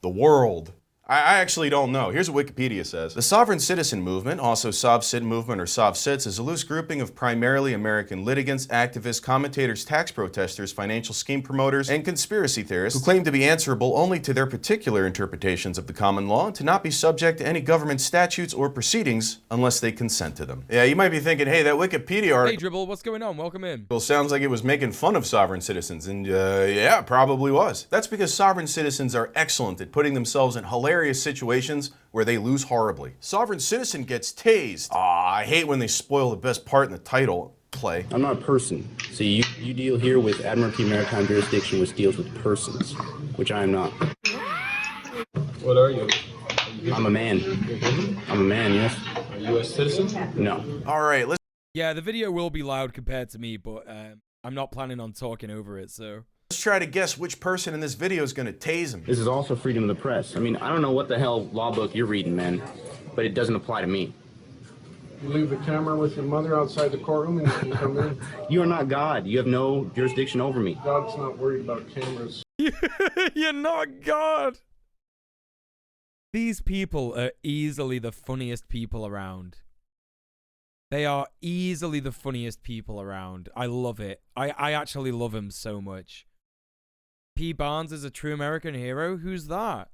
the world. I actually don't know. Here's what Wikipedia says. The sovereign citizen movement, also Sov-Cit movement or Sov-Cits, is a loose grouping of primarily American litigants, activists, commentators, tax protesters, financial scheme promoters, and conspiracy theorists who claim to be answerable only to their particular interpretations of the common law and to not be subject to any government statutes or proceedings unless they consent to them. Yeah, you might be thinking, hey, that Wikipedia article... Hey, Dribble, what's going on? Welcome in. Sounds like it was making fun of sovereign citizens, and yeah, it probably was. That's because sovereign citizens are excellent at putting themselves in hilarious situations where they lose horribly. Sovereign citizen gets tased. I hate when they spoil the best part in the title. Play. I'm not a person. So you deal here with Admiralty Maritime Jurisdiction, which deals with persons, which I am not. What are you? I'm a man. I'm a man, yes. Are you a citizen? No. All right, let's... Yeah, the video will be loud compared to me, but I'm not planning on talking over it, so... Let's try to guess which person in this video is going to tase him. This is also freedom of the press. I mean, I don't know what the hell law book you're reading, man, but it doesn't apply to me. You leave the camera with your mother outside the courtroom and you can come in. You are not God. You have no jurisdiction over me. God's not worried about cameras. You're not God. These people are easily the funniest people around. They are easily the funniest people around. I love it. I actually love him so much. P. Barnes is a true American hero? Who's that?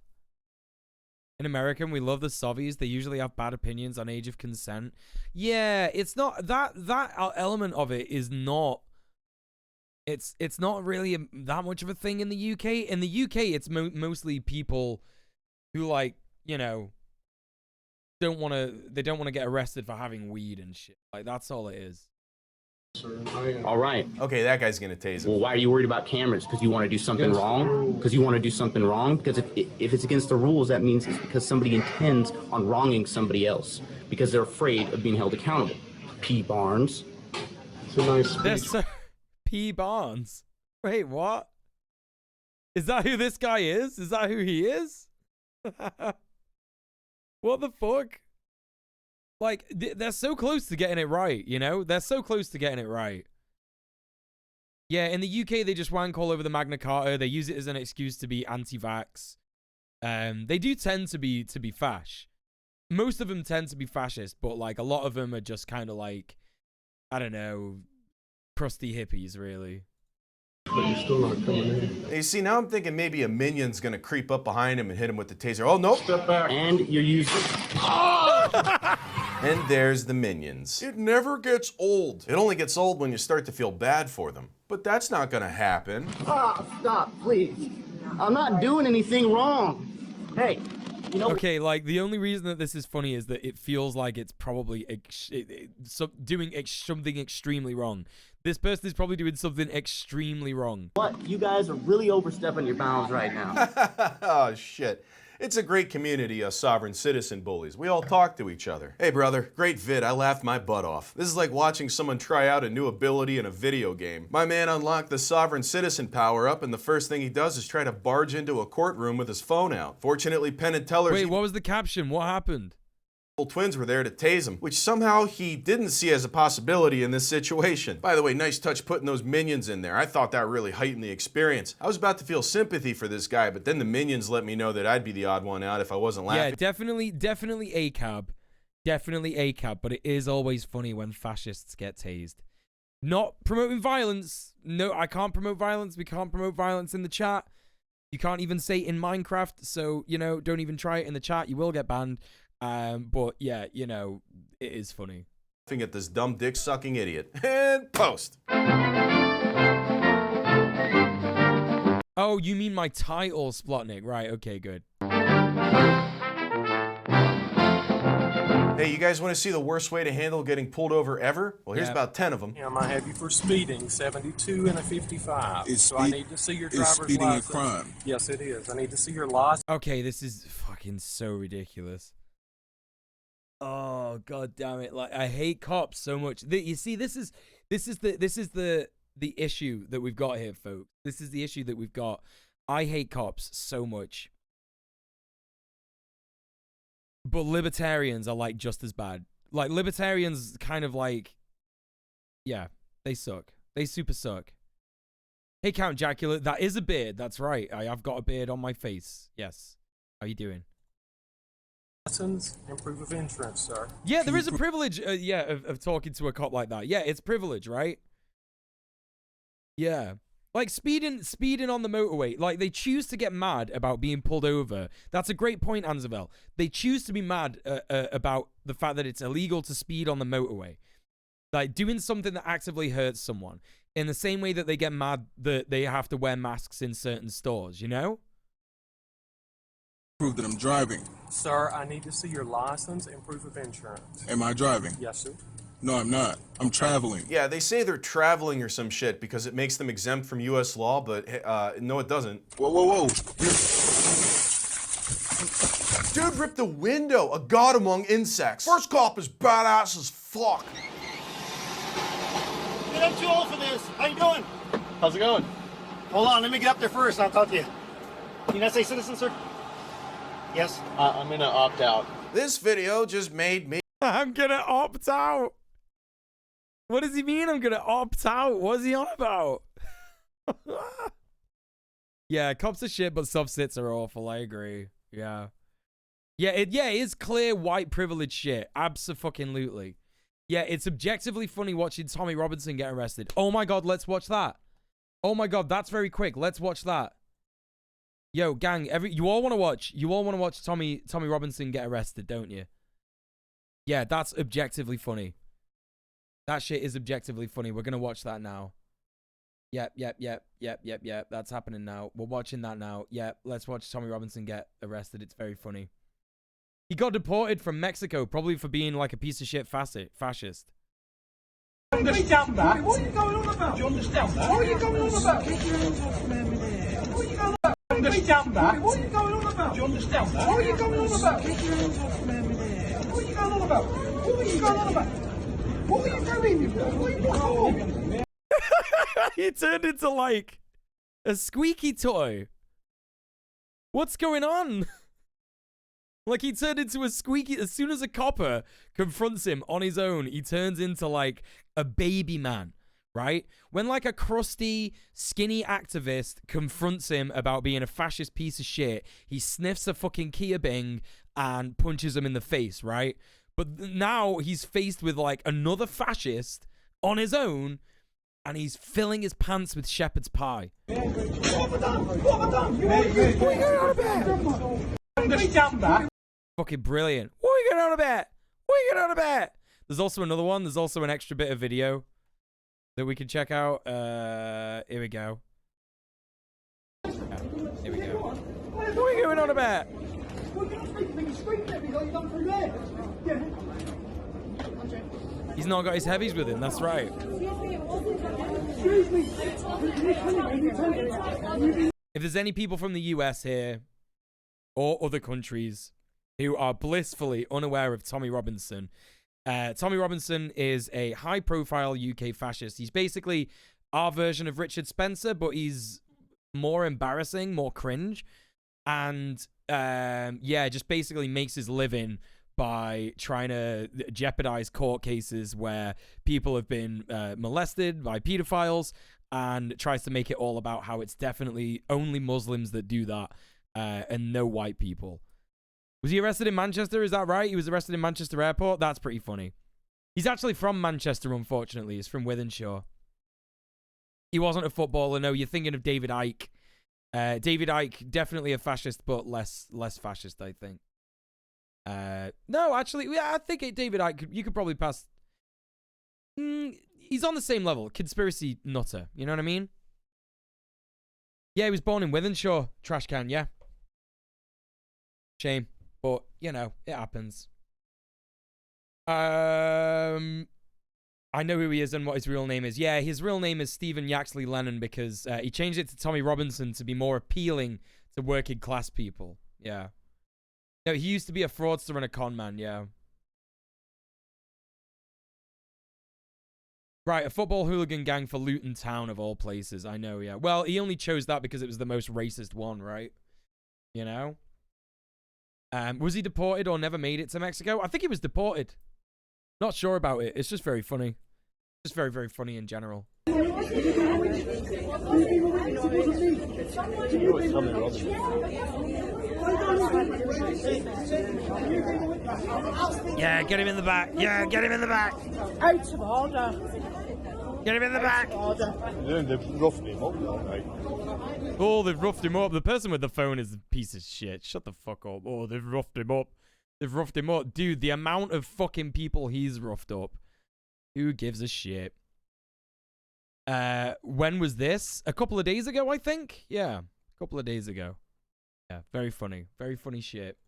In American, we love the Sovies. They usually have bad opinions on age of consent. Yeah, it's not... That element of it is not... It's not really that much of a thing in the UK. In the UK, it's mostly people who, like, you know... They don't want to get arrested for having weed and shit. Like, that's all it is. All right. Okay, that guy's gonna tase him. Well, why are you worried about cameras? Because you want to do something wrong? Because you want to do something wrong? Because if it's against the rules, that means it's because somebody intends on wronging somebody else. Because they're afraid of being held accountable. P. Barnes. It's a nice speech. P. Barnes. Wait, what? Is that who this guy is? Is that who he is? What the fuck? Like, they're so close to getting it right, you know? They're so close to getting it right. Yeah, in the UK, they just wank all over the Magna Carta. They use it as an excuse to be anti-vax. They do tend to be fash. Most of them tend to be fascist, but like a lot of them are just kind of like, I don't know, crusty hippies, really. But you're still not coming in. You see, now I'm thinking maybe a minion's gonna creep up behind him and hit him with the taser. Oh, nope. Step back. And you're using... And there's the minions. It never gets old. It only gets old when you start to feel bad for them. But that's not gonna happen. Stop, please. I'm not doing anything wrong. Hey, you know... Okay, like, the only reason that this is funny is that it feels like it's probably doing something extremely wrong. This person is probably doing something extremely wrong. What? You guys are really overstepping your bounds right now. Oh, shit. It's a great community of sovereign citizen bullies. We all talk to each other. Hey, brother, great vid. I laughed my butt off. This is like watching someone try out a new ability in a video game. My man unlocked the sovereign citizen power-up, and the first thing he does is try to barge into a courtroom with his phone out. Fortunately, Penn and Teller's... Wait, what was the caption? What happened? Twins were there to tase him, which somehow he didn't see as a possibility in this situation. By the way, nice touch putting those minions in there. I thought that really heightened the experience. I was about to feel sympathy for this guy, but then the minions let me know that I'd be the odd one out if I wasn't laughing. Yeah, definitely ACAB. Definitely ACAB, but it is always funny when fascists get tased. Not promoting violence. No, I can't promote violence. We can't promote violence in the chat. You can't even say it in Minecraft, so, you know, don't even try it in the chat. You will get banned. But yeah, you know, it is funny. Laughing at this dumb dick-sucking idiot. And post. Oh, you mean my title, Splotnik. Right, okay, good. Hey, you guys want to see the worst way to handle getting pulled over ever? Well, here's about 10 of them. I might have you for speeding, 72 and a 55. So I need to see your driver's license. Is speeding a crime? Yes, it is. I need to see your license. Okay, this is fucking so ridiculous. Oh, god damn it. Like, I hate cops so much. You see, this is the issue that we've got here, folks. This is the issue that we've got. I hate cops so much. But libertarians are like just as bad. Like, libertarians kind of like, yeah, they suck. They super suck. Hey, Count Jacula, that is a beard. That's right. I've got a beard on my face. Yes. How you doing? License and proof of insurance, sir. Yeah, there is a privilege, of talking to a cop like that. Yeah, it's privilege, right? Yeah. Like, speeding on the motorway. Like, they choose to get mad about being pulled over. That's a great point, Anzavel. They choose to be mad about the fact that it's illegal to speed on the motorway. Like, doing something that actively hurts someone. In the same way that they get mad that they have to wear masks in certain stores, you know? Prove that I'm driving. Sir, I need to see your license and proof of insurance. Am I driving? Yes, sir. No, I'm not. I'm traveling. Yeah, they say they're traveling or some shit because it makes them exempt from U.S. law, but no, it doesn't. Whoa, whoa, whoa. Dude ripped the window. A god among insects. First cop is badass as fuck. Dude, I'm too old for this. How you doing? How's it going? Hold on, let me get up there first and I'll talk to you. United States citizen, sir? Yes? I'm gonna opt out. This video just made me... I'm gonna opt out. What does he mean I'm gonna opt out? What's he on about? Yeah, cops are shit, but subsits are awful. I agree. Yeah. Yeah, it is clear white privilege shit. Abso-fucking-lutely. Yeah, it's objectively funny watching Tommy Robinson get arrested. Oh my god, let's watch that. Oh my god, that's very quick. Let's watch that. Yo, gang, you all want to watch Tommy Robinson get arrested, don't you? Yeah, that's objectively funny. That shit is objectively funny. We're gonna watch that now. Yep. That's happening now. We're watching that now. Yep, let's watch Tommy Robinson get arrested. It's very funny. He got deported from Mexico, probably for being like a piece of shit fascist. Understand that? What are you going on about? Do you understand that? What are you going on about? Get your hands off me there. What are you going on about? Understand that? What are you going on about? Do you understand that? What are you going on about? Get your hands off me there. What are you going on about? What are you going on about? What are you doing? What are you doing? He turned into like a squeaky toy. What's going on? Like, he turned into a squeaky... As soon as a copper confronts him on his own, he turns into, like, a baby man right? When like a crusty, skinny activist confronts him about being a fascist piece of shit, he sniffs a fucking Kia Bing and punches him in the face, right? But now he's faced with like another fascist on his own, and he's filling his pants with shepherd's pie. Fucking brilliant. What are you getting on about? What are you getting on about? There's also another one. There's also an extra bit of video that we can check out. Here we go. Yeah, here we go. What are you going on about? He's not got his heavies with him, that's right. If there's any people from the US here, or other countries, who are blissfully unaware of Tommy Robinson, Tommy Robinson is a high-profile UK fascist. He's basically our version of Richard Spencer, but he's more embarrassing, more cringe. And, yeah, just basically makes his living by trying to jeopardize court cases where people have been molested by pedophiles, and tries to make it all about how it's definitely only Muslims that do that, and no white people. Was he arrested in Manchester? Is that right? He was arrested in Manchester Airport? That's pretty funny. He's actually from Manchester, unfortunately. He's from Wythenshawe. He wasn't a footballer. No, you're thinking of David Icke. David Icke, definitely a fascist, but less fascist, I think. No, actually, yeah, I think David Icke, you could probably pass. He's on the same level. Conspiracy nutter. You know what I mean? Yeah, he was born in Wythenshawe. Trash can, yeah. Shame. But, you know, it happens. I know who he is and what his real name is. Yeah, his real name is Stephen Yaxley Lennon because he changed it to Tommy Robinson to be more appealing to working class people. Yeah. No, he used to be a fraudster and a con man, yeah. Right, a football hooligan gang for Luton Town of all places. I know, yeah. Well, he only chose that because it was the most racist one, right? You know? Was he deported or never made it to Mexico? I think he was deported. Not sure about it. It's just very funny. Just very, very funny in general. Yeah, get him in the back. Yeah, get him in the back. Out of order. Get him in the back. Yeah, they've roughed him up, mate. Oh, they've roughed him up. The person with the phone is a piece of shit. Shut the fuck up. Oh, they've roughed him up. They've roughed him up. Dude, the amount of fucking people he's roughed up. Who gives a shit? When was this? A couple of days ago, I think? Yeah, a couple of days ago. Yeah, very funny. Very funny shit.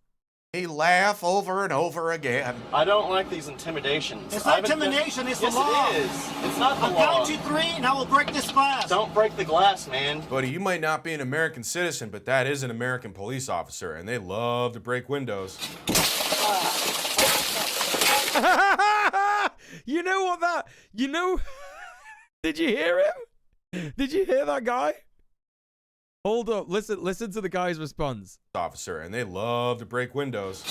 They laugh over and over again. I don't like these intimidations. It's not intimidation, it's the law. Yes, it is. It's not the law. I'll count you 3 and I will break this glass. Don't break the glass, man. Buddy, you might not be an American citizen, but that is an American police officer, and they love to break windows. You know what that... You know... Did you hear him? Did you hear that guy? Hold up. Listen to the guy's response. Officer, and they love to break windows.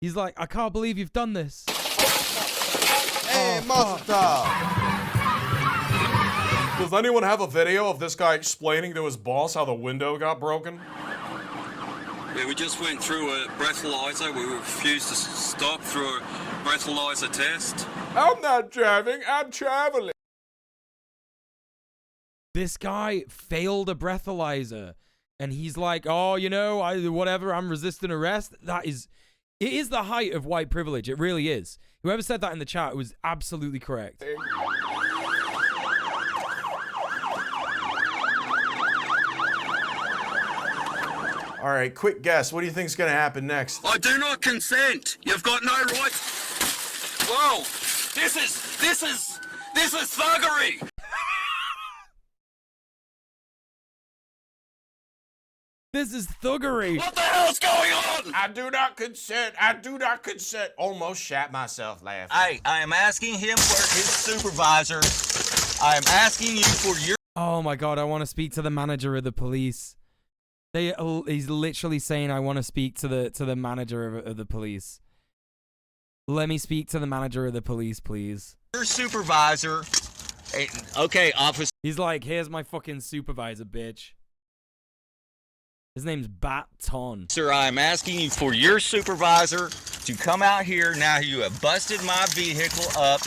He's like, I can't believe you've done this. Hey, Master! Does anyone have a video of this guy explaining to his boss how the window got broken? Yeah, we just went through a breathalyzer. We refused to stop through a breathalyzer test. I'm not driving, I'm traveling. This guy failed a breathalyzer, and he's like, oh, you know, whatever, I'm resisting arrest. It is the height of white privilege. It really is. Whoever said that in the chat was absolutely correct. All right, quick guess. What do you think's gonna happen next? I do not consent. You've got no right. Whoa! This is thuggery. This is thuggery. What the hell's going on? I do not consent. I do not consent. Almost shat myself laughing. Hey, I am asking him for his supervisor. I am asking you for your... Oh my God, I want to speak to the manager of the police. He's literally saying, I want to speak to the manager of the police. Let me speak to the manager of the police, please. Your supervisor. Okay, officer. He's like, here's my fucking supervisor, bitch. His name's Baton. Sir, I'm asking you for your supervisor to come out here. Now you have busted my vehicle up,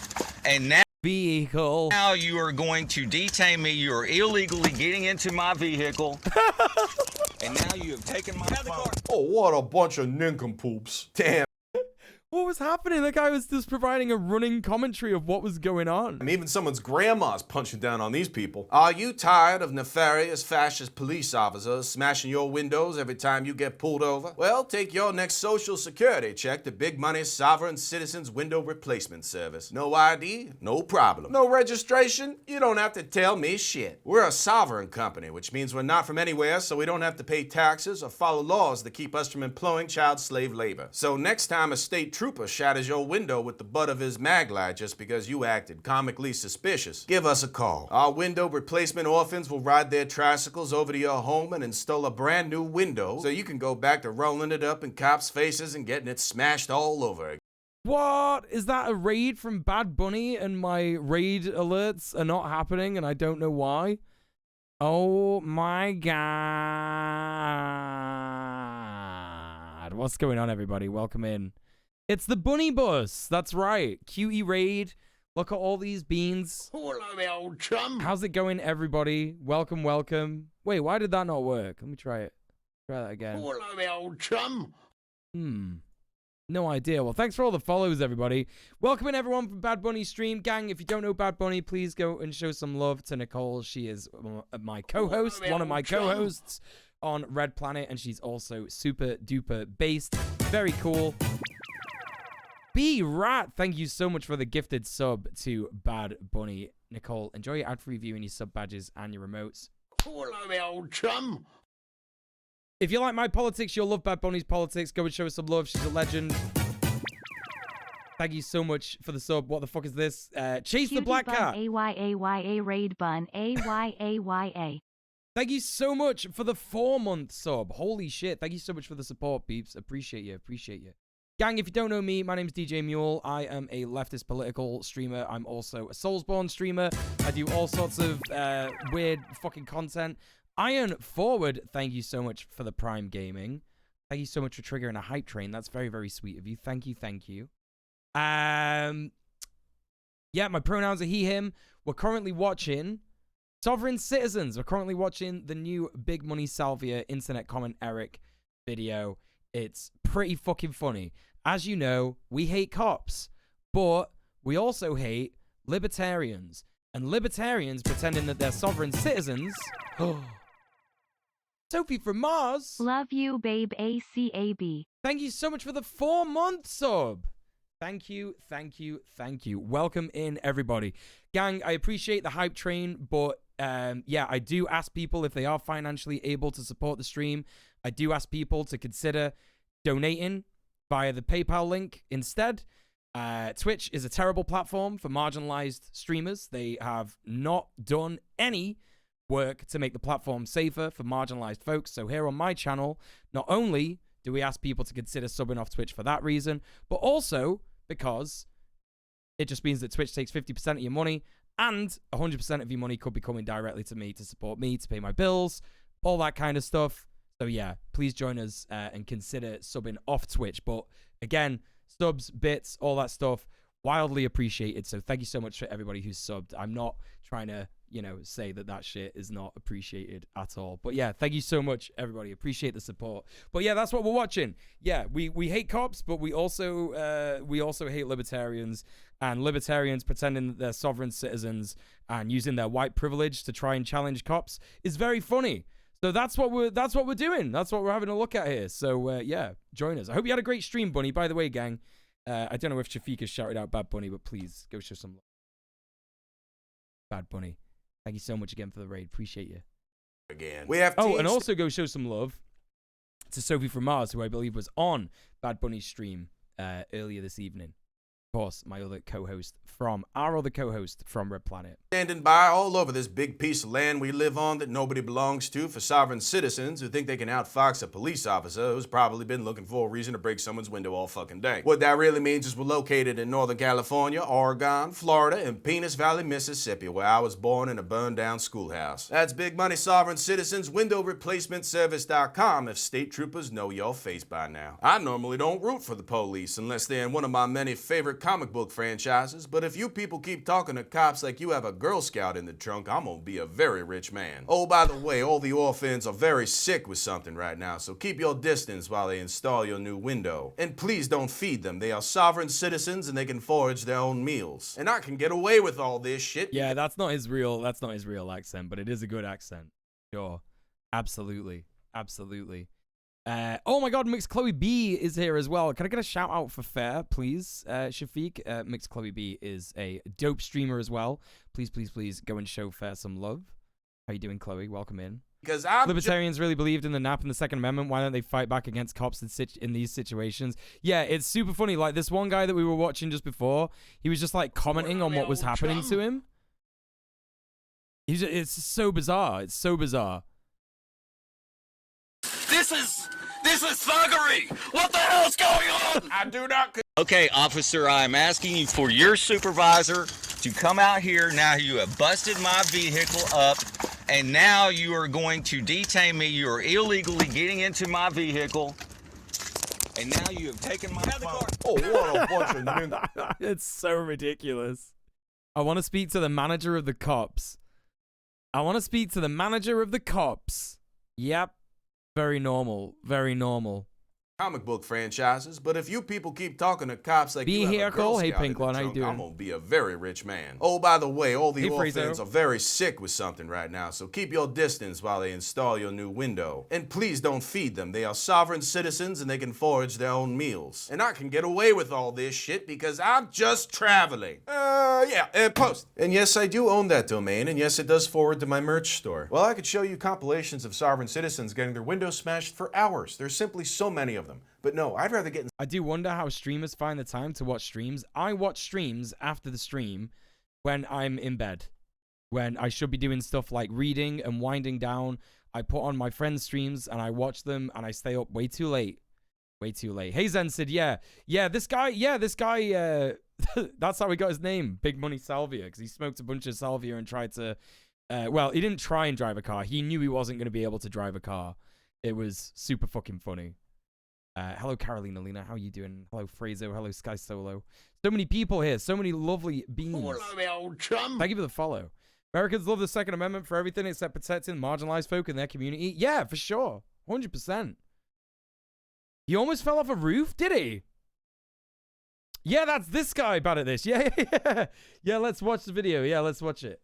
and now you are going to detain me. You are illegally getting into my vehicle, and now you have taken my phone. Oh, what a bunch of nincompoops. Damn. What was happening? The guy was just providing a running commentary of what was going on. And even someone's grandma's punching down on these people. Are you tired of nefarious fascist police officers smashing your windows every time you get pulled over? Well, take your next social security check to Big Money's Sovrin Citizens Window Replacement Service. No ID? No problem. No registration? You don't have to tell me shit. We're a sovereign company, which means we're not from anywhere, so we don't have to pay taxes or follow laws that keep us from employing child slave labor. So next time a state trooper shatters your window with the butt of his mag light just because you acted comically suspicious, give us a call. Our window replacement orphans will ride their tricycles over to your home and install a brand new window so you can go back to rolling it up in cops' faces and getting it smashed all over again. What? Is that a raid from Bad Bunny and my raid alerts are not happening and I don't know why? Oh my god. What's going on, everybody? Welcome in. It's the Bunny Bus. That's right. QE raid. Look at all these beans. Hello, old chum. How's it going, everybody? Welcome, welcome. Wait, why did that not work? Let me try it. Try that again. Hello, old chum. No idea. Well, thanks for all the follows, everybody. Welcome in, everyone, from Bad Bunny stream. Gang, if you don't know Bad Bunny, please go and show some love to Nicole. She is my co-host, one of my co-hosts on Red Planet, and she's also super duper based. Very cool. B-Rat, thank you so much for the gifted sub to Bad Bunny. Nicole, enjoy your ad-free view and your sub badges and your remotes. Hello, old chum. If you like my politics, you'll love Bad Bunny's politics. Go and show her some love. She's a legend. Thank you so much for the sub. What the fuck is this? Chase the Black Cat. AYAYA raid bun. AYAYA. Thank you so much for the 4-month sub. Holy shit. Thank you so much for the support, peeps. Appreciate you. Appreciate you. Gang, if you don't know me, my name's djmuel. I am a leftist political streamer. I'm also a Soulsborne streamer. I do all sorts of weird fucking content. Iron Forward, thank you so much for the Prime Gaming. Thank you so much for triggering a hype train. That's very, very sweet of you. Thank you, thank you. Yeah, my pronouns are he, him. We're currently watching Sovrin Citizens. We're currently watching the new Big Money Salvia Internet Comment Eric video. It's pretty fucking funny. As you know, we hate cops, but we also hate libertarians. And libertarians pretending that they're sovereign citizens. Sophie from Mars. Love you, babe. ACAB. Thank you so much for the 4-month sub. Thank you, thank you, thank you. Welcome in, everybody. Gang, I appreciate the hype train, but yeah, I do ask people if they are financially able to support the stream. I do ask people to consider donating via the PayPal link instead. Twitch is a terrible platform for marginalized streamers. They have not done any work to make the platform safer for marginalized folks. So here on my channel, not only do we ask people to consider subbing off Twitch for that reason, but also because it just means that Twitch takes 50% of your money and 100% of your money could be coming directly to me to support me, to pay my bills, all that kind of stuff. So yeah, please join us and consider subbing off Twitch. But again, subs, bits, all that stuff, wildly appreciated. So thank you so much for everybody who's subbed. I'm not trying to, you know, say that that shit is not appreciated at all. But yeah, thank you so much, everybody. Appreciate the support. But yeah, that's what we're watching. Yeah, we hate cops, but we also hate libertarians. And libertarians pretending that they're sovereign citizens and using their white privilege to try and challenge cops is very funny. So that's what we're doing. That's what we're having a look at here. So yeah, join us. I hope you had a great stream, Bunny. By the way, gang, I don't know if Shafiq shouted out Bad Bunny, but please go show some love. Bad Bunny, thank you so much again for the raid. Appreciate you. Again, we have. Oh, and also go show some love to Sophie from Mars, who I believe was on Bad Bunny's stream earlier this evening. course, my other co-host from Red Planet. Standing by all over this big piece of land we live on that nobody belongs to for sovereign citizens who think they can outfox a police officer who's probably been looking for a reason to break someone's window all fucking day. What that really means is we're located in Northern California, Oregon, Florida, and Penis Valley, Mississippi, where I was born in a burned down schoolhouse. That's big money sovereign citizens, window replacement service.com if state troopers know your face by now. I normally don't root for the police unless they're in one of my many favorite comic book franchises, but if you people keep talking to cops like you have a Girl Scout in the trunk, I'm gonna be a very rich man. Oh, by the way, all the orphans are very sick with something right now, so keep your distance while they install your new window. And please don't feed them. They are sovereign citizens and they can forage their own meals. And I can get away with all this shit. Yeah, that's not his real accent, but it is a good accent. Sure. Absolutely. Absolutely. Oh my god, Mixed Chloe B is here as well. Can I get a shout out for Fair, please, Shafiq? Mixed Chloe B is a dope streamer as well. Please, please, please go and show Fair some love. How you doing, Chloe? Welcome in. Because Libertarians really believed in the NAP and the Second Amendment. Why don't they fight back against cops in these situations? Yeah, it's super funny. Like this one guy that we were watching just before, he was just like commenting on what was happening to him. It's so bizarre. It's so bizarre. This is thuggery! What the hell's going on? I do not... Okay, officer, I'm asking you for your supervisor to come out here. Now you have busted my vehicle up, and now you are going to detain me. You are illegally getting into my vehicle, and now you have taken my phone. Oh, what a bunch of niggas. It's so ridiculous. I want to speak to the manager of the cops. Yep. Very normal. Very normal. Comic book franchises, but if you people keep talking to cops like you have a Girl Hey, Scout in the Pinklon, how you trunk, doing? I'm gonna be a very rich man. Oh, by the way, all the Hey, orphans Friezo. are very sick with something right now, so keep your distance while they install your new window. And please don't feed them. They are sovereign citizens and they can forage their own meals. And I can get away with all this shit because I'm just traveling. Post. And yes, I do own that domain, and yes, it does forward to my merch store. Well, I could show you compilations of sovereign citizens getting their windows smashed for hours. There's simply so many of them. But no, I'd rather get... I do wonder how streamers find the time to watch streams. I watch streams after the stream when I'm in bed. When I should be doing stuff like reading and winding down. I put on my friends' streams and I watch them and I stay up way too late. Way too late. Hey, Zen said, this guy, that's how he got his name, Big Money Salvia, because he smoked a bunch of salvia and tried to... well, he didn't try and drive a car. He knew he wasn't going to be able to drive a car. It was super fucking funny. Hello, Carolina Lena. How you doing? Hello, Frazo. Hello, Sky Solo. So many people here. So many lovely beings. Hello, old chum. Thank you for the follow. Americans love the Second Amendment for everything except protecting marginalized folk in their community. Yeah, for sure. 100%. He almost fell off a roof, did he? Yeah, that's this guy bad at this. Yeah. Yeah, let's watch the video. Yeah, let's watch it.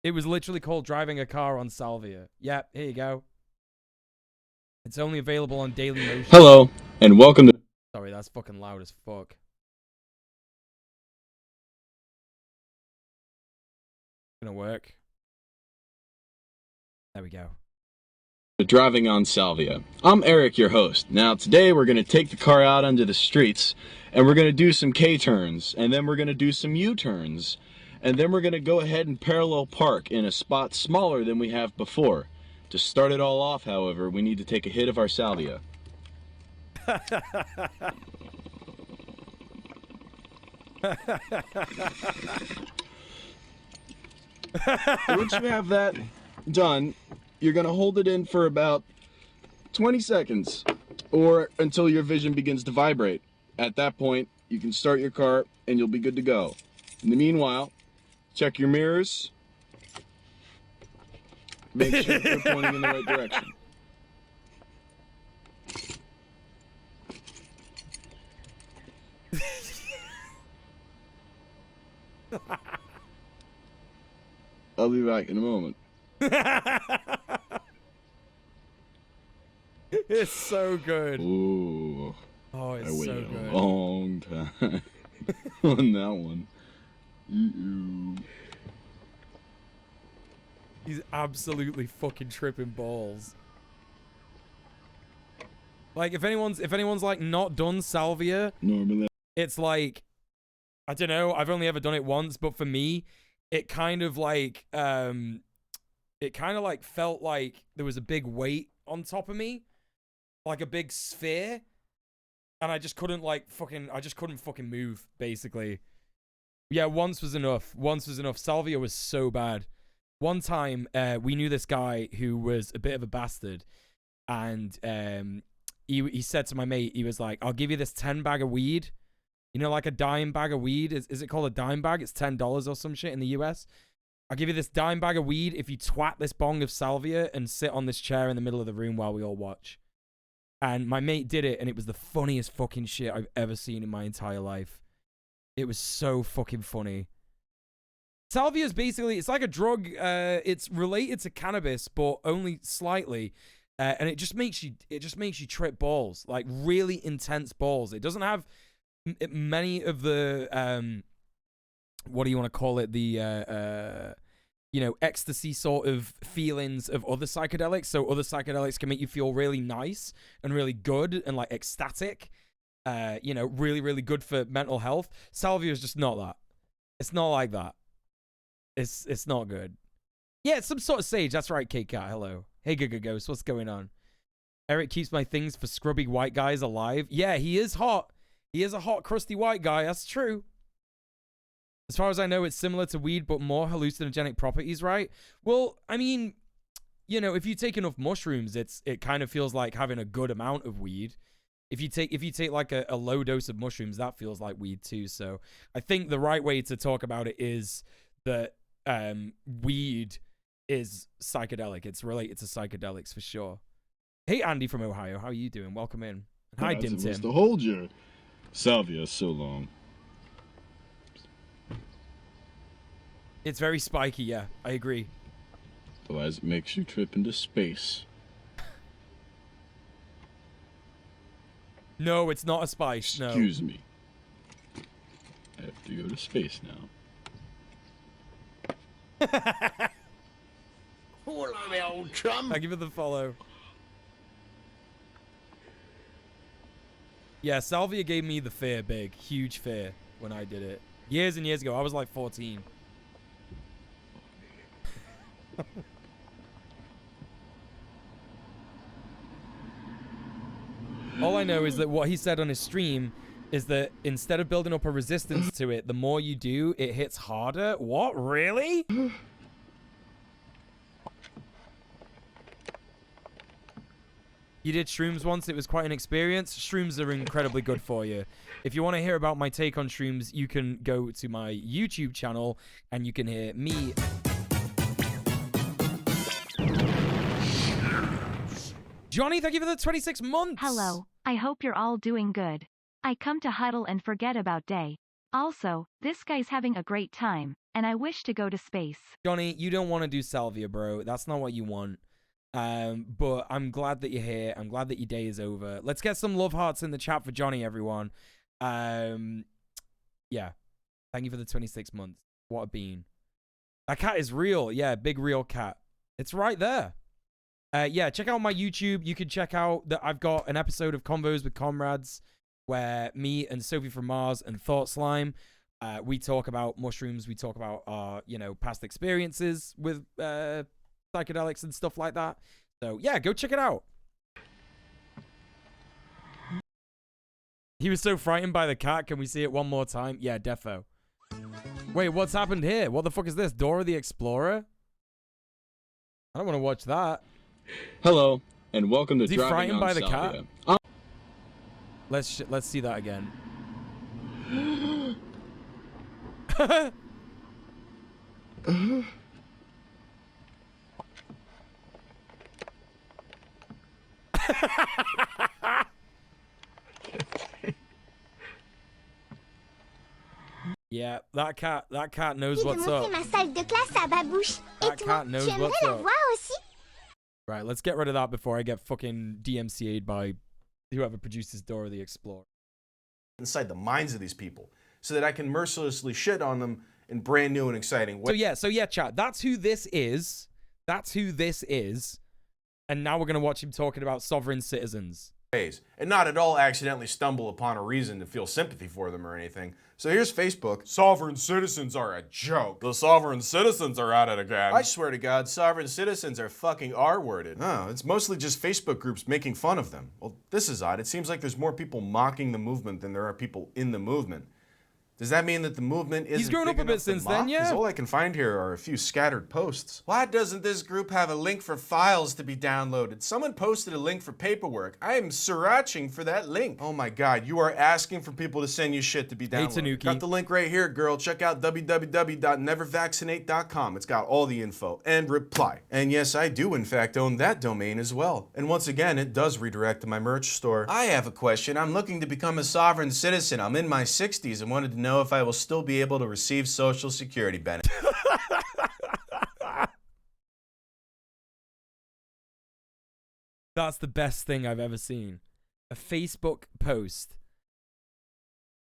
It was literally called driving a car on salvia. Yeah, here you go. It's only available on Daily Motion. Hello, and welcome to... Sorry, that's fucking loud as fuck. Gonna work. There we go. Driving on Salvia. I'm Eric, your host. Now, today we're going to take the car out onto the streets, and we're going to do some K-turns, and then we're going to do some U-turns, and then we're going to go ahead and parallel park in a spot smaller than we have before. To start it all off, however, we need to take a hit of our Salvia. Once you have that done, you're going to hold it in for about 20 seconds or until your vision begins to vibrate. At that point, you can start your car and you'll be good to go. In the meanwhile, check your mirrors. Make sure you're pointing in the right direction. I'll be back in a moment. It's so good. Ooh. Oh, it's I waited so good. a long time on that one. He's absolutely fucking tripping balls. Like, if anyone's like not done salvia, Normally. it's like, I don't know, I've only ever done it once, but for me, it kind of like felt like there was a big weight on top of me, like a big sphere, and I just couldn't fucking move, basically. Yeah, once was enough. Salvia was so bad. One time, we knew this guy who was a bit of a bastard, and he said to my mate, he was like, I'll give you this 10 bag of weed. You know, like a dime bag of weed. Is it called a dime bag? It's $10 or some shit in the US. I'll give you this dime bag of weed if you twat this bong of salvia and sit on this chair in the middle of the room while we all watch. And my mate did it, and it was the funniest fucking shit I've ever seen in my entire life. It was so fucking funny. Salvia is basically, it's like a drug. It's related to cannabis, but only slightly. And it just makes you trip balls, like really intense balls. It doesn't have many of the what do you want to call it, the ecstasy sort of feelings of other psychedelics. So other psychedelics can make you feel really nice and really good and like ecstatic, really, really good for mental health. Salvia is just not that. It's not like that. It's not good. Yeah, it's some sort of sage. That's right, K-Cat. Hello. Hey, Ghost. What's going on? Eric keeps my things for scrubby white guys alive. Yeah, he is hot. He is a hot, crusty white guy. That's true. As far as I know, it's similar to weed, but more hallucinogenic properties, right? Well, I mean, if you take enough mushrooms, it kind of feels like having a good amount of weed. If you take like a low dose of mushrooms, that feels like weed too. So I think the right way to talk about it is that weed is psychedelic. It's related to psychedelics for sure. Hey, Andy from Ohio, how are you doing? Welcome in. And hi, Dim Tim. To hold your salvia so long. It's very spiky, yeah. I agree. Otherwise, it makes you trip into space. No, it's not a spice. No. Excuse me. I have to go to space now. Hello, me old chum. Thank you for the follow. Yeah, salvia gave me the fear, huge fear when I did it. Years and years ago. I was like 14. All I know is that what he said on his stream is that instead of building up a resistance to it, the more you do, it hits harder. What? Really? You did shrooms once. It was quite an experience. Shrooms are incredibly good for you. If you want to hear about my take on shrooms, you can go to my YouTube channel and you can hear me. Johnny, thank you for the 26 months. Hello. I hope you're all doing good. I come to huddle and forget about day. Also, this guy's having a great time, and I wish to go to space. Johnny, you don't want to do salvia, bro. That's not what you want. But I'm glad that you're here. I'm glad that your day is over. Let's get some love hearts in the chat for Johnny, everyone. Yeah. Thank you for the 26 months. What a bean. That cat is real. Yeah, big real cat. It's right there. Yeah, check out my YouTube. You can check out that I've got an episode of Convos with Comrades where me and Sophie from Mars and Thought Slime, we talk about mushrooms. We talk about our, past experiences with psychedelics and stuff like that. So yeah, go check it out. He was so frightened by the cat. Can we see it one more time? Yeah, defo. Wait, what's happened here? What the fuck is this? Dora the Explorer? I don't want to watch that. Hello, and welcome to Is he Driving frightened on by the Salvia. cat? Let's see that again. Yeah, that cat knows what's up. That cat knows what's up. Right, let's get rid of that before I get fucking DMCA'd by whoever produces Dora the Explorer. Inside the minds of these people, so that I can mercilessly shit on them in brand new and exciting ways. So yeah, chat. That's who this is. That's who this is. And now we're gonna watch him talking about sovereign citizens. ways, and not at all accidentally stumble upon a reason to feel sympathy for them or anything. So here's Facebook. Sovereign citizens are a joke. The sovereign citizens are at it again. I swear to God, sovereign citizens are fucking R-worded. Oh, it's mostly just Facebook groups making fun of them. Well, this is odd. It seems like there's more people mocking the movement than there are people in the movement. Does that mean that the movement isn't He's grown big up a bit enough to since mock? then, yeah. 'Cause all I can find here are a few scattered posts. Why doesn't this group have a link for files to be downloaded? Someone posted a link for paperwork. I am searching for that link. Oh my God, you are asking for people to send you shit to be downloaded. Tanuki. Got the link right here, girl. Check out www.nevervaccinate.com. It's got all the info and reply. And yes, I do in fact own that domain as well. And once again, it does redirect to my merch store. I have a question. I'm looking to become a sovereign citizen. I'm in my 60s and wanted to know if I will still be able to receive Social Security benefits. That's the best thing I've ever seen. A Facebook post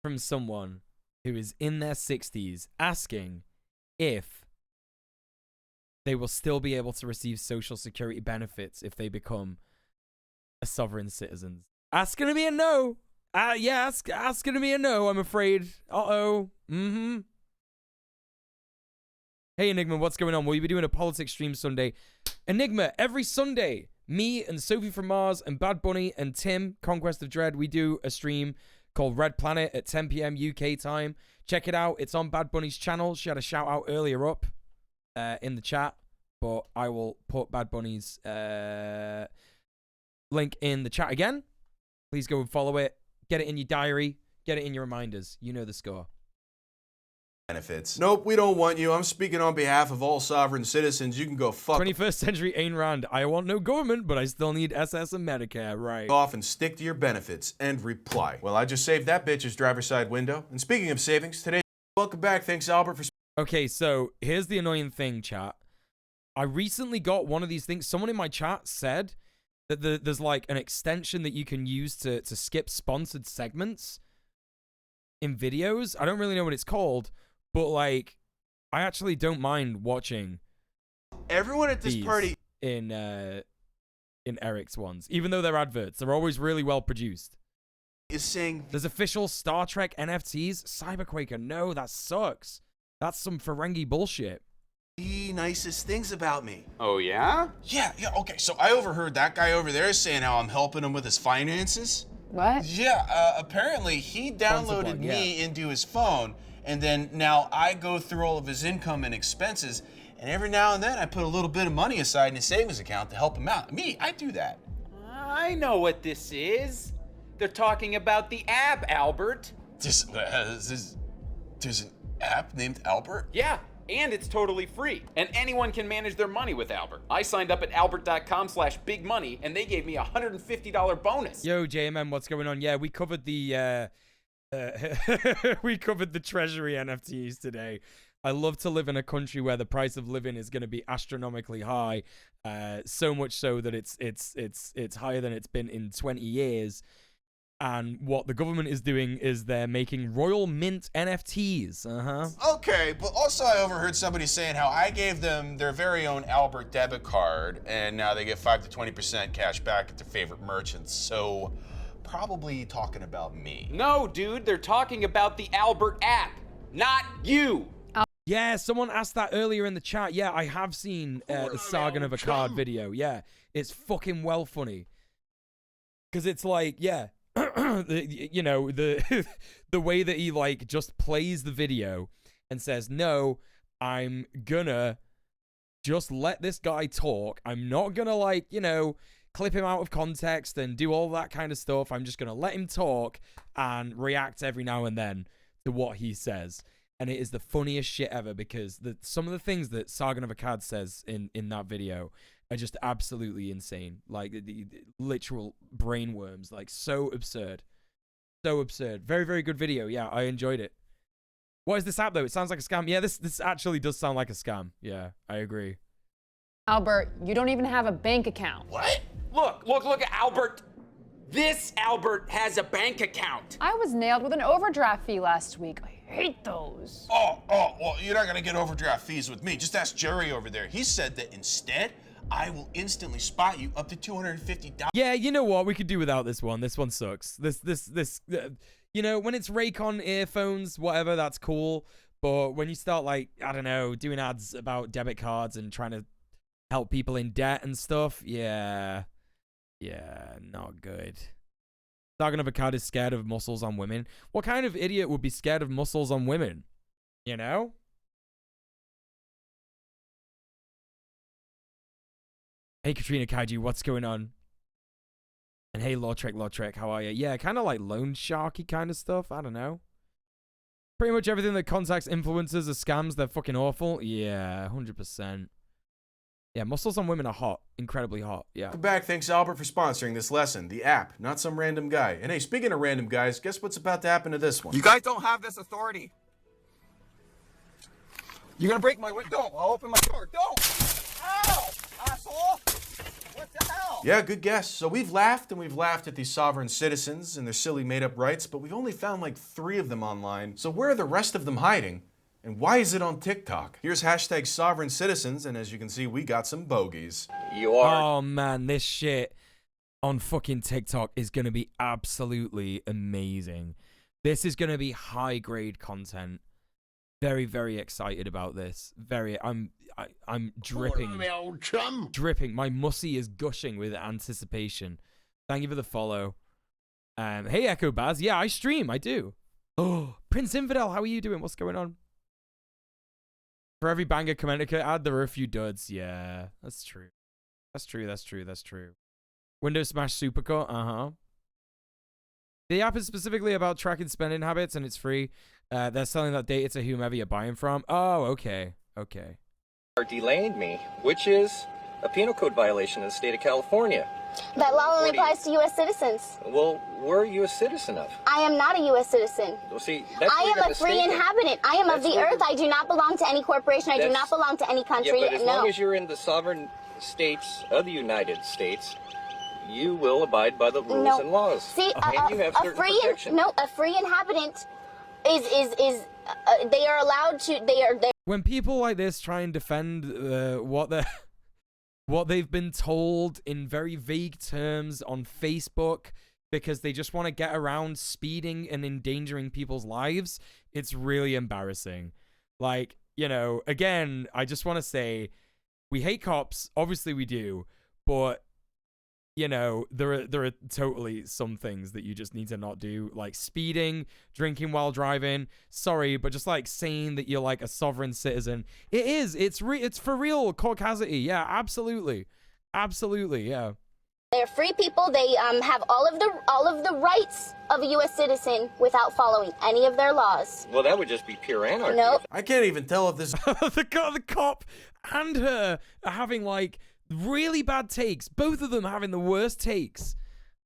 from someone who is in their 60s asking if they will still be able to receive Social Security benefits if they become a sovereign citizen. That's gonna be a no. Yeah, that's gonna be a no, I'm afraid. Uh-oh. Mm-hmm. Hey, Enigma, what's going on? Will you be doing a politics stream Sunday? Enigma, every Sunday, me and Sophie from Mars and Bad Bunny and Tim, Conquest of Dread, we do a stream called Red Planet at 10 p.m. UK time. Check it out. It's on Bad Bunny's channel. She had a shout out earlier up in the chat, but I will put Bad Bunny's link in the chat again. Please go and follow it. Get it in your diary. Get it in your reminders. You know the score. Benefits. Nope, we don't want you. I'm speaking on behalf of all sovereign citizens. You can go fuck 21st century Ayn Rand. I want no government, but I still need SS and Medicare. Right. off and stick to your benefits and reply. Well, I just saved that bitch's driver's side window. And speaking of savings, today, welcome back. Thanks, Albert, for... Okay, so here's the annoying thing, chat. I recently got one of these things. Someone in my chat said that there's like an extension that you can use to skip sponsored segments in videos. I don't really know what it's called, but like I actually don't mind watching everyone at this party in Eric's ones, even though they're adverts. They're always really well produced. Is saying there's official Star Trek NFTs. Cyberquaker, no, that sucks. That's some Ferengi bullshit. The nicest things about me. Oh, yeah? Yeah, okay, so I overheard that guy over there saying how I'm helping him with his finances. What? Yeah, apparently he downloaded me into his phone, and then now I go through all of his income and expenses, and every now and then I put a little bit of money aside in his savings account to help him out. Me, I do that. I know what this is. They're talking about the app, Albert. There's an app named Albert? Yeah. And it's totally free. And anyone can manage their money with Albert. I signed up at albert.com/bigmoney and they gave me a $150 bonus. Yo, JMM, what's going on? Yeah, we covered the we covered the treasury NFTs today. I love to live in a country where the price of living is going to be astronomically high, so much so that it's higher than it's been in 20 years. And what the government is doing is they're making Royal Mint NFTs. Okay, but also I overheard somebody saying how I gave them their very own Albert debit card, and now they get 5 to 20% cash back at their favorite merchants. So, probably talking about me. No, dude, they're talking about the Albert app, not you. Yeah, someone asked that earlier in the chat. Yeah, I have seen the Sargon of Akkad video. Yeah, it's fucking well funny. Because it's like, yeah. You know, the way that he like just plays the video and says, no, I'm gonna just let this guy talk. I'm not gonna like, you know, clip him out of context and do all that kind of stuff. I'm just gonna let him talk and react every now and then to what he says. And it is the funniest shit ever because some of the things that Sargon of Akkad says in that video are just absolutely insane. Like the literal brainworms, like so absurd. So absurd. Very, very good video. Yeah, I enjoyed it. What is this app though? It sounds like a scam. Yeah, this actually does sound like a scam. Yeah, I agree. Albert, you don't even have a bank account. What? Look at Albert. This Albert has a bank account. I was nailed with an overdraft fee last week. I hate those. Oh, well, you're not gonna get overdraft fees with me. Just ask Jerry over there. He said that instead, I will instantly spot you up to $250. Yeah, you know what? We could do without this one. This one sucks. You know, when it's Raycon earphones, whatever, that's cool. But when you start, like, I don't know, doing ads about debit cards and trying to help people in debt and stuff, yeah, not good. Talking of a card is scared of muscles on women. What kind of idiot would be scared of muscles on women? You know? Hey, Katrina Kaiju, what's going on? And hey, Lautrec, how are you? Yeah, kind of like loan sharky kind of stuff. I don't know. Pretty much everything that contacts influencers are scams. They're fucking awful. Yeah, 100%. Yeah, muscles on women are hot. Incredibly hot. Yeah. Welcome back. Thanks, Albert, for sponsoring this lesson. The app, not some random guy. And hey, speaking of random guys, guess what's about to happen to this one? You guys don't have this authority. You're gonna break my window. Don't. I'll open my door. Don't. Ow, asshole. What the hell? Yeah, good guess. So we've laughed and we've laughed at these sovereign citizens and their silly made-up rights, but we've only found like 3 of them online. So where are the rest of them hiding? And why is it on TikTok? Here's hashtag sovereign citizens, and as you can see, we got some bogeys. You are. Oh man, this shit on fucking TikTok is gonna be absolutely amazing. This is gonna be high grade content. Very, very excited about this. I'm dripping. Dripping. My mussy is gushing with anticipation. Thank you for the follow. Hey Echo Baz. Yeah, I stream. I do. Oh, Prince Infidel, how are you doing? What's going on? For every banger Commentica ad, there are a few duds. Yeah, that's true. That's true. Windows Smash Supercut. Uh-huh. The app is specifically about tracking spending habits, and it's free. They're selling that data to whomever you're buying from. Oh, okay. Okay. Are delaying me, which is a penal code violation in the state of California. That law only applies to U.S. citizens. Well, where are you a citizen of? I am not a U.S. citizen. Well, see, that's I am a free inhabitant. I am of the earth. I do not belong to any corporation. I do not belong to any country. Yeah, but as long as you're in the sovereign states of the United States, you will abide by the rules and laws. See, and you have certain protections. a free inhabitant is they are allowed to. When people like this try and defend what they've been told in very vague terms on Facebook because they just want to get around speeding and endangering people's lives, it's really embarrassing. Like, you know, again, I just want to say we hate cops. Obviously we do. But, you know, there are totally some things that you just need to not do, like speeding, drinking while driving. Sorry, but just like saying that you're like a sovereign citizen. It's for real caucasity. Yeah, absolutely. Absolutely, yeah. They're free people. They have all of the rights of a U.S. citizen without following any of their laws. Well, that would just be pure anarchy. Nope. I can't even tell if this the cop and her are having like really bad takes. Both of them having the worst takes.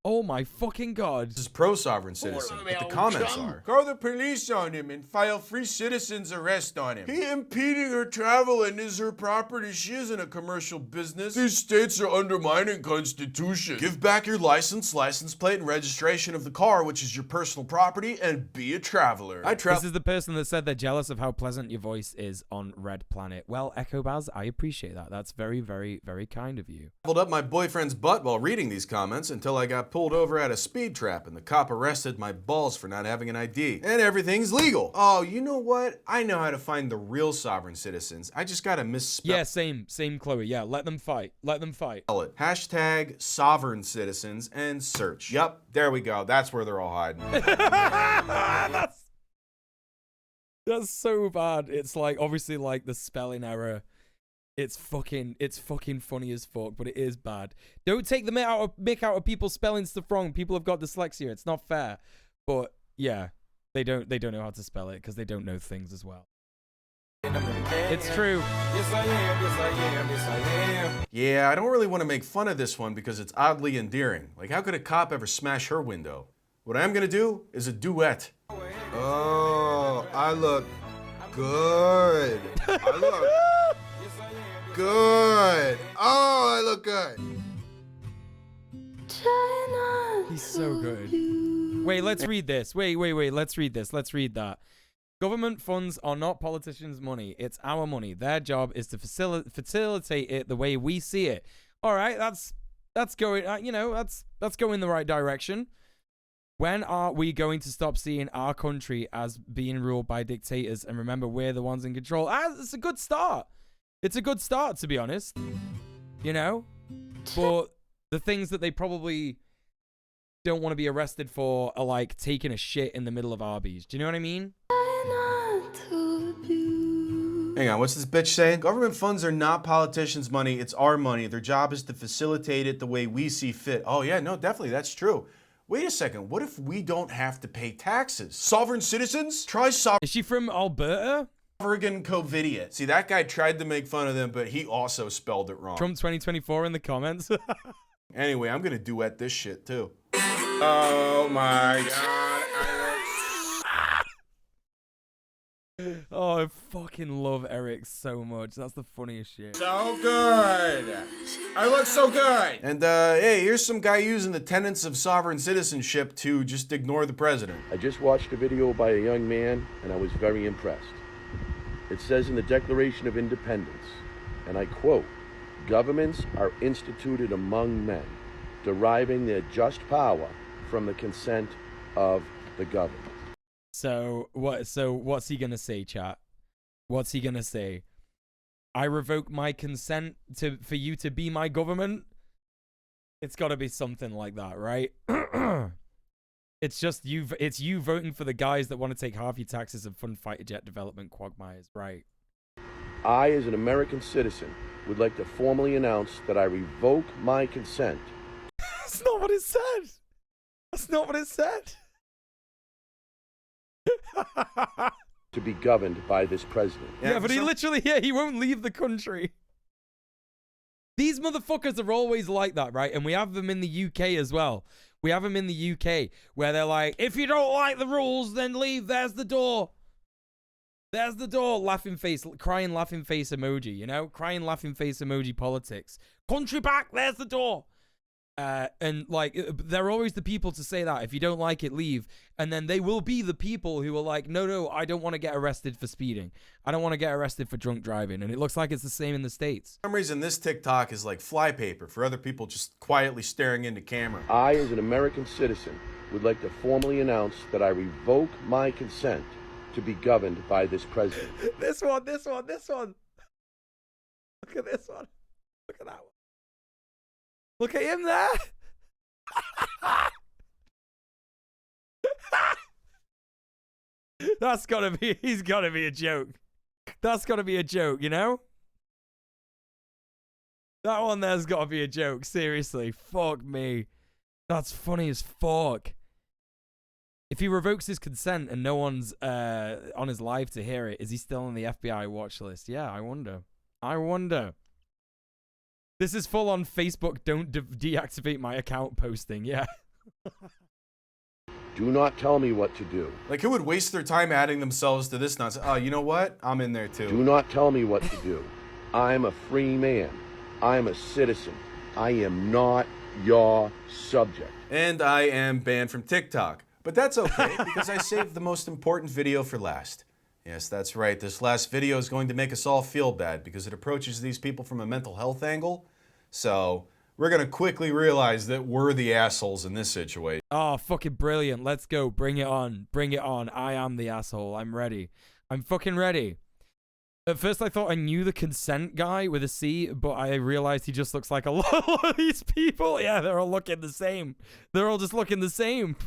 Oh my fucking god. This is pro-sovereign citizen, but the comments are: call the police on him and file free citizen's arrest on him. He impeding her travel and is her property. She isn't a commercial business. These states are undermining Constitution. Give back your license plate, and registration of the car, which is your personal property, and be a traveler. This is the person that said they're jealous of how pleasant your voice is on Red Planet. Well, Echo Baz, I appreciate that. That's very, very, very kind of you. Pulled up my boyfriend's butt while reading these comments until I got pulled over at a speed trap and the cop arrested my balls for not having an ID. And everything's legal. Oh, you know what? I know how to find the real sovereign citizens. I just gotta misspell. Yeah, same, Chloe. Yeah, let them fight. Let them fight. Hashtag sovereign citizens and search. Yup, there we go. That's where they're all hiding. That's so bad. It's like, obviously, like the spelling error. It's fucking funny as fuck, but it is bad. Don't take the mick out of people spelling stuff wrong. People have got dyslexia. It's not fair. But yeah, they don't know how to spell it because they don't know things as well. It's true. Yes, I am. Yes, I am. Yes, I am. Yeah, I don't really want to make fun of this one because it's oddly endearing. Like, how could a cop ever smash her window? What I'm gonna do is a duet. Oh, I look good. I look good. Oh, I look good. He's so good. Wait, let's read this. Wait. Let's read this. Let's read that. Government funds are not politicians' money. It's our money. Their job is to facilitate it the way we see it. All right, that's going, that's going the right direction. When are we going to stop seeing our country as being ruled by dictators and remember we're the ones in control? It's a good start. It's a good start, to be honest. You know? But the things that they probably don't want to be arrested for are like taking a shit in the middle of Arby's. Do you know what I mean? Hang on, what's this bitch saying? Government funds are not politicians' money, it's our money. Their job is to facilitate it the way we see fit. Oh yeah, no, definitely, that's true. Wait a second, what if we don't have to pay taxes? Sovereign citizens? Try sovereign. Is she from Alberta? Sovereign Covidiot. See, that guy tried to make fun of them, but he also spelled it wrong. Trump 2024 in the comments. Anyway, I'm gonna duet this shit too. Oh my god, Oh, I fucking love Eric so much. That's the funniest shit. so good. I look so good. And hey, here's some guy using the tenets of sovereign citizenship to just ignore the president. I just watched a video by a young man and I was very impressed. It says in the Declaration of Independence, and I quote, "Governments are instituted among men, deriving their just power from the consent of the governed." So what's he gonna say, chat? What's he gonna say? I revoke my consent for you to be my government? It's gotta be something like that, right? It's just it's you voting for the guys that want to take half your taxes and fund fighter jet development quagmires, right? I, as an American citizen, would like to formally announce that I revoke my consent. That's not what it said. That's not what it said. To be governed by this president. Yeah, but he literally, he won't leave the country. These motherfuckers are always like that, right? And we have them in the UK as well. We have them in the UK where they're like, if you don't like the rules, then leave. There's the door. There's the door. Laughing face, crying laughing face emoji, you know? Crying laughing face emoji politics. Country back, there's the door. And like, they're always the people to say that. If you don't like it, leave. And then they will be the people who are like, no, I don't want to get arrested for speeding. I don't want to get arrested for drunk driving. And it looks like it's the same in the States. For some reason, this TikTok is like flypaper for other people just quietly staring into camera. I, as an American citizen, would like to formally announce that I revoke my consent to be governed by this president. This one. Look at this one. Look at that one. Look at him there. He's gotta be a joke. That's gotta be a joke, you know? That one there's gotta be a joke, seriously. Fuck me. That's funny as fuck. If he revokes his consent and no one's on his live to hear it, is he still on the FBI watch list? Yeah, I wonder. This is full on Facebook don't deactivate my account posting, yeah. Do not tell me what to do. Like, who would waste their time adding themselves to this nonsense? Oh, you know what? I'm in there too. Do not tell me what to do. I'm a free man. I'm a citizen. I am not your subject. And I am banned from TikTok. But that's okay, because I saved the most important video for last. Yes, that's right. This last video is going to make us all feel bad because it approaches these people from a mental health angle. So we're going to quickly realize that we're the assholes in this situation. Oh, fucking brilliant. Let's go. Bring it on. Bring it on. I am the asshole. I'm ready. I'm fucking ready. At first I thought I knew the consent guy with a C, but I realized he just looks like a lot of these people. Yeah, they're all looking the same. They're all just looking the same.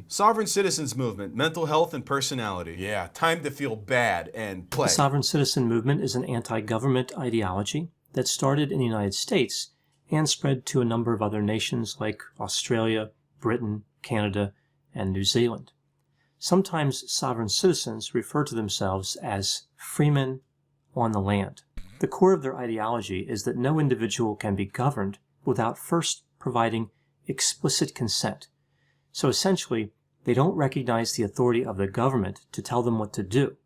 Sovereign citizens movement, mental health and personality. Yeah, time to feel bad and play. The sovereign citizen movement is an anti-government ideology that started in the United States and spread to a number of other nations like Australia, Britain, Canada, and New Zealand. Sometimes sovereign citizens refer to themselves as freemen on the land. The core of their ideology is that no individual can be governed without first providing explicit consent. So essentially, they don't recognize the authority of the government to tell them what to do.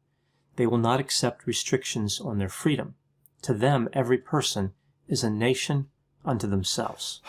They will not accept restrictions on their freedom. To them, every person is a nation unto themselves.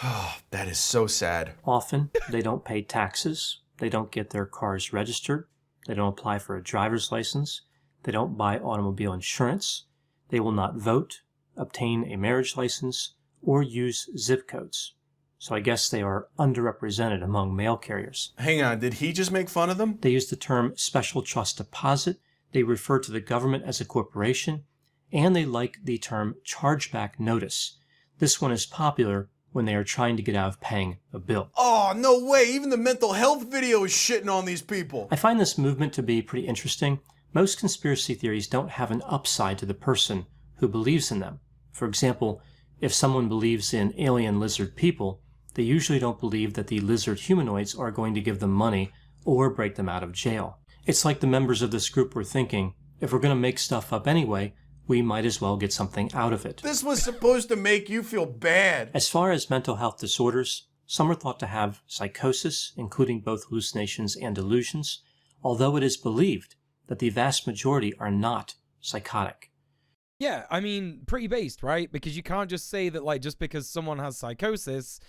That is so sad. Often, they don't pay taxes, they don't get their cars registered, They don't apply for a driver's license. They don't buy automobile insurance. They will not vote, obtain a marriage license, or use zip codes. So I guess they are underrepresented among mail carriers. Hang on, did he just make fun of them? They use the term special trust deposit. They refer to the government as a corporation. And they like the term chargeback notice. This one is popular when they are trying to get out of paying a bill. Oh, no way. Even the mental health video is shitting on these people. I find this movement to be pretty interesting. Most conspiracy theories don't have an upside to the person who believes in them. For example, if someone believes in alien lizard people, they usually don't believe that the lizard humanoids are going to give them money or break them out of jail. It's like the members of this group were thinking, if we're going to make stuff up anyway, we might as well get something out of it. This was supposed to make you feel bad. As far as mental health disorders, some are thought to have psychosis, including both hallucinations and delusions, although it is believed that the vast majority are not psychotic. Yeah, I mean, pretty based, right? Because you can't just say that, like, just because someone has psychosis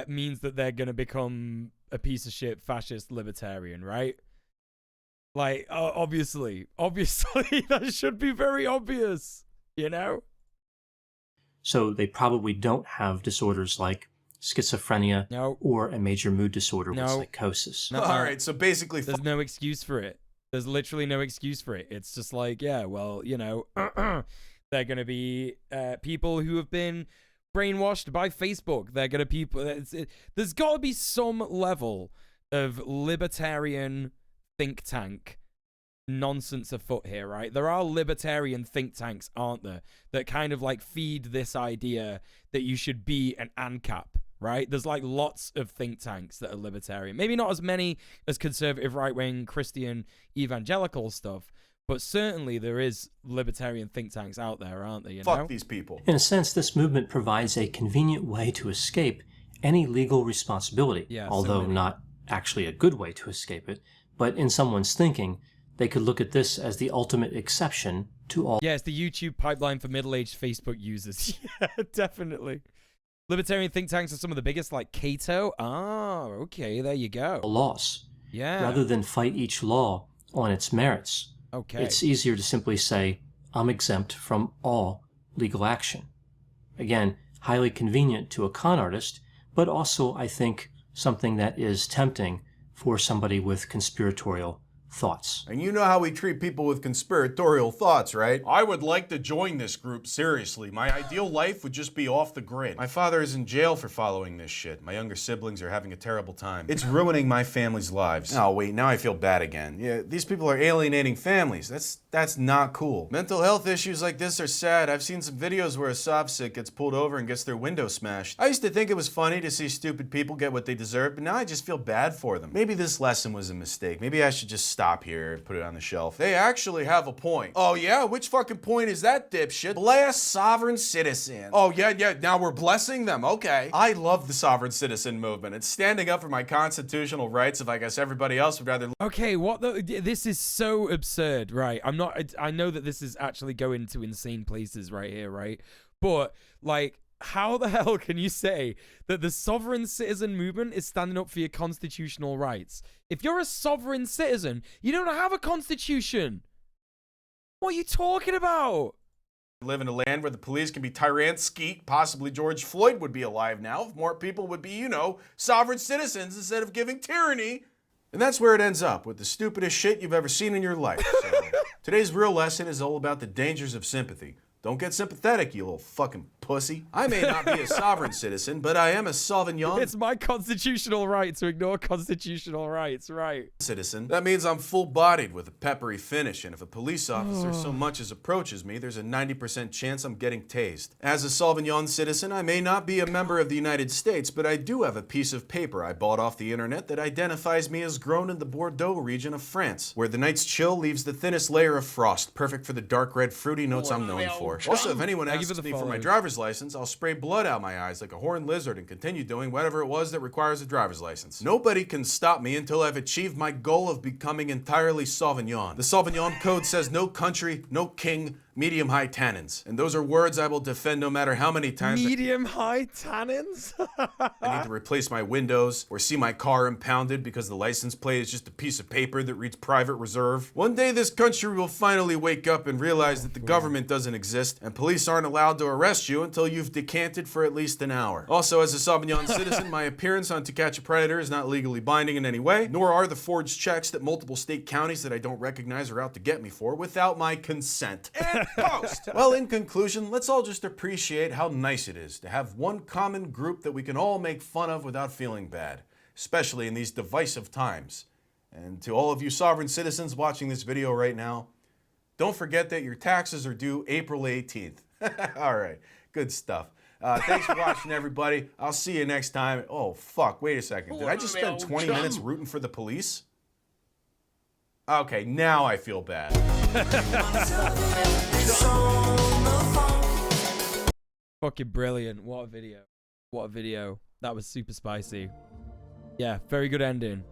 means that they're going to become a piece of shit fascist libertarian, right? Like, obviously, that should be very obvious, you know? So they probably don't have disorders like schizophrenia or a major mood disorder with psychosis. No, all right, so basically... There's no excuse for it. There's literally no excuse for it. It's just like, yeah, well, you know, they're going to be people who have been brainwashed by Facebook. They're going to there's got to be some level of libertarian think tank nonsense afoot here, right? There are libertarian think tanks, aren't there, that kind of like feed this idea that you should be an ANCAP, right? There's like lots of think tanks that are libertarian. Maybe not as many as conservative, right-wing, Christian, evangelical stuff, but certainly there is libertarian think tanks out there, aren't there? Fuck these people. In a sense, this movement provides a convenient way to escape any legal responsibility, although not actually a good way to escape it. But in someone's thinking, they could look at this as the ultimate exception to all. Yeah, it's the YouTube pipeline for middle-aged Facebook users. Yeah, definitely. Libertarian think tanks are some of the biggest, like Cato. Ah, okay, there you go. Laws. Yeah. Rather than fight each law on its merits. Okay. It's easier to simply say, I'm exempt from all legal action. Again, highly convenient to a con artist, but also, I think, something that is tempting for somebody with conspiratorial thoughts. And you know how we treat people with conspiratorial thoughts, right? I would like to join this group, seriously. My ideal life would just be off the grid. My father is in jail for following this shit. My younger siblings are having a terrible time. It's ruining my family's lives. Oh wait, now I feel bad again. Yeah, these people are alienating families. That's not cool. Mental health issues like this are sad. I've seen some videos where a sovsit gets pulled over and gets their window smashed. I used to think it was funny to see stupid people get what they deserve, but now I just feel bad for them. Maybe this lesson was a mistake. Maybe I should just stop here and put it on the shelf. They actually have a point. Oh yeah? Which fucking point is that, dipshit? Bless sovereign citizen. Oh yeah, now we're blessing them. Okay. I love the sovereign citizen movement. It's standing up for my constitutional rights if I guess everybody else would rather... Okay, what the... This is so absurd, right? I know that this is actually going to insane places right here, right? But, like... How the hell can you say that the sovereign citizen movement is standing up for your constitutional rights? If you're a sovereign citizen, you don't have a constitution. What are you talking about? Live in a land where the police can be tyrant skeet. Possibly George Floyd would be alive now if more people would be, you know, sovereign citizens instead of giving tyranny. And that's where it ends up, with the stupidest shit you've ever seen in your life. So, today's real lesson is all about the dangers of sympathy. Don't get sympathetic, you little fucking pussy. I may not be a sovereign citizen, but I am a Sauvignon. It's my constitutional right to ignore constitutional rights, right? Citizen. That means I'm full-bodied with a peppery finish, and if a police officer so much as approaches me, there's a 90% chance I'm getting tased. As a Sauvignon citizen, I may not be a member of the United States, but I do have a piece of paper I bought off the internet that identifies me as grown in the Bordeaux region of France, where the night's chill leaves the thinnest layer of frost, perfect for the dark red fruity notes I'm known for. Also, if anyone asks me for my driver's license, I'll spray blood out my eyes like a horned lizard and continue doing whatever it was that requires a driver's license. Nobody can stop me until I've achieved my goal of becoming entirely Sauvignon. The Sauvignon Code says no country, no king, medium-high tannins. And those are words I will defend no matter how many times Medium-high tannins? I need to replace my windows or see my car impounded because the license plate is just a piece of paper that reads private reserve. One day this country will finally wake up and realize that the government doesn't exist and police aren't allowed to arrest you until you've decanted for at least an hour. Also, as a Sauvignon citizen, my appearance on To Catch a Predator is not legally binding in any way, nor are the forged checks that multiple state counties that I don't recognize are out to get me for without my consent. And post! Well, in conclusion, let's all just appreciate how nice it is to have one common group that we can all make fun of without feeling bad, especially in these divisive times. And to all of you sovereign citizens watching this video right now, don't forget that your taxes are due April 18th. All right, good stuff. Thanks for watching, everybody. I'll see you next time. Oh, fuck, wait a second. Did I just spend 20 minutes rooting for the police? Okay, now I feel bad. Fucking brilliant. What a video. What a video. That was super spicy. Yeah, very good ending.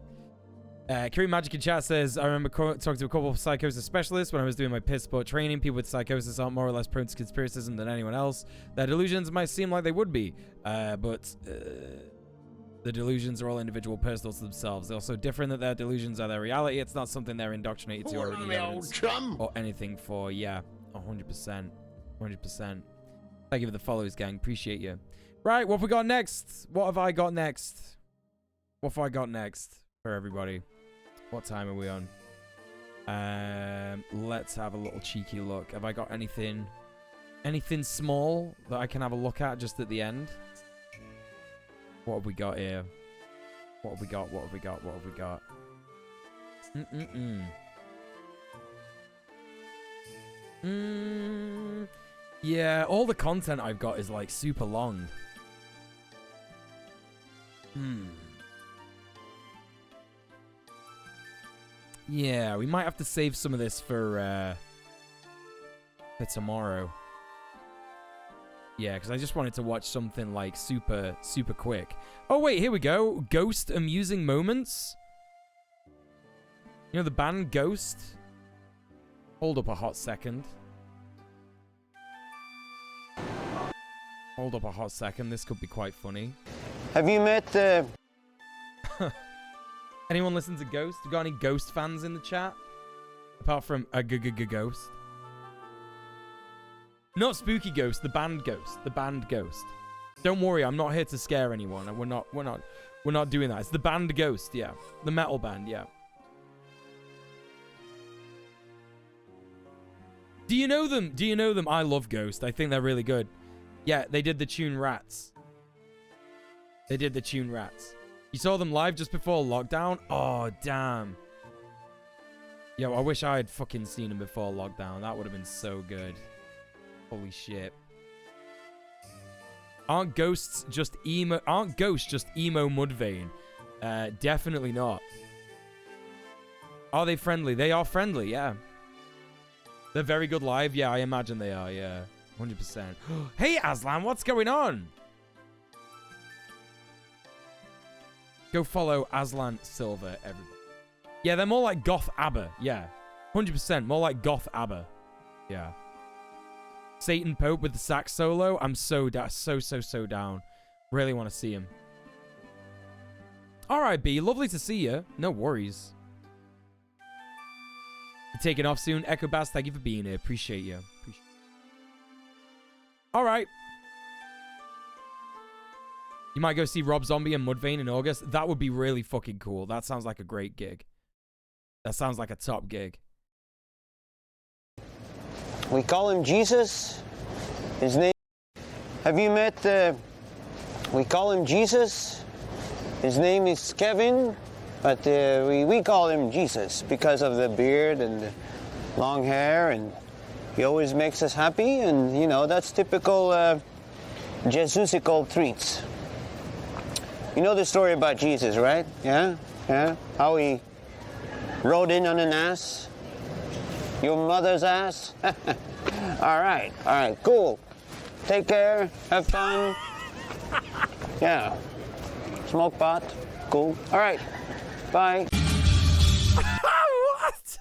Kareem Magic in chat says, I remember talking to a couple of psychosis specialists when I was doing my piss sport training. People with psychosis aren't more or less prone to conspiracism than anyone else. Their delusions might seem like they would be, but the delusions are all individual, personal to themselves. They're also different, that their delusions are their reality. It's not something they're indoctrinated to or anything for. Yeah, 100%. 100%. Thank you for the follows, gang. Appreciate you. Right, what have we got next? What have I got next? What have I got next for everybody? What time are we on? Let's have a little cheeky look. Have I got anything small that I can have a look at just at the end? What have we got here? What have we got? What have we got? What have we got? Yeah, all the content I've got is like super long. Yeah, we might have to save some of this for tomorrow. Yeah, because I just wanted to watch something like super quick. Oh wait, here we go. Ghost amusing moments. You know the band Ghost? Hold up a hot second. Hold up a hot second. This could be quite funny. Have you met Anyone listen to Ghost? You got any Ghost fans in the chat? Apart from a Ghost. Not Spooky Ghost, the band Ghost. The band Ghost. Don't worry, I'm not here to scare anyone. We're not doing that. It's the band Ghost, yeah. The metal band, yeah. Do you know them? Do you know them? I love Ghost. I think they're really good. Yeah, they did the tune Rats. They did the tune Rats. You saw them live just before lockdown? Oh, damn. Yo, I wish I had fucking seen them before lockdown. That would have been so good. Holy shit. Aren't ghosts just emo? Aren't ghosts just emo Mudvayne? Definitely not. Are they friendly? They are friendly, yeah. They're very good live. Yeah, I imagine they are, yeah. 100%. Hey, Aslan, what's going on? Go follow Aslan Silver, everybody. Yeah, they're more like Goth ABBA. Yeah. 100%. More like Goth ABBA. Yeah. Satan Pope with the sax solo. I'm so down. Really want to see him. Alright, B. Lovely to see you. No worries. You're taking off soon. Echo Bass, thank you for being here. Appreciate you. Alright. You might go see Rob Zombie and Mudvayne in August. That would be really fucking cool. That sounds like a great gig. That sounds like a top gig. we call him Jesus. His name... Have you met... we call him Jesus. His name is Kevin, but we call him Jesus because of the beard and the long hair, and he always makes us happy, and, you know, that's typical Jesusical treats. You know the story about Jesus, right? Yeah? Yeah? How he rode in on an ass? Your mother's ass? All right, cool. Take care, have fun. Yeah. Smoke pot, cool. All right, bye. What?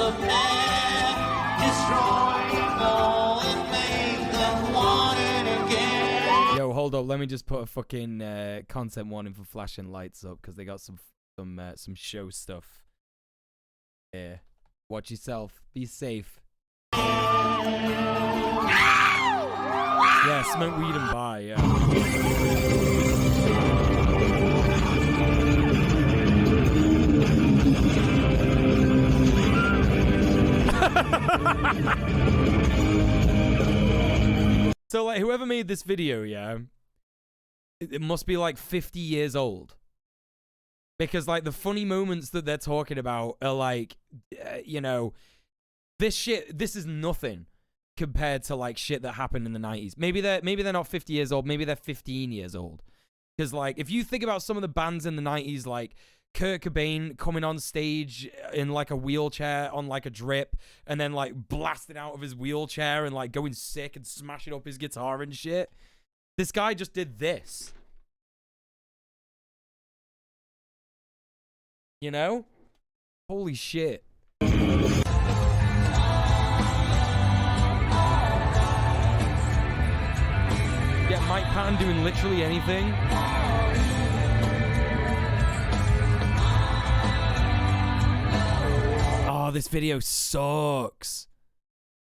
of man, destroying all and make them want it again. Yo, hold up. Let me just put a fucking content warning for flashing lights up because they got some show stuff. Yeah. Watch yourself. Be safe. Yeah, smoke weed and buy, yeah. So, like, whoever made this video, yeah, it must be, like, 50 years old. Because, like, the funny moments that they're talking about are, like, you know, this is nothing compared to, like, shit that happened in the 90s. Maybe they're not 50 years old. Maybe they're 15 years old. Because, like, if you think about some of the bands in the 90s, like, Kurt Cobain coming on stage in, like, a wheelchair on, like, a drip, and then, like, blasting out of his wheelchair and, like, going sick and smashing up his guitar and shit. This guy just did this. You know? Holy shit. Yeah, Mike Patton doing literally anything. Oh, this video sucks.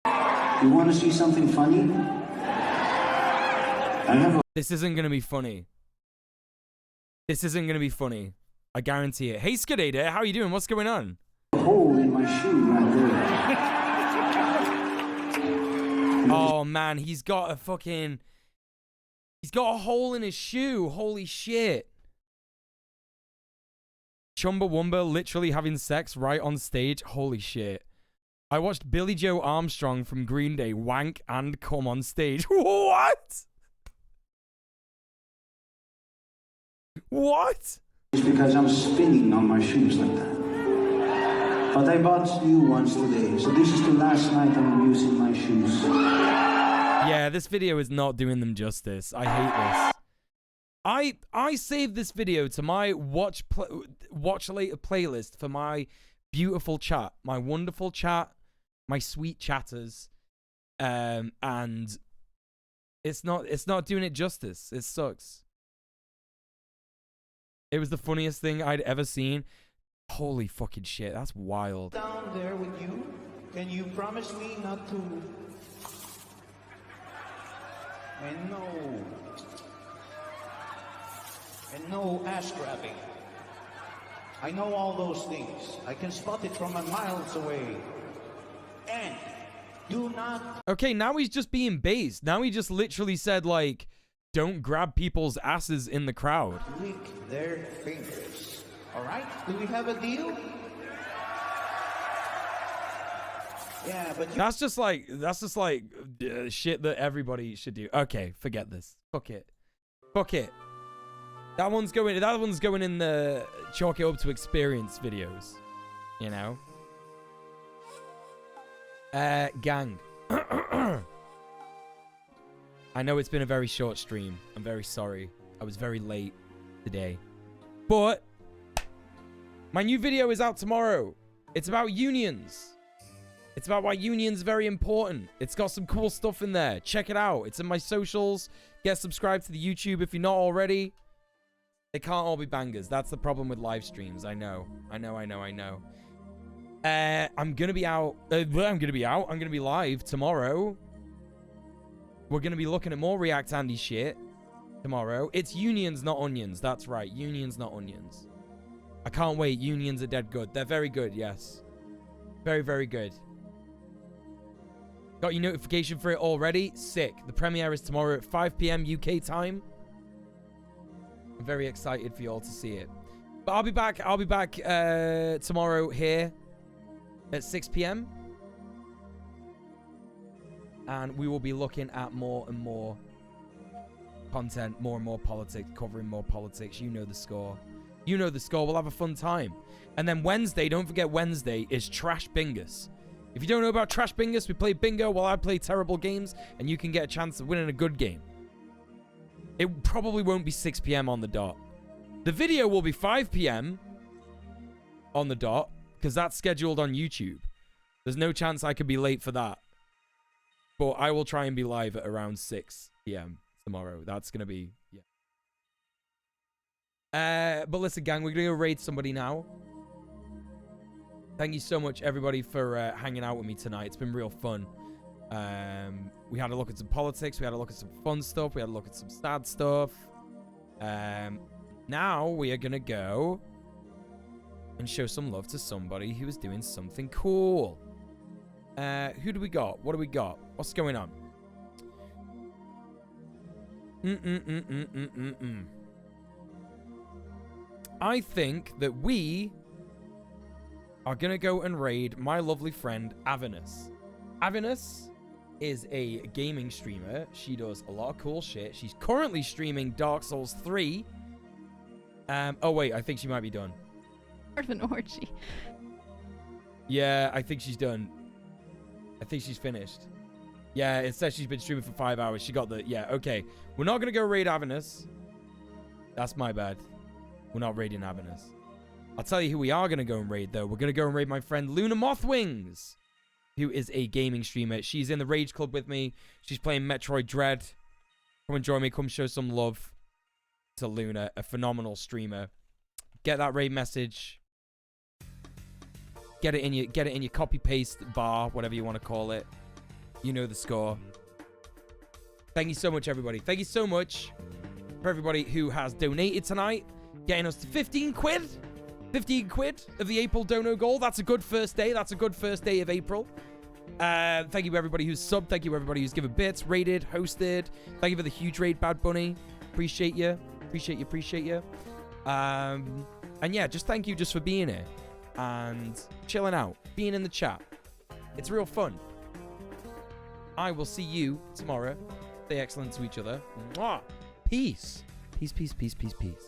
You want to see something funny? This isn't gonna be funny. This isn't gonna be funny. I guarantee it. Hey, Skadator, how are you doing? What's going on? A hole in my shoe right there. Oh man, he's got a hole in his shoe. Holy shit. Chumbawamba literally having sex right on stage. Holy shit. I watched Billy Joe Armstrong from Green Day wank and come on stage. What? What? It's because I'm spinning on my shoes like that. But I bought new ones today, so this is the last night I'm using my shoes. Yeah, this video is not doing them justice. I hate this. I saved this video to my watch later playlist for my beautiful chat, my wonderful chat, my sweet chatters, and it's not doing it justice. It sucks. It was the funniest thing I'd ever seen. Holy fucking shit, that's wild. Down there with you, can you promise me not to? And no ass grabbing. I know all those things. I can spot it from a miles away. And do not. Okay, now he's just being based. Now he just literally said, like, don't grab people's asses in the crowd. Lick their fingers. All right? Do we have a deal? Yeah, but that's just like shit that everybody should do. Okay, forget this. Fuck it. Fuck it. That one's going in the chalk it up to experience videos. You know? Gang. I know it's been a very short stream. I'm very sorry. I was very late today. But my new video is out tomorrow. It's about unions. It's about why unions are very important. It's got some cool stuff in there. Check it out. It's in my socials. Get subscribed to the YouTube if you're not already. They can't all be bangers. That's the problem with live streams. I know. I'm gonna be out. I'm gonna be live tomorrow. We're gonna be looking at more React Andy shit tomorrow. It's unions, not onions. That's right. Unions, not onions. I can't wait. Unions are dead good. They're very good, yes. Very, very good. Got your notification for it already? Sick. The premiere is tomorrow at 5 p.m. UK time. I'm very excited for you all to see it. But I'll be back tomorrow here at 6 p.m. And we will be looking at more and more content, more and more politics, covering more politics. You know the score. You know the score. We'll have a fun time. And then Wednesday, don't forget Wednesday, is Trash Bingus. If you don't know about Trash Bingus, we play bingo while I play terrible games, and you can get a chance of winning a good game. It probably won't be 6 p.m. on the dot. The video will be 5 p.m. on the dot, because that's scheduled on YouTube. There's no chance I could be late for that. But I will try and be live at around 6 p.m. tomorrow. That's going to be, yeah. But listen, gang, we're going to go raid somebody now. Thank you so much, everybody, for hanging out with me tonight. It's been real fun. We had a look at some politics. We had a look at some fun stuff. We had a look at some sad stuff. Now we are going to go and show some love to somebody who is doing something cool. Who do we got? What do we got? What's going on? I think that we are going to go and raid my lovely friend, Avinus. Avinus is a gaming streamer. She does a lot of cool shit. She's currently streaming Dark Souls 3. Oh, wait. I think she might be done. Part of an orgy. Yeah, I think she's done. I think she's finished. Yeah, it says she's been streaming for 5 hours. She got the... Yeah, okay. We're not going to go raid Avinus. That's my bad. We're not raiding Avinus. I'll tell you who we are going to go and raid, though. We're going to go and raid my friend Luna Mothwings, who is a gaming streamer. She's in the Rage Club with me. She's playing Metroid Dread. Come and join me. Come show some love to Luna, a phenomenal streamer. Get that raid message. Get it in your copy paste bar, whatever you want to call it. You know the score. Thank you so much, everybody. Thank you so much for everybody who has donated tonight, getting us to 15 quid. 15 quid of the April dono goal. That's a good first day. That's a good first day of April. Thank you everybody who's subbed. Thank you everybody who's given bits, rated, hosted. Thank you for the huge raid, Bad Bunny. Appreciate you. Appreciate you. And yeah, just thank you just for being here and chilling out, being in the chat. It's real fun. I will see you tomorrow. Stay excellent to each other. Mwah. Peace. Peace, peace, peace, peace, peace.